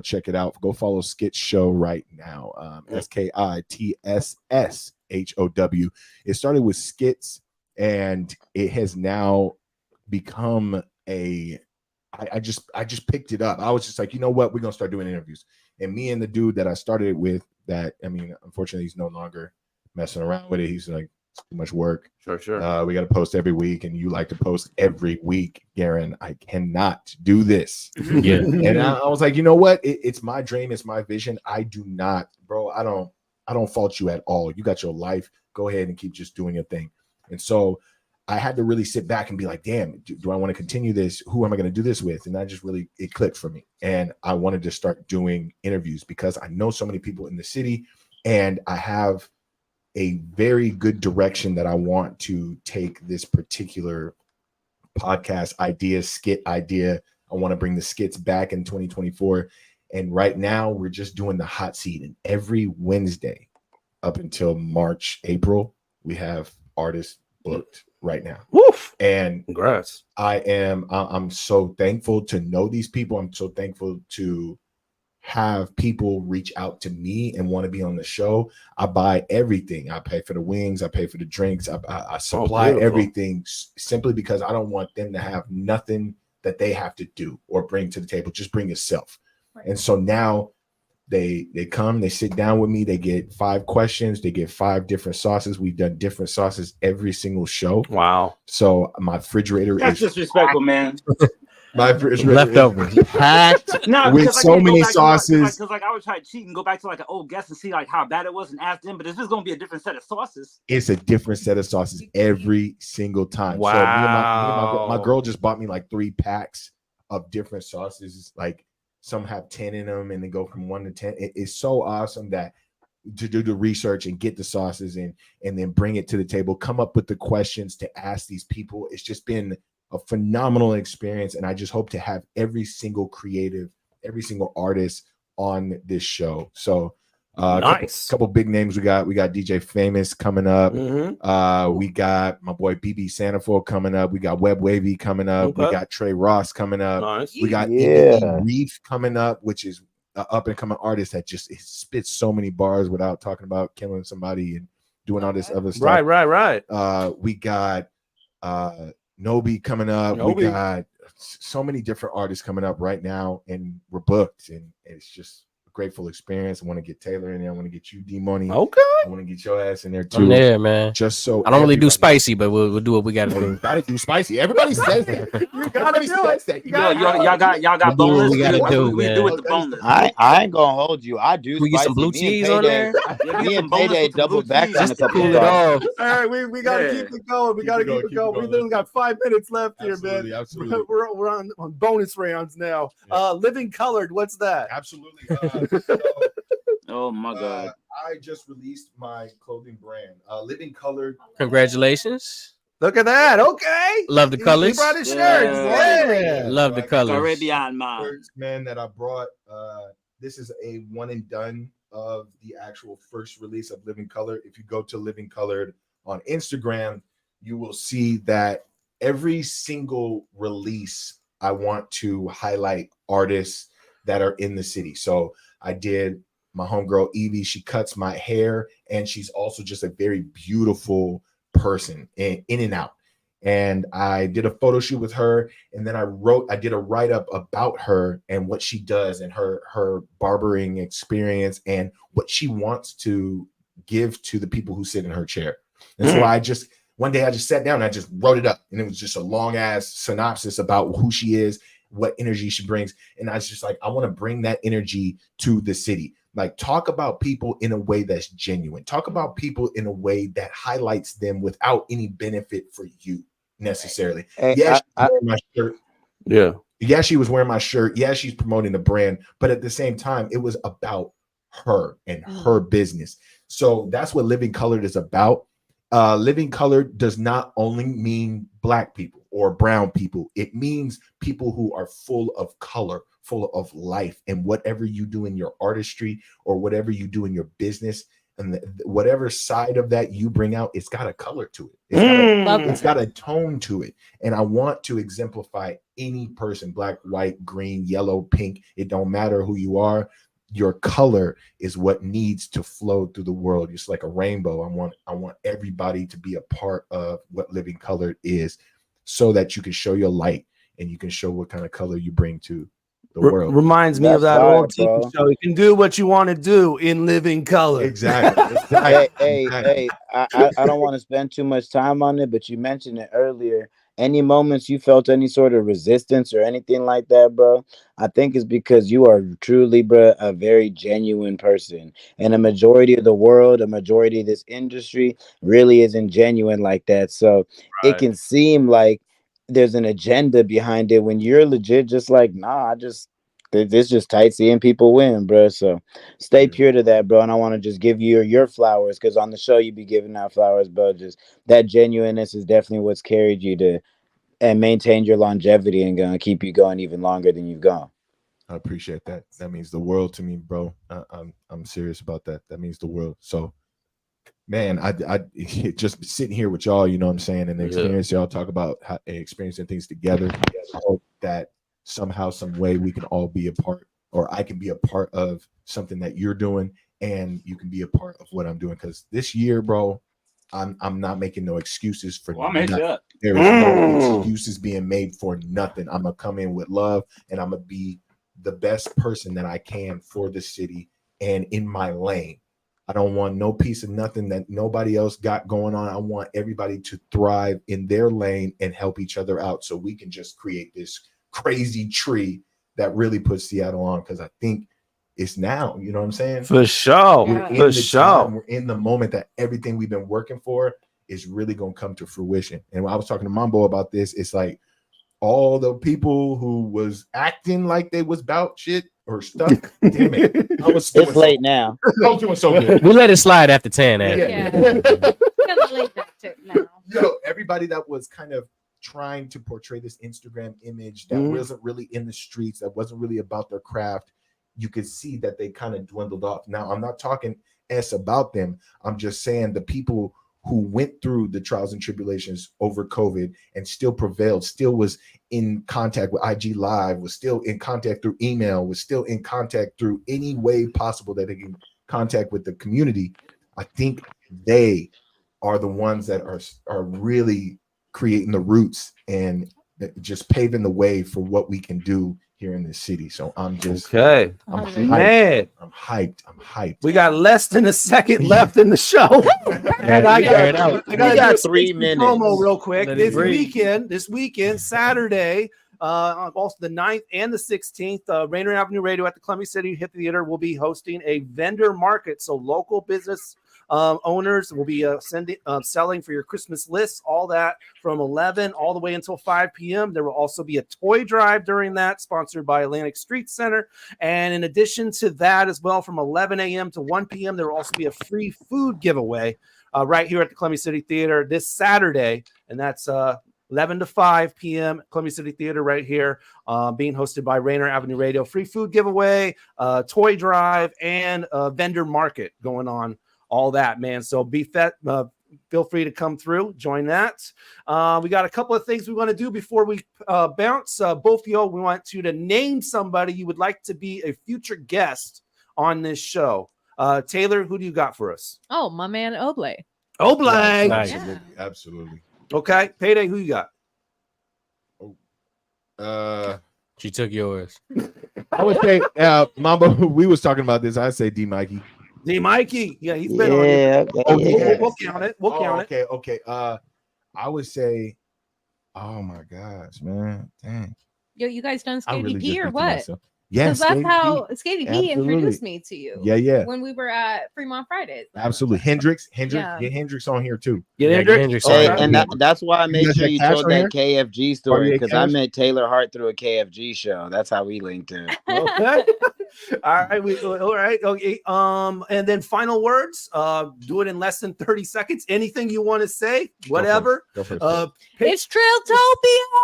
check it out, go follow Skit Show right now. SKITSSHOW. It started with skits, and it has now become I just picked it up. I was just like, you know what? We're going to start doing interviews. And me and the dude that I started with unfortunately, he's no longer messing around with it. He's like, it's too much work. Sure. We got to post every week, and you like to post every week, Garen. I cannot do this. Yeah. And I was like, you know what? It's my dream. It's my vision. I do not, bro. I don't fault you at all. You got your life. Go ahead and keep just doing your thing. And so I had to really sit back and be like, damn, do I want to continue this? Who am I going to do this with? And it clicked for me. And I wanted to start doing interviews because I know so many people in the city And I have a very good direction that I want to take this particular podcast idea, skit idea. I want to bring the skits back in 2024. And right now we're just doing the hot seat. And every Wednesday up until March, April, we have artists booked right now. Woof. And congrats. I'm so thankful to know these people. I'm so thankful to have people reach out to me and want to be on the show. I buy everything. I pay for the wings. I pay for the drinks. I supply everything simply because I don't want them to have nothing that they have to do or bring to the table. Just bring yourself. Right. And so now they come, they sit down with me. They get 5 questions. They get 5 different sauces. We've done different sauces every single show. Wow. So my refrigerator That's is disrespectful, man. my refrigerator leftovers packed No, with so many sauces. Because I would try to cheat and go back to like an old guest and see like how bad it was and ask them. But if it's going to be a different set of sauces, It's a different set of sauces every single time. Wow. So me and my girl just bought me like 3 packs of different sauces. Like some have 10 in them and they go from 1 to 10. It's so awesome that to do the research and get the sauces and then bring it to the table, come up with the questions to ask these people. It's just been a phenomenal experience. And I just hope to have every single creative, every single artist on this show. So nice. Couple big names we got DJ Famous coming up. Mm-hmm. We got my boy BB Santafor coming up. We got Web Wavy coming up. Okay. We got Trey Ross coming up. Nice. We got Yeah. Reef coming up, which is an up and coming artist that just spits so many bars without talking about killing somebody and doing all this other stuff. Right. We got Nobi coming up. Nobi. We got so many different artists coming up right now, and we're booked, and it's just a grateful experience. I want to get Taylor in there. I want to get you, D-Money. Okay. I want to get your ass in there too. I'm there, man. Just so I don't really do everybody- spicy, but we'll do what we gotta do. Gotta do spicy. Everybody says that. Everybody says that. y'all got We'll do what boneless. we gotta do, We man. do with the boneless. I ain't gonna hold you. I do. We get some spicy. blue Me and cheese on Payday- there. Me and Payday double back on a Just to couple cool it sauces. off. All right, we got to keep it going. We got to keep it going. We literally got 5 minutes left here, man. Absolutely. We're on bonus rounds now. Living Colored, what's that? Absolutely. Oh my God. I just released my clothing brand, Living Colored. Congratulations. Look at that. Okay. Love the colors. He brought his shirt. Yeah. Love the colors. Caribbean man. Shirts, man, that I brought. This is a one and done of the actual first release of Living Colored. If you go to Living Colored on Instagram, you will see that every single release I want to highlight artists that are in the city. So I did my homegirl Evie. She cuts my hair, and she's also just a very beautiful person in and out. And I did a photo shoot with her, and then I did a write-up about her and what she does and her barbering experience and what she wants to give to the people who sit in her chair. And so one day I just sat down and I just wrote it up, and it was just a long ass synopsis about who she is, what energy she brings. And I was just like, I want to bring that energy to the city. Like, talk about people in a way that's genuine. Talk about people in a way that highlights them without any benefit for you necessarily. Hey, Yeah, she's wearing my shirt. Yeah. She was wearing my shirt. Yeah, she's promoting the brand. But at the same time, it was about her and her business. So that's what Living Colored is about. Living Colored does not only mean Black people or brown people. It means people who are full of color, full of life, and whatever you do in your artistry or whatever you do in your business, and whatever side of that you bring out, it's got a color to it. It's got a tone to it. And I want to exemplify any person, Black, white, green, yellow, pink. It don't matter who you are. Your color is what needs to flow through the world. Just like a rainbow. I want everybody to be a part of what Living Colored is, so that you can show your light and you can show what kind of color you bring to the world. Reminds me of that old TV show. You can do what you want to do in Living Color. Exactly. Hey, I don't want to spend too much time on it, but you mentioned it earlier. Any moments you felt any sort of resistance or anything like that, bro, I think it's because you are truly, bro, a very genuine person. And a majority of the world, a majority of this industry really isn't genuine like that. So it can seem like there's an agenda behind it when you're legit just like, nah, It's just tight seeing people win, bro. So stay pure to that, bro. And I want to just give you your flowers, because on the show you be giving out flowers, bro. Just that genuineness is definitely what's carried you to and maintained your longevity and gonna keep you going even longer than you've gone. I appreciate that. That means the world to me, bro. I'm serious about that. That means the world. So, man, I just sitting here with y'all, you know what I'm saying, and the experience y'all talk about experiencing things together. I hope that somehow, some way, we can all be a part, or I can be a part of something that you're doing, and you can be a part of what I'm doing. Because this year, bro, I'm not making no excuses for nothing. There is no excuses being made for nothing. I'm gonna come in with love, and I'm gonna be the best person that I can for the city and in my lane. I don't want no piece of nothing that nobody else got going on. I want everybody to thrive in their lane and help each other out, so we can just create this crazy tree that really puts Seattle on. Because I think it's now, you know what I'm saying? For sure. We're in the moment that everything we've been working for is really going to come to fruition. And when I was talking to Mambo about this, it's like all the people who was acting like they was about shit or stuff. Damn it. It's late now. I was doing so good. We let it slide after 10. Yo, everybody that was kind of trying to portray this Instagram image that wasn't really in the streets, that wasn't really about their craft, you could see that they kind of dwindled off. Now, I'm not talking about them. I'm just saying the people who went through the trials and tribulations over COVID and still prevailed, still was in contact with IG Live, was still in contact through email, was still in contact through any way possible that they can contact with the community. I think they are the ones that are really creating the roots and just paving the way for what we can do here in this city. So I'm just I'm hyped. We got less than a second left in the show. And I got 3 minutes. Promo real quick. This weekend, Saturday, also the 9th and the 16th, Rainier Avenue Radio at the Columbia City Hip Theater will be hosting a vendor market. So local business owners will be selling for your Christmas lists, all that from 11 all the way until 5 p.m. There will also be a toy drive during that, sponsored by Atlantic Street Center. And in addition to that as well, from 11 a.m. to 1 p.m., there will also be a free food giveaway right here at the Columbia City Theater this Saturday. And that's 11 to 5 p.m. Columbia City Theater right here, being hosted by Rainier Avenue Radio. Free food giveaway, toy drive, and vendor market going on. All that, man. So feel free to come through, join that. We got a couple of things we want to do before we bounce. Both of you, we want you to name somebody you would like to be a future guest on this show. Taylor, who do you got for us? Oh, my man Oblay. Oblay. Absolutely. Absolutely. Okay. Payday, who you got? She took yours. I would say Mambo, we was talking about this. I'd say D Mikey. D Mikey. Yeah, he's been on here. We'll count it. We'll count it. Okay. I would say, oh my gosh, man. Dang. Yo, you guys done Skaty really P or just what? myself. Yeah, because that's how Skaty P introduced me to you. Yeah. When we were at Fremont Fridays. Absolutely. Hendrix. Yeah. Get Hendrix on here too. Get Hendrix. Hey, and that's why I made sure you told that here? KFG story, because I met Taylor Hart through a KFG show. That's how we linked in. Okay. All right. Okay. And then final words. Do it in less than 30 seconds. Anything you want to say, whatever. Go for it. It's Trilltopia.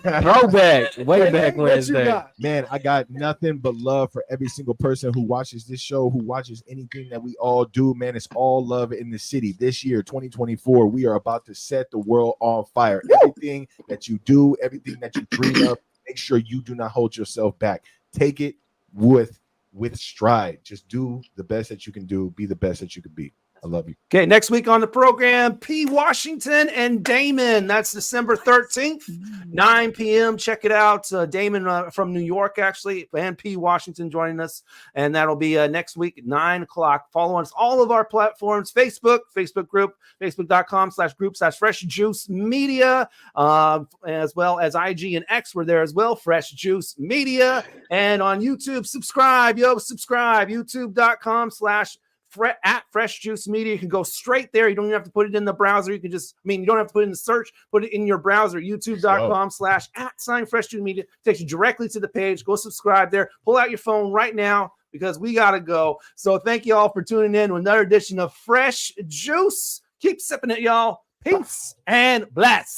Throwback, way back Wednesday. Man, I got nothing but love for every single person who watches this show, who watches anything that we all do. Man, it's all love in the city. This year, 2024, we are about to set the world on fire. Everything that you do, everything that you dream of, make sure you do not hold yourself back. Take it with stride. Just do the best that you can do. Be the best that you can be. I love you. Okay, next week on the program, P. Washington and Damon. That's December 13th, 9 p.m. Check it out. Damon from New York, actually, and P. Washington joining us. And that'll be next week at 9 o'clock. Follow us all of our platforms, Facebook group, facebook.com/group/Fresh Juice Media, as well as IG and X. We're there as well, Fresh Juice Media. And on YouTube, subscribe, youtube.com/Fresh at Fresh Juice Media. You can go straight there. You don't even have to put it in the browser. You can just, you don't have to put it in the search, put it in your browser, youtube.com/@Fresh Juice Media. Takes you directly to the page. Go subscribe there. Pull out your phone right now because we got to go. So thank you all for tuning in to another edition of Fresh Juice. Keep sipping it, y'all. Peace and bless.